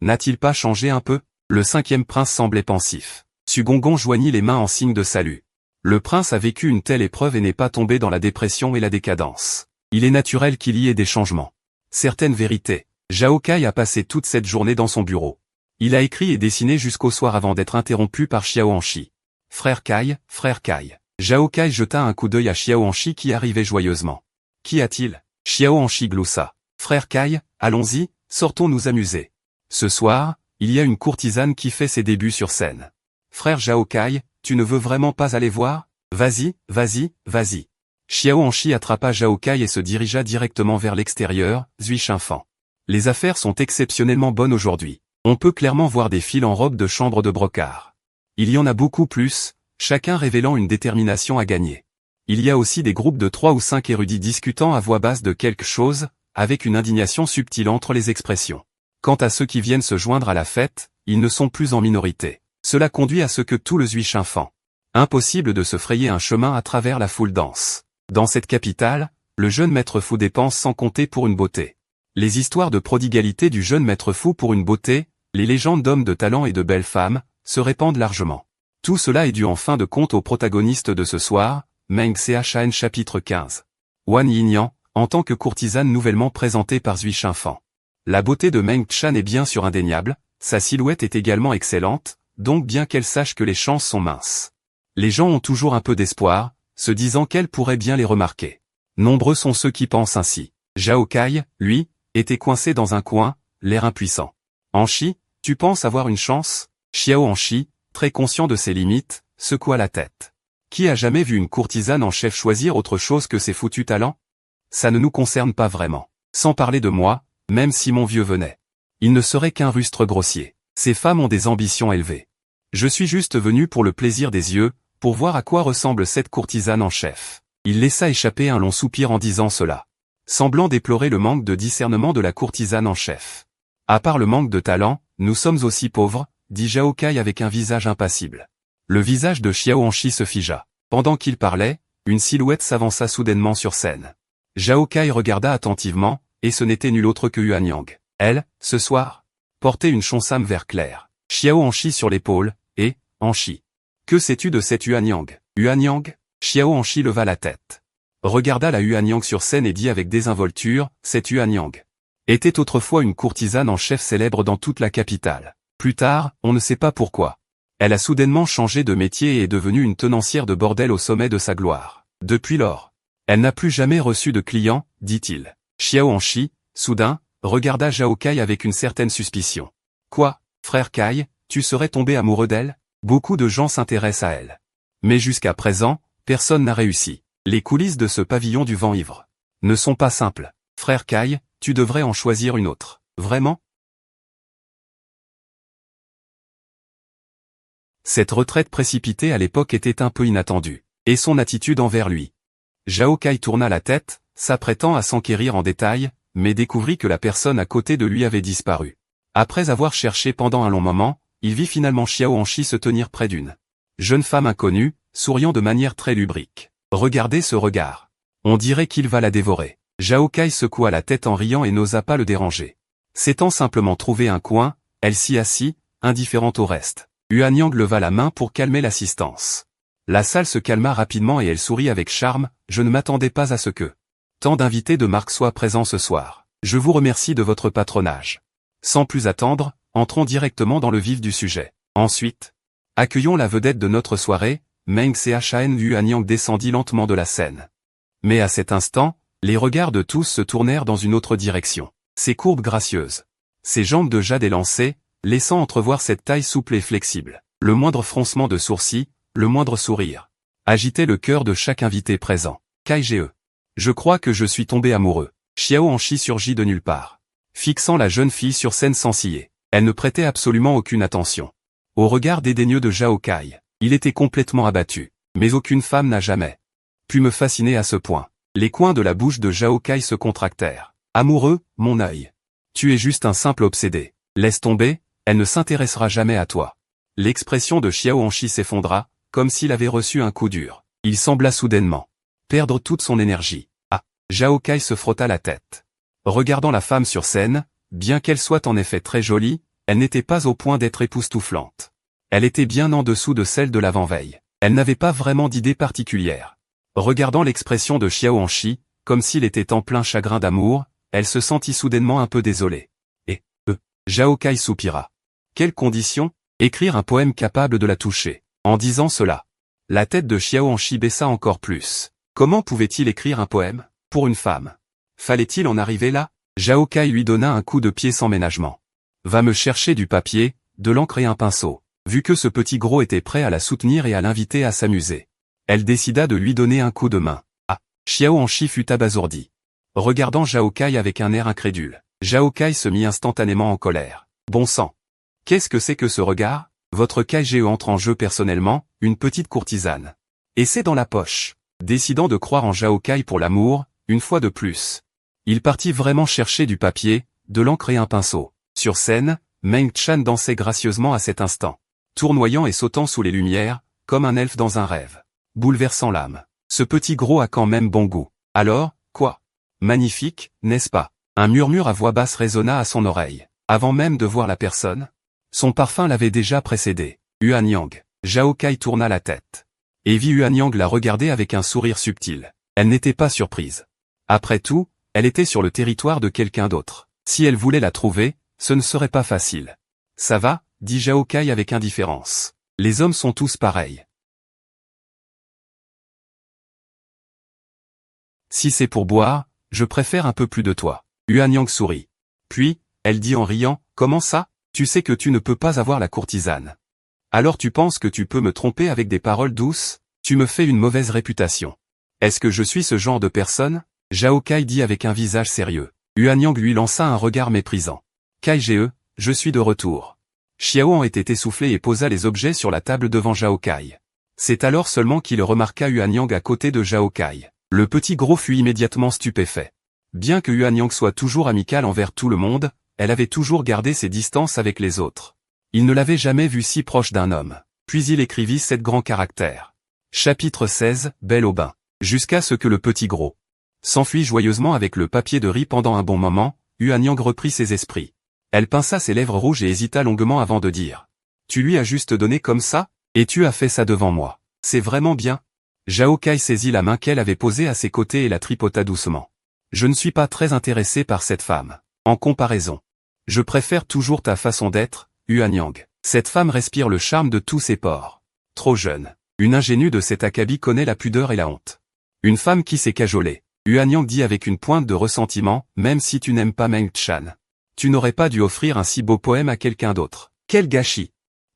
N'a-t-il pas changé un peu? Le cinquième prince semblait pensif. Su Gonggong joignit les mains en signe de salut. Le prince a vécu une telle épreuve et n'est pas tombé dans la dépression et la décadence. Il est naturel qu'il y ait des changements. Certaines vérités. Zhao Kai a passé toute cette journée dans son bureau. Il a écrit et dessiné jusqu'au soir avant d'être interrompu par Xiao Hanshi. Frère Kai, frère Kai. Zhao Kai jeta un coup d'œil à Xiao Hanshi qui arrivait joyeusement. Qu'y a-t-il? Xiao Hanshi gloussa. Frère Kai, allons-y, sortons nous amuser. Ce soir, il y a une courtisane qui fait ses débuts sur scène. Frère Zhao Kai, tu ne veux vraiment pas aller voir? Vas-y, vas-y, vas-y. Xiao Hanshi attrapa Zhao Kai et se dirigea directement vers l'extérieur, Zui Shinfan. Les affaires sont exceptionnellement bonnes aujourd'hui. On peut clairement voir des fils en robe de chambre de brocart. Il y en a beaucoup plus, chacun révélant une détermination à gagner. Il y a aussi des groupes de 3 ou 5 érudits discutant à voix basse de quelque chose, avec une indignation subtile entre les expressions. Quant à ceux qui viennent se joindre à la fête, ils ne sont plus en minorité. Cela conduit à ce que tout le Zui Shinfan. Impossible de se frayer un chemin à travers la foule dense. Dans cette capitale, le jeune maître fou dépense sans compter pour une beauté. Les histoires de prodigalité du jeune maître fou pour une beauté, les légendes d'hommes de talent et de belles femmes, se répandent largement. Tout cela est dû en fin de compte au protagoniste de ce soir, Meng Chan chapitre 15. Wan Yinyan, en tant que courtisane nouvellement présentée par Zui Shinfan. La beauté de Meng Chan est bien sûr indéniable, sa silhouette est également excellente, donc bien qu'elle sache que les chances sont minces. Les gens ont toujours un peu d'espoir, se disant qu'elle pourrait bien les remarquer. Nombreux sont ceux qui pensent ainsi. Zhao Kai, lui, était coincé dans un coin, l'air impuissant. Hanshi, tu penses avoir une chance? Xiao Hanshi, très conscient de ses limites, secoua la tête. Qui a jamais vu une courtisane en chef choisir autre chose que ses foutus talents? Ça ne nous concerne pas vraiment. Sans parler de moi, même si mon vieux venait. Il ne serait qu'un rustre grossier. Ces femmes ont des ambitions élevées. Je suis juste venu pour le plaisir des yeux, pour voir à quoi ressemble cette courtisane en chef. Il laissa échapper un long soupir en disant cela. Semblant déplorer le manque de discernement de la courtisane en chef. À part le manque de talent, nous sommes aussi pauvres, dit Zhao Kai avec un visage impassible. Le visage de Xiao Hanshi se figea. Pendant qu'il parlait, une silhouette s'avança soudainement sur scène. Zhao Kai regarda attentivement, et ce n'était nul autre que Yuan Yang. Elle, ce soir, portait une chonsame vert clair. Xiao Hanshi sur l'épaule, et, Hanshi. Que sais-tu de cette Yuan Yang? Yuan Yang? Xiao Hanshi leva la tête. Regarda la Yuan Yang sur scène et dit avec désinvolture, cette Yuan Yang était autrefois une courtisane en chef célèbre dans toute la capitale. Plus tard, on ne sait pas pourquoi. Elle a soudainement changé de métier et est devenue une tenancière de bordel au sommet de sa gloire. Depuis lors, elle n'a plus jamais reçu de clients, dit-il. Xiao Hanshi, soudain, regarda Zhao Kai avec une certaine suspicion. Quoi, frère Kai, tu serais tombé amoureux d'elle? Beaucoup de gens s'intéressent à elle. Mais jusqu'à présent, personne n'a réussi. Les coulisses de ce pavillon du vent ivre ne sont pas simples. Frère Kai, tu devrais en choisir une autre. Vraiment? Cette retraite précipitée à l'époque était un peu inattendue. Et son attitude envers lui. Zhao Kai tourna la tête, s'apprêtant à s'enquérir en détail, mais découvrit que la personne à côté de lui avait disparu. Après avoir cherché pendant un long moment, il vit finalement Xiao Hanshi se tenir près d'une jeune femme inconnue, souriant de manière très lubrique. Regardez ce regard. On dirait qu'il va la dévorer. Zhao Kai secoua la tête en riant et n'osa pas le déranger. S'étant simplement trouvé un coin, elle s'y assit, indifférente au reste. Yuan Yang leva la main pour calmer l'assistance. La salle se calma rapidement et elle sourit avec charme, je ne m'attendais pas à ce que tant d'invités de marque soient présents ce soir. Je vous remercie de votre patronage. Sans plus attendre, entrons directement dans le vif du sujet. Ensuite, accueillons la vedette de notre soirée, Meng Chan. Yuan Yang descendit lentement de la scène. Mais à cet instant, les regards de tous se tournèrent dans une autre direction. Ses courbes gracieuses, ses jambes de jade élancées, laissant entrevoir cette taille souple et flexible. Le moindre froncement de sourcils, le moindre sourire, agitait le cœur de chaque invité présent. Kaige. Je crois que je suis tombé amoureux. Xiao Hanshi surgit de nulle part, fixant la jeune fille sur scène sans ciller. Elle ne prêtait absolument aucune attention. Au regard dédaigneux de Zhao Kai, il était complètement abattu. Mais aucune femme n'a jamais pu me fasciner à ce point. Les coins de la bouche de Zhao Kai se contractèrent. Amoureux, mon œil. Tu es juste un simple obsédé. Laisse tomber, elle ne s'intéressera jamais à toi. L'expression de Xiao Hanshi s'effondra, comme s'il avait reçu un coup dur. Il sembla soudainement perdre toute son énergie. Ah! Zhao Kai se frotta la tête. Regardant la femme sur scène, bien qu'elle soit en effet très jolie, elle n'était pas au point d'être époustouflante. Elle était bien en dessous de celle de l'avant-veille. Elle n'avait pas vraiment d'idée particulière. Regardant l'expression de Xiao Hanshi, comme s'il était en plein chagrin d'amour, elle se sentit soudainement un peu désolée. Zhao Kai soupira. Quelles conditions? Écrire un poème capable de la toucher. En disant cela, la tête de Xiao Hanshi baissa encore plus. Comment pouvait-il écrire un poème pour une femme? Fallait-il en arriver là? Zhao Kai lui donna un coup de pied sans ménagement. Va me chercher du papier, de l'encre et un pinceau. Vu que ce petit gros était prêt à la soutenir et à l'inviter à s'amuser, elle décida de lui donner un coup de main. Ah! Xiao Hanshi fut abasourdi. Regardant Zhao Kai avec un air incrédule, Zhao Kai se mit instantanément en colère. Bon sang! Qu'est-ce que c'est que ce regard? Votre Kaige entre en jeu personnellement, une petite courtisane. Et c'est dans la poche. Décidant de croire en Zhao Kai pour l'amour, une fois de plus, il partit vraiment chercher du papier, de l'encre et un pinceau. Sur scène, Meng Chan dansait gracieusement à cet instant, tournoyant et sautant sous les lumières, comme un elfe dans un rêve. Bouleversant l'âme. Ce petit gros a quand même bon goût. Alors, quoi? Magnifique, n'est-ce pas? Un murmure à voix basse résonna à son oreille. Avant même de voir la personne, son parfum l'avait déjà précédé. Yuanyang. Zhao Kai tourna la tête et vit Yuanyang la regarder avec un sourire subtil. Elle n'était pas surprise. Après tout, elle était sur le territoire de quelqu'un d'autre. Si elle voulait la trouver, ce ne serait pas facile. Ça va, dit Zhao Kai avec indifférence. Les hommes sont tous pareils. Si c'est pour boire, je préfère un peu plus de toi. Yuanyang sourit. Puis, elle dit en riant, comment ça? Tu sais que tu ne peux pas avoir la courtisane. Alors tu penses que tu peux me tromper avec des paroles douces? Tu me fais une mauvaise réputation. Est-ce que je suis ce genre de personne? Zhao Kai dit avec un visage sérieux. Yuanyang lui lança un regard méprisant. Kaige, je suis de retour. Xiao en était essoufflé et posa les objets sur la table devant Zhao Kai. C'est alors seulement qu'il remarqua Yuanyang à côté de Zhao Kai. Le petit gros fut immédiatement stupéfait. Bien que Yuanyang soit toujours amicale envers tout le monde, elle avait toujours gardé ses distances avec les autres. Il ne l'avait jamais vue si proche d'un homme. Puis il écrivit 7 grands caractères. Chapitre 16, Belle au bain. Jusqu'à ce que le petit gros s'enfuit joyeusement avec le papier de riz pendant un bon moment, Yuanyang reprit ses esprits. Elle pinça ses lèvres rouges et hésita longuement avant de dire. Tu lui as juste donné comme ça? Et tu as fait ça devant moi. C'est vraiment bien. Zhao Kai saisit la main qu'elle avait posée à ses côtés et la tripota doucement. Je ne suis pas très intéressé par cette femme. En comparaison, je préfère toujours ta façon d'être, Yuanyang. Cette femme respire le charme de tous ses pores. Trop jeune. Une ingénue de cet acabit connaît la pudeur et la honte. Une femme qui s'est cajolée. Yuanyang dit avec une pointe de ressentiment, même si tu n'aimes pas Meng Chan. Tu n'aurais pas dû offrir un si beau poème à quelqu'un d'autre. Quel gâchis!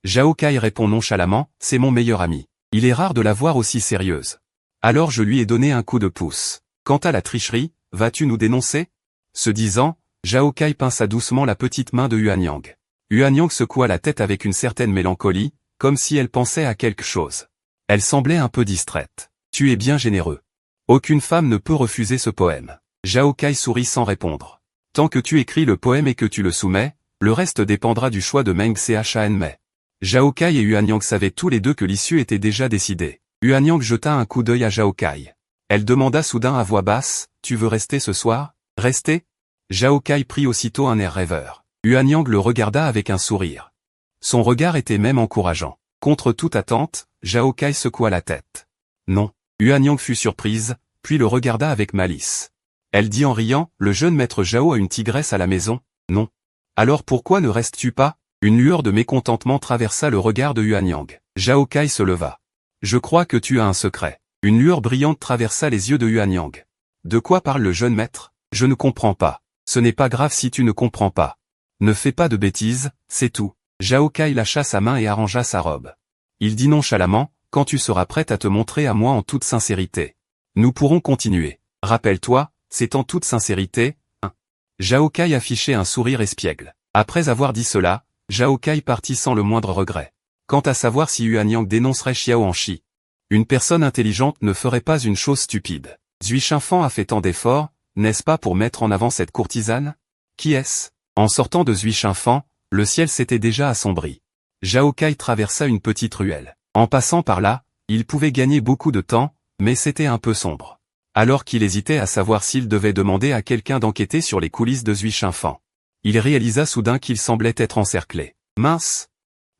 Zhao Kai répond nonchalamment, c'est mon meilleur ami. Il est rare de la voir aussi sérieuse. Alors je lui ai donné un coup de pouce. Quant à la tricherie, vas-tu nous dénoncer? Ce disant, Zhao Kai pinça doucement la petite main de Yuanyang. Yuanyang secoua la tête avec une certaine mélancolie, comme si elle pensait à quelque chose. Elle semblait un peu distraite. Tu es bien généreux. Aucune femme ne peut refuser ce poème. Zhao Kai sourit sans répondre. Tant que tu écris le poème et que tu le soumets, le reste dépendra du choix de Meng Chan Mei. Zhao Kai et Yuanyang savaient tous les deux que l'issue était déjà décidée. Yuanyang jeta un coup d'œil à Zhao Kai. Elle demanda soudain à voix basse, tu veux rester ce soir? Rester? Zhao Kai prit aussitôt un air rêveur. Yuanyang le regarda avec un sourire. Son regard était même encourageant. Contre toute attente, Zhao Kai secoua la tête. Non. Yuanyang fut surprise, puis le regarda avec malice. Elle dit en riant, le jeune maître Zhao a une tigresse à la maison? Non. Alors pourquoi ne restes-tu pas? Une lueur de mécontentement traversa le regard de Yuanyang. Zhao Kai se leva. Je crois que tu as un secret. Une lueur brillante traversa les yeux de Yuanyang. De quoi parle le jeune maître? Je ne comprends pas. Ce n'est pas grave si tu ne comprends pas. Ne fais pas de bêtises, c'est tout. Zhao Kai lâcha sa main et arrangea sa robe. Il dit nonchalamment, quand tu seras prête à te montrer à moi en toute sincérité. Nous pourrons continuer. Rappelle-toi, c'est en toute sincérité, hein. Zhao Kai affichait un sourire espiègle. Après avoir dit cela, Zhao Kai partit sans le moindre regret. Quant à savoir si Yuanyang dénoncerait Xiao Hanshi, une personne intelligente ne ferait pas une chose stupide. Zui Shinfan a fait tant d'efforts, n'est-ce pas pour mettre en avant cette courtisane? Qui est-ce? En sortant de Zui Shinfan, le ciel s'était déjà assombri. Zhao Kai traversa une petite ruelle. En passant par là, il pouvait gagner beaucoup de temps, mais c'était un peu sombre. Alors qu'il hésitait à savoir s'il devait demander à quelqu'un d'enquêter sur les coulisses de Zui Shinfan, il réalisa soudain qu'il semblait être encerclé. Mince!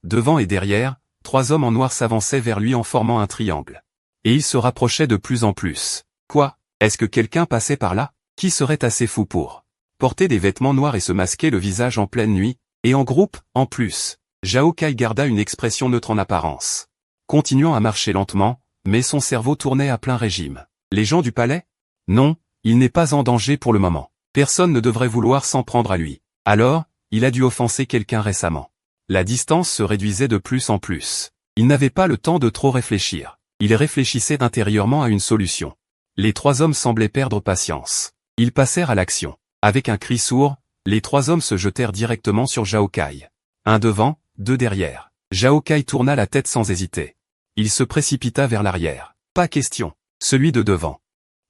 Devant et derrière, 3 hommes en noir s'avançaient vers lui en formant un triangle. Et ils se rapprochaient de plus en plus. Quoi? Est-ce que quelqu'un passait par là? Qui serait assez fou pour porter des vêtements noirs et se masquer le visage en pleine nuit, et en groupe, en plus? Zhao Kai garda une expression neutre en apparence, continuant à marcher lentement, mais son cerveau tournait à plein régime. Les gens du palais? Non, il n'est pas en danger pour le moment. Personne ne devrait vouloir s'en prendre à lui. Alors, il a dû offenser quelqu'un récemment. La distance se réduisait de plus en plus. Il n'avait pas le temps de trop réfléchir. Il réfléchissait intérieurement à une solution. Les 3 hommes semblaient perdre patience. Ils passèrent à l'action. Avec un cri sourd, les 3 hommes se jetèrent directement sur Zhao Kai. Un devant, 2 derrière. Zhao Kai tourna la tête sans hésiter. Il se précipita vers l'arrière. Pas question. Celui de devant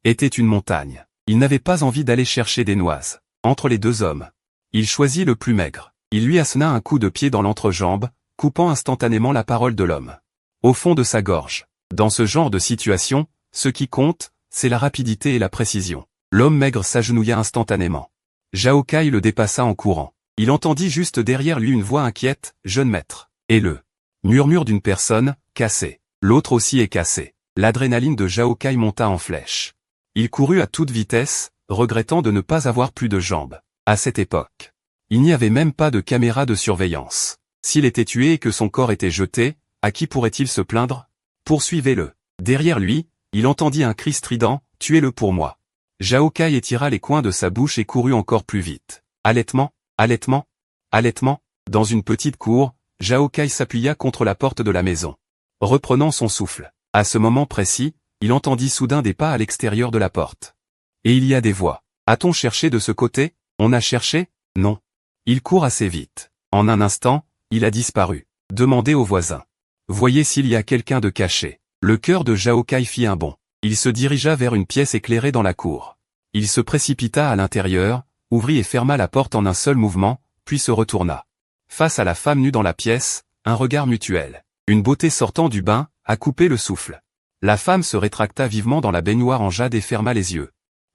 était une montagne. Il n'avait pas envie d'aller chercher des noises. Entre les 2 hommes, il choisit le plus maigre. Il lui assena un coup de pied dans l'entrejambe, coupant instantanément la parole de l'homme. Au fond de sa gorge. Dans ce genre de situation, ce qui compte, c'est la rapidité et la précision. L'homme maigre s'agenouilla instantanément. Zhao Kai le dépassa en courant. Il entendit juste derrière lui une voix inquiète, « Jeune maître », et le murmure d'une personne, cassée. L'autre aussi est cassé. L'adrénaline de Zhao Kai monta en flèche. Il courut à toute vitesse, regrettant de ne pas avoir plus de jambes. À cette époque, il n'y avait même pas de caméra de surveillance. S'il était tué et que son corps était jeté, à qui pourrait-il se plaindre? Poursuivez-le. Derrière lui, il entendit un cri strident, « Tuez-le pour moi ». Zhao Kai étira les coins de sa bouche et courut encore plus vite. Halètement, halètement, halètement. Dans une petite cour, Zhao Kai s'appuya contre la porte de la maison, reprenant son souffle. À ce moment précis, il entendit soudain des pas à l'extérieur de la porte. Et il y a des voix. A-t-on cherché de ce côté? On a cherché? Non. Il court assez vite. En un instant, il a disparu. Demandez aux voisins. Voyez s'il y a quelqu'un de caché. Le cœur de Zhao Kai fit un bond. Il se dirigea vers une pièce éclairée dans la cour. Il se précipita à l'intérieur, ouvrit et ferma la porte en un seul mouvement, puis se retourna. Face à la femme nue dans la pièce, un regard mutuel. Une beauté sortant du bain, a coupé le souffle. La femme se rétracta vivement dans la baignoire en jade et ferma les yeux.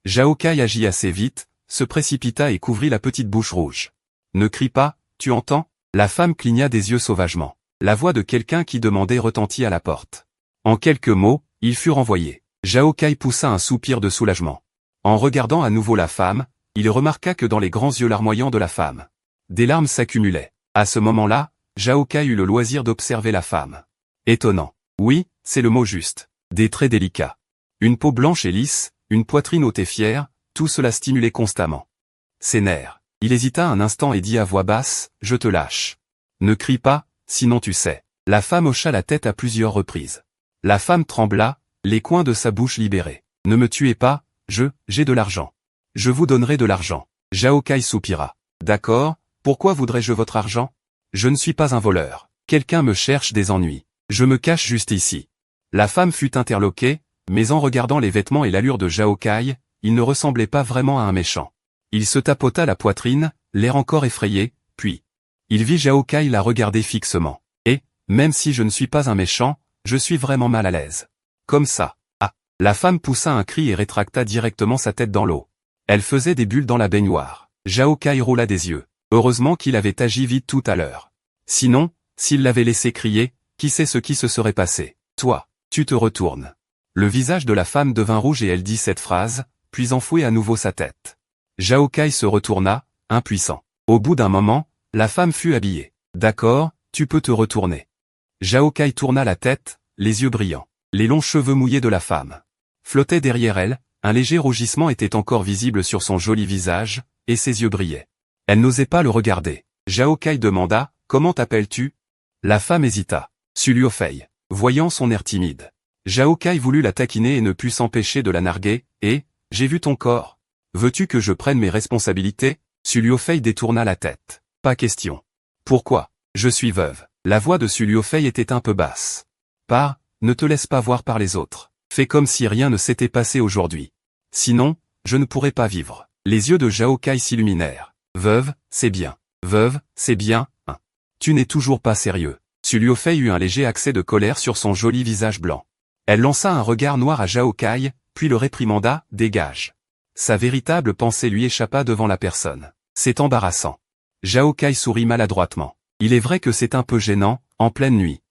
Zhao Kai agit assez vite, se précipita et couvrit la petite bouche rouge. Ne crie pas, tu entends? La femme cligna des yeux sauvagement. La voix de quelqu'un qui demandait retentit à la porte. En quelques mots, il fut renvoyé. Zhao Kai poussa un soupir de soulagement. En regardant à nouveau la femme, il remarqua que dans les grands yeux larmoyants de la femme, des larmes s'accumulaient. À ce moment-là, Zhao Kai eut le loisir d'observer la femme. Étonnant. Oui, c'est le mot juste. Des traits délicats. Une peau blanche et lisse, une poitrine haute et fière, tout cela stimulait constamment ses nerfs. Il hésita un instant et dit à voix basse, « Je te lâche. Ne crie pas, sinon tu sais. » La femme hocha la tête à plusieurs reprises. La femme trembla, les coins de sa bouche libérés. « Ne me tuez pas, j'ai de l'argent. Je vous donnerai de l'argent. » Zhao Kai soupira. « D'accord, pourquoi voudrais-je votre argent? Je ne suis pas un voleur. Quelqu'un me cherche des ennuis. Je me cache juste ici. » La femme fut interloquée, mais en regardant les vêtements et l'allure de Zhao Kai, il ne ressemblait pas vraiment à un méchant. Il se tapota la poitrine, l'air encore effrayé, puis il vit Zhao Kai la regarder fixement. Et, même si je ne suis pas un méchant, je suis vraiment mal à l'aise. Comme ça. Ah. La femme poussa un cri et rétracta directement sa tête dans l'eau. Elle faisait des bulles dans la baignoire. Zhao Kai roula des yeux. Heureusement qu'il avait agi vite tout à l'heure. Sinon, s'il l'avait laissé crier, qui sait ce qui se serait passé. Toi, tu te retournes. Le visage de la femme devint rouge et elle dit cette phrase, puis enfouit à nouveau sa tête. Zhao Kai se retourna, impuissant. Au bout d'un moment, la femme fut habillée. D'accord, tu peux te retourner. Zhao Kai tourna la tête, les yeux brillants. Les longs cheveux mouillés de la femme flottaient derrière elle, un léger rougissement était encore visible sur son joli visage, et ses yeux brillaient. Elle n'osait pas le regarder. Zhao Kai demanda, « Comment t'appelles-tu » La femme hésita. Su Fei. Voyant son air timide. Zhao Kai voulut la taquiner et ne put s'empêcher de la narguer, et, « J'ai vu ton corps. Veux-tu que je prenne mes responsabilités » Su Fei détourna la tête. « Pas question. »« Pourquoi ? Je suis veuve. » La voix de Su Fei était un peu basse. « Pars, ne te laisse pas voir par les autres. Fais comme si rien ne s'était passé aujourd'hui. Sinon, je ne pourrais pas vivre. » Les yeux de Zhao Kai s'illuminèrent. « Veuve, c'est bien. Veuve, c'est bien, hein. Tu n'es toujours pas sérieux. » Su Fei eut un léger accès de colère sur son joli visage blanc. Elle lança un regard noir à Zhao Kai, puis le réprimanda, « Dégage. » Sa véritable pensée lui échappa devant la personne. C'est embarrassant. Zhao Kai sourit maladroitement. Il est vrai que c'est un peu gênant, en pleine nuit,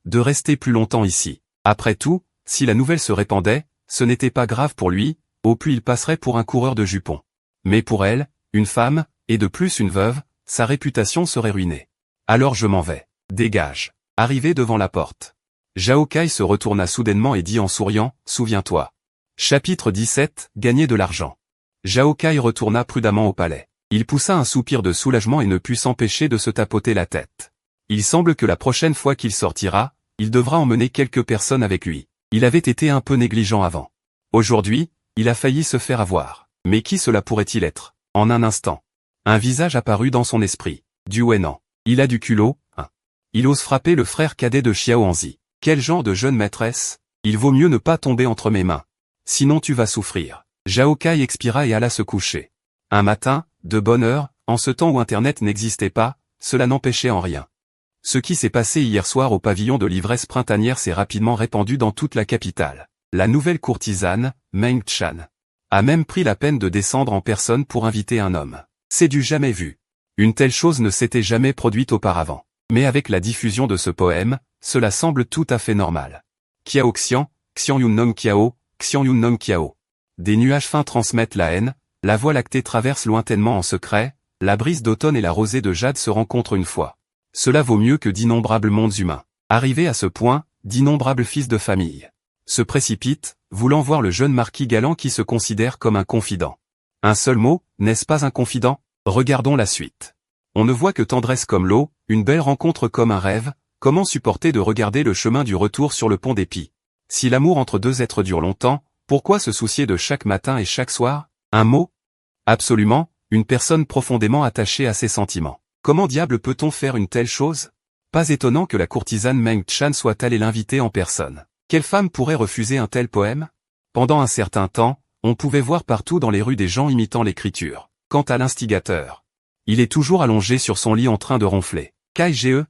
de rester plus longtemps ici. Après tout, si la nouvelle se répandait, ce n'était pas grave pour lui, au plus il passerait pour un coureur de jupons. Mais pour elle, une femme, et de plus une veuve, sa réputation serait ruinée. Alors je m'en vais. Dégage. Arrivé devant la porte. Zhao Kai se retourna soudainement et dit en souriant, « Souviens-toi. » Chapitre 17, Gagner de l'argent. Zhao Kai retourna prudemment au palais. Il poussa un soupir de soulagement et ne put s'empêcher de se tapoter la tête. Il semble que la prochaine fois qu'il sortira, il devra emmener quelques personnes avec lui. Il avait été un peu négligent avant. Aujourd'hui, il a failli se faire avoir. Mais qui cela pourrait-il être? En un instant, un visage apparut dans son esprit. Du Wenan. Il a du culot, hein. Il ose frapper le frère cadet de Xiao Anzi. Quel genre de jeune maîtresse? Il vaut mieux ne pas tomber entre mes mains. Sinon tu vas souffrir. Zhao Kai expira et alla se coucher. Un matin, de bonne heure, en ce temps où Internet n'existait pas, cela n'empêchait en rien. Ce qui s'est passé hier soir au pavillon de l'ivresse printanière s'est rapidement répandu dans toute la capitale. La nouvelle courtisane, Meng Chan, a même pris la peine de descendre en personne pour inviter un homme. C'est du jamais vu. Une telle chose ne s'était jamais produite auparavant. Mais avec la diffusion de ce poème, cela semble tout à fait normal. Kiao Xian, Xian Yun Nom Kiao, Xian Yun Nom Kiao. Des nuages fins transmettent la haine, la voie lactée traverse lointainement en secret, la brise d'automne et la rosée de jade se rencontrent une fois. Cela vaut mieux que d'innombrables mondes humains. Arrivés à ce point, d'innombrables fils de famille se précipitent, voulant voir le jeune marquis galant qui se considère comme un confident. Un seul mot, n'est-ce pas un confident? Regardons la suite. On ne voit que tendresse comme l'eau, une belle rencontre comme un rêve, comment supporter de regarder le chemin du retour sur le pont d'Épis? Si l'amour entre deux êtres dure longtemps, pourquoi se soucier de chaque matin et chaque soir? Un mot? Absolument, une personne profondément attachée à ses sentiments. Comment diable peut-on faire une telle chose? Pas étonnant que la courtisane Meng Chan soit allée l'inviter en personne. Quelle femme pourrait refuser un tel poème? Pendant un certain temps, on pouvait voir partout dans les rues des gens imitant l'écriture. Quant à l'instigateur, il est toujours allongé sur son lit en train de ronfler. Kai Ge.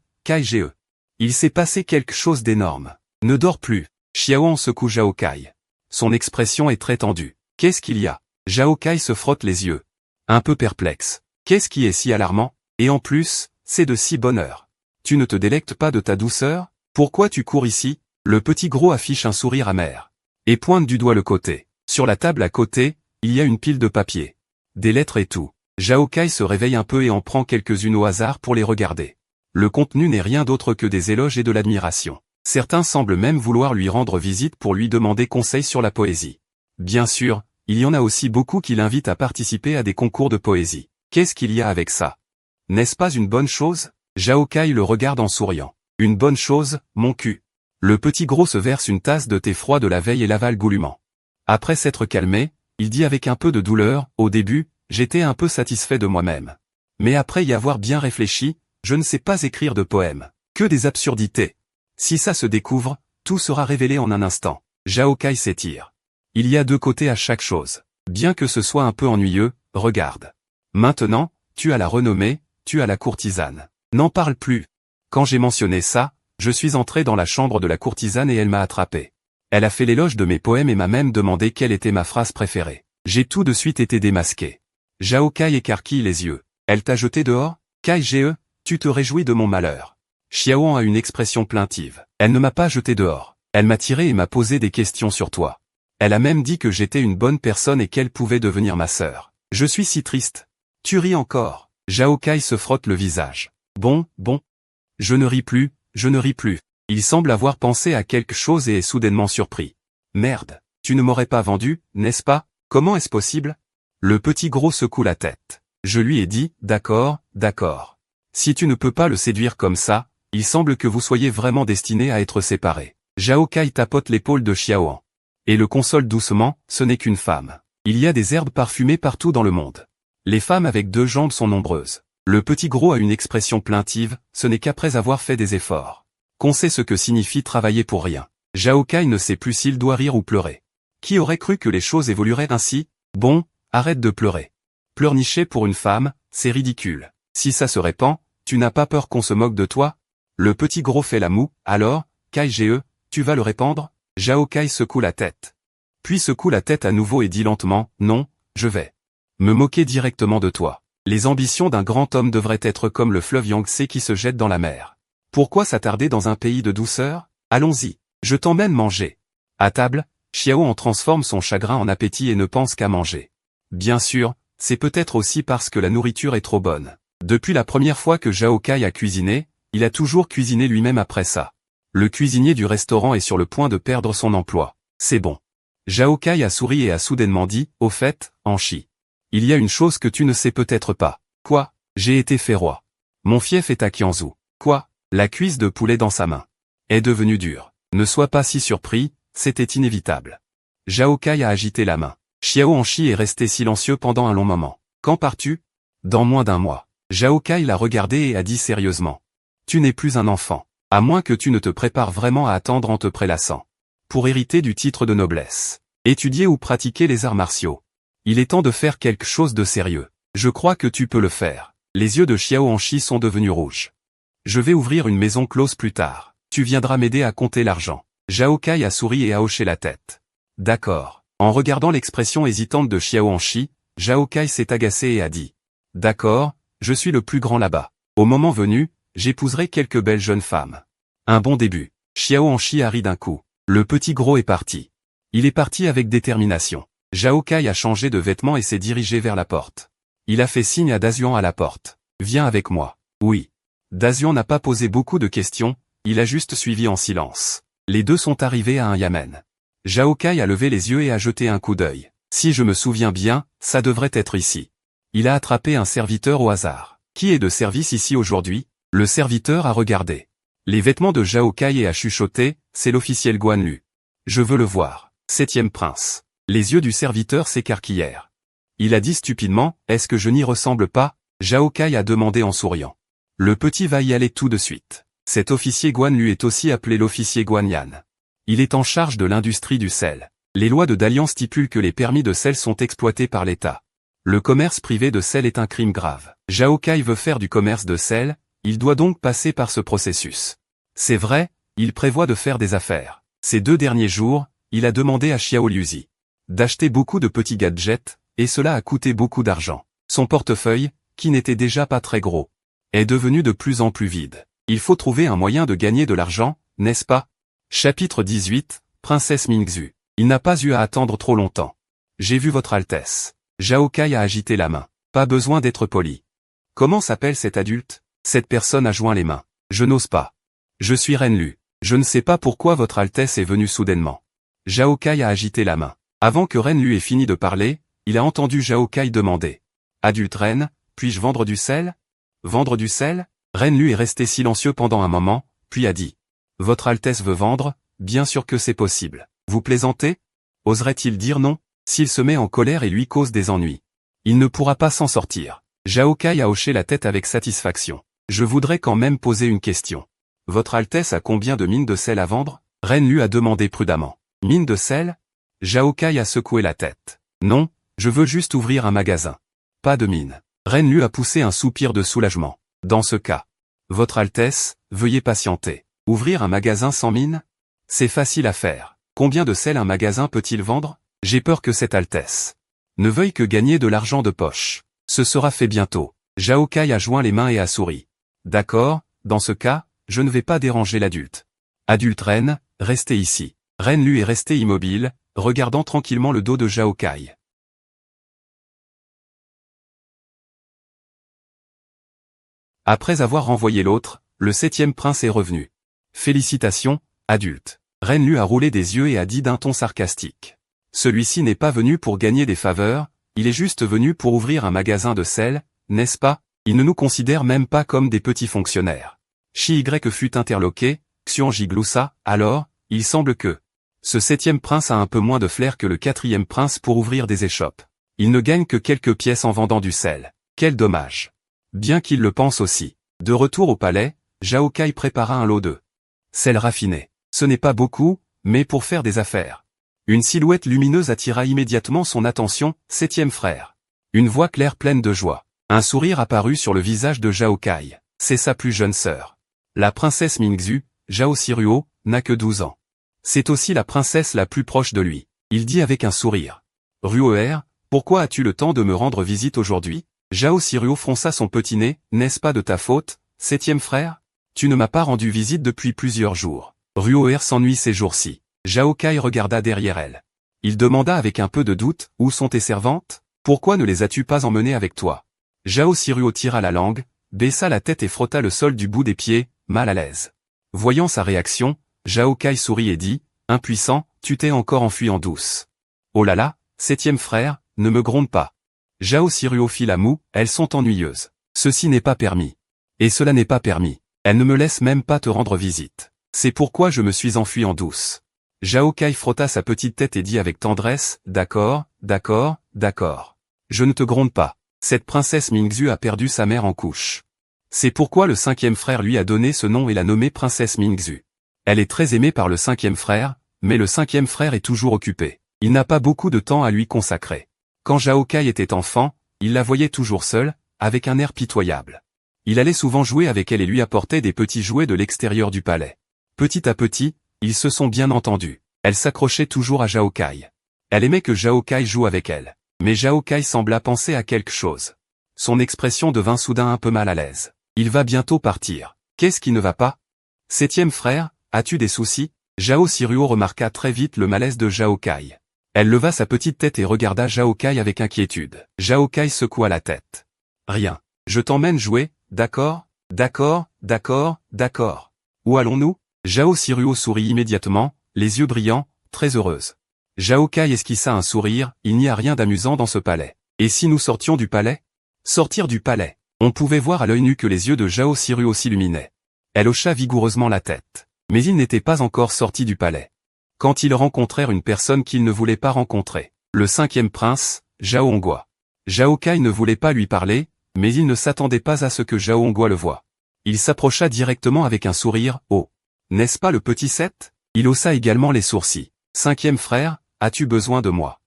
Il s'est passé quelque chose d'énorme. Ne dors plus. Xiaoan secoue Zhao Kai. Son expression est très tendue. Qu'est-ce qu'il y a? Zhao Kai se frotte les yeux. Un peu perplexe. Qu'est-ce qui est si alarmant? Et en plus, c'est de si bonne heure. Tu ne te délectes pas de ta douceur? Pourquoi tu cours ici? Le petit gros affiche un sourire amer. Et pointe du doigt le côté. Sur la table à côté, il y a une pile de papier. Des lettres et tout. Zhao Kai se réveille un peu et en prend quelques-unes au hasard pour les regarder. Le contenu n'est rien d'autre que des éloges et de l'admiration. Certains semblent même vouloir lui rendre visite pour lui demander conseil sur la poésie. Bien sûr, il y en a aussi beaucoup qui l'invitent à participer à des concours de poésie. Qu'est-ce qu'il y a avec ça? N'est-ce pas une bonne chose? Zhao Kai le regarde en souriant. Une bonne chose, mon cul. Le petit gros se verse une tasse de thé froid de la veille et l'avale goulûment. Après s'être calmé, il dit avec un peu de douleur, au début, j'étais un peu satisfait de moi-même. Mais après y avoir bien réfléchi, je ne sais pas écrire de poème. Que des absurdités. Si ça se découvre, tout sera révélé en un instant. Zhao Kai s'étire. Il y a deux côtés à chaque chose. Bien que ce soit un peu ennuyeux, regarde. Maintenant, tu as la renommée, tu as la courtisane. N'en parle plus. Quand j'ai mentionné ça, je suis entré dans la chambre de la courtisane et elle m'a attrapé. Elle a fait l'éloge de mes poèmes et m'a même demandé quelle était ma phrase préférée. J'ai tout de suite été démasqué. Zhao Kai écarquille les yeux. Elle t'a jeté dehors? Kai Ge, tu te réjouis de mon malheur. Xiaoan a une expression plaintive. Elle ne m'a pas jeté dehors. Elle m'a tiré et m'a posé des questions sur toi. Elle a même dit que j'étais une bonne personne et qu'elle pouvait devenir ma sœur. Je suis si triste. Tu ris encore. Zhao Kai se frotte le visage. Bon. Je ne ris plus, je ne ris plus. Il semble avoir pensé à quelque chose et est soudainement surpris. Merde, tu ne m'aurais pas vendu, n'est-ce pas? Comment est-ce possible? Le petit gros secoue la tête. Je lui ai dit, d'accord, d'accord. Si tu ne peux pas le séduire comme ça, il semble que vous soyez vraiment destinés à être séparés. Zhao Kai tapote l'épaule de Xiaoan. Et le console doucement, ce n'est qu'une femme. Il y a des herbes parfumées partout dans le monde. Les femmes avec 2 jambes sont nombreuses. Le petit gros a une expression plaintive, ce n'est qu'après avoir fait des efforts qu'on sait ce que signifie travailler pour rien. Zhao Kai ne sait plus s'il doit rire ou pleurer. Qui aurait cru que les choses évolueraient ainsi? Bon, arrête de pleurer. Pleurnicher pour une femme, c'est ridicule. Si ça se répand, tu n'as pas peur qu'on se moque de toi? Le petit gros fait la moue, alors, Kai Ge, tu vas le répandre? Zhao Kai secoue la tête. Puis secoue la tête à nouveau et dit lentement, non, je vais me moquer directement de toi. Les ambitions d'un grand homme devraient être comme le fleuve Yangtze qui se jette dans la mer. Pourquoi s'attarder dans un pays de douceur? Allons-y, je t'emmène manger. À table, Xiao en transforme son chagrin en appétit et ne pense qu'à manger. Bien sûr, c'est peut-être aussi parce que la nourriture est trop bonne. Depuis la première fois que Zhao Kai a cuisiné, il a toujours cuisiné lui-même après ça. Le cuisinier du restaurant est sur le point de perdre son emploi. C'est bon. Zhao Kai a souri et a soudainement dit, au fait, Anchi. Il y a une chose que tu ne sais peut-être pas. Quoi? J'ai été fait roi. Mon fief est à Qianzhou. Quoi? La cuisse de poulet dans sa main est devenue dure. Ne sois pas si surpris, c'était inévitable. Zhao Kai a agité la main. Xiao Anchi est resté silencieux pendant un long moment. Quand pars-tu? Dans moins d'1 mois. Zhao Kai l'a regardé et a dit sérieusement. Tu n'es plus un enfant. À moins que tu ne te prépares vraiment à attendre en te prélassant. Pour hériter du titre de noblesse. Étudier ou pratiquer les arts martiaux. Il est temps de faire quelque chose de sérieux. Je crois que tu peux le faire. Les yeux de Xiao Anchi sont devenus rouges. Je vais ouvrir une maison close plus tard. Tu viendras m'aider à compter l'argent. Zhao Kai a souri et a hoché la tête. D'accord. En regardant l'expression hésitante de Xiao Anchi, Zhao Kai s'est agacé et a dit. D'accord, je suis le plus grand là-bas. Au moment venu, j'épouserai quelques belles jeunes femmes. Un bon début. Xiao Anchi a ri d'un coup. Le petit gros est parti. Il est parti avec détermination. Zhao Kai a changé de vêtements et s'est dirigé vers la porte. Il a fait signe à Dazuan à la porte. Viens avec moi. Oui. Dazuan n'a pas posé beaucoup de questions, il a juste suivi en silence. Les deux sont arrivés à un yamen. Zhao Kai a levé les yeux et a jeté un coup d'œil. Si je me souviens bien, ça devrait être ici. Il a attrapé un serviteur au hasard. Qui est de service ici aujourd'hui? Le serviteur a regardé les vêtements de Zhao Kai et a chuchoté, c'est l'officiel Guan Lu. Je veux le voir. 7e prince. Les yeux du serviteur s'écarquillèrent. Il a dit stupidement, est-ce que je n'y ressemble pas? Zhao Kai a demandé en souriant. Le petit va y aller tout de suite. Cet officier Guan Lu est aussi appelé l'officier Guan Yan. Il est en charge de l'industrie du sel. Les lois de Dalian stipulent que les permis de sel sont exploités par l'État. Le commerce privé de sel est un crime grave. Zhao Kai veut faire du commerce de sel, il doit donc passer par ce processus. C'est vrai, il prévoit de faire des affaires. Ces 2 derniers jours, il a demandé à Xiao Liuzi d'acheter beaucoup de petits gadgets, et cela a coûté beaucoup d'argent. Son portefeuille, qui n'était déjà pas très gros, est devenu de plus en plus vide. Il faut trouver un moyen de gagner de l'argent, n'est-ce pas? Chapitre 18, Princesse Mingxu. Il n'a pas eu à attendre trop longtemps. J'ai vu votre Altesse. Zhao Kai a agité la main. Pas besoin d'être poli. Comment s'appelle cet adulte? Cette personne a joint les mains. Je n'ose pas. Je suis Ren Lu. Je ne sais pas pourquoi votre Altesse est venue soudainement. Zhao Kai a agité la main. Avant que Ren Lu ait fini de parler, il a entendu Zhao Kai demander. Adulte Ren, puis-je vendre du sel? Vendre du sel? Ren Lu est resté silencieux pendant un moment, puis a dit. Votre Altesse veut vendre, bien sûr que c'est possible. Vous plaisantez? Oserait-il dire non? S'il se met en colère et lui cause des ennuis, il ne pourra pas s'en sortir. Zhao Kai a hoché la tête avec satisfaction. Je voudrais quand même poser une question. Votre Altesse a combien de mines de sel à vendre? Ren Lu a demandé prudemment. Mines de sel? Zhao Kai a secoué la tête. Non, je veux juste ouvrir un magasin. Pas de mine. Ren Lu a poussé un soupir de soulagement. Dans ce cas, votre Altesse, veuillez patienter. Ouvrir un magasin sans mine? C'est facile à faire. Combien de sel un magasin peut-il vendre? J'ai peur que cette Altesse ne veuille que gagner de l'argent de poche. Ce sera fait bientôt. Zhao Kai a joint les mains et a souri. D'accord, dans ce cas, je ne vais pas déranger l'adulte. Adulte Ren, restez ici. Ren Lu est resté immobile, regardant tranquillement le dos de Zhao Kai. Après avoir renvoyé l'autre, le 7e prince est revenu. Félicitations, adulte. Ren Lu a roulé des yeux et a dit d'un ton sarcastique. Celui-ci n'est pas venu pour gagner des faveurs, il est juste venu pour ouvrir un magasin de sel, n'est-ce pas? Il ne nous considère même pas comme des petits fonctionnaires. Chi Y fut interloqué, Xuanji gloussa, alors, il semble que ce 7e prince a un peu moins de flair que le 4e prince pour ouvrir des échoppes. Il ne gagne que quelques pièces en vendant du sel. Quel dommage. Bien qu'il le pense aussi. De retour au palais, Zhao Kai prépara un lot de sel raffiné. Ce n'est pas beaucoup, mais pour faire des affaires. Une silhouette lumineuse attira immédiatement son attention, 7e frère. Une voix claire pleine de joie. Un sourire apparut sur le visage de Zhao Kai. C'est sa plus jeune sœur. La princesse Mingxu, Zhao Siruo, n'a que 12 ans. C'est aussi la princesse la plus proche de lui. Il dit avec un sourire. Ruoer, pourquoi as-tu le temps de me rendre visite aujourd'hui? Zhao Siruo fronça son petit nez, n'est-ce pas de ta faute, 7e frère? Tu ne m'as pas rendu visite depuis plusieurs jours. Ruoer s'ennuie ces jours-ci. Zhao Kai regarda derrière elle. Il demanda avec un peu de doute, où sont tes servantes? Pourquoi ne les as-tu pas emmenées avec toi? Zhao Siruo tira la langue, baissa la tête et frotta le sol du bout des pieds, mal à l'aise. Voyant sa réaction, Zhao Kai sourit et dit, impuissant, tu t'es encore enfui en douce. Oh là là, 7e frère, ne me gronde pas. Zhao Siruo fit la moue, elles sont ennuyeuses. Ceci n'est pas permis. Et cela n'est pas permis. Elle ne me laisse même pas te rendre visite. C'est pourquoi je me suis enfui en douce. Zhao Kai frotta sa petite tête et dit avec tendresse, d'accord, d'accord, d'accord. Je ne te gronde pas. Cette princesse Mingxu a perdu sa mère en couche. C'est pourquoi le 5e frère lui a donné ce nom et l'a nommée princesse Mingxu. Elle est très aimée par le 5e frère, mais le 5e frère est toujours occupé. Il n'a pas beaucoup de temps à lui consacrer. Quand Zhao Kai était enfant, il la voyait toujours seule, avec un air pitoyable. Il allait souvent jouer avec elle et lui apportait des petits jouets de l'extérieur du palais. Petit à petit, ils se sont bien entendus. Elle s'accrochait toujours à Zhao Kai. Elle aimait que Zhao Kai joue avec elle. Mais Zhao Kai sembla penser à quelque chose. Son expression devint soudain un peu mal à l'aise. Il va bientôt partir. Qu'est-ce qui ne va pas? 7e frère, as-tu des soucis? Zhao Siruo remarqua très vite le malaise de Zhao Kai. Elle leva sa petite tête et regarda Zhao Kai avec inquiétude. Zhao Kai secoua la tête. Rien. Je t'emmène jouer, d'accord, d'accord, d'accord, d'accord. Où allons-nous? Zhao Siruo sourit immédiatement, les yeux brillants, très heureuse. Zhao Kai esquissa un sourire, il n'y a rien d'amusant dans ce palais. Et si nous sortions du palais? Sortir du palais. On pouvait voir à l'œil nu que les yeux de Zhao Siruo s'illuminaient. Elle hocha vigoureusement la tête. Mais ils n'étaient pas encore sortis du palais. Quand ils rencontrèrent une personne qu'ils ne voulaient pas rencontrer. Le 5e prince, Zhao Hongua. Zhao Kai ne voulait pas lui parler, mais il ne s'attendait pas à ce que Zhao Hongua le voie. Il s'approcha directement avec un sourire, oh. N'est-ce pas le petit 7? Il haussa également les sourcils. 5e frère, as-tu besoin de moi?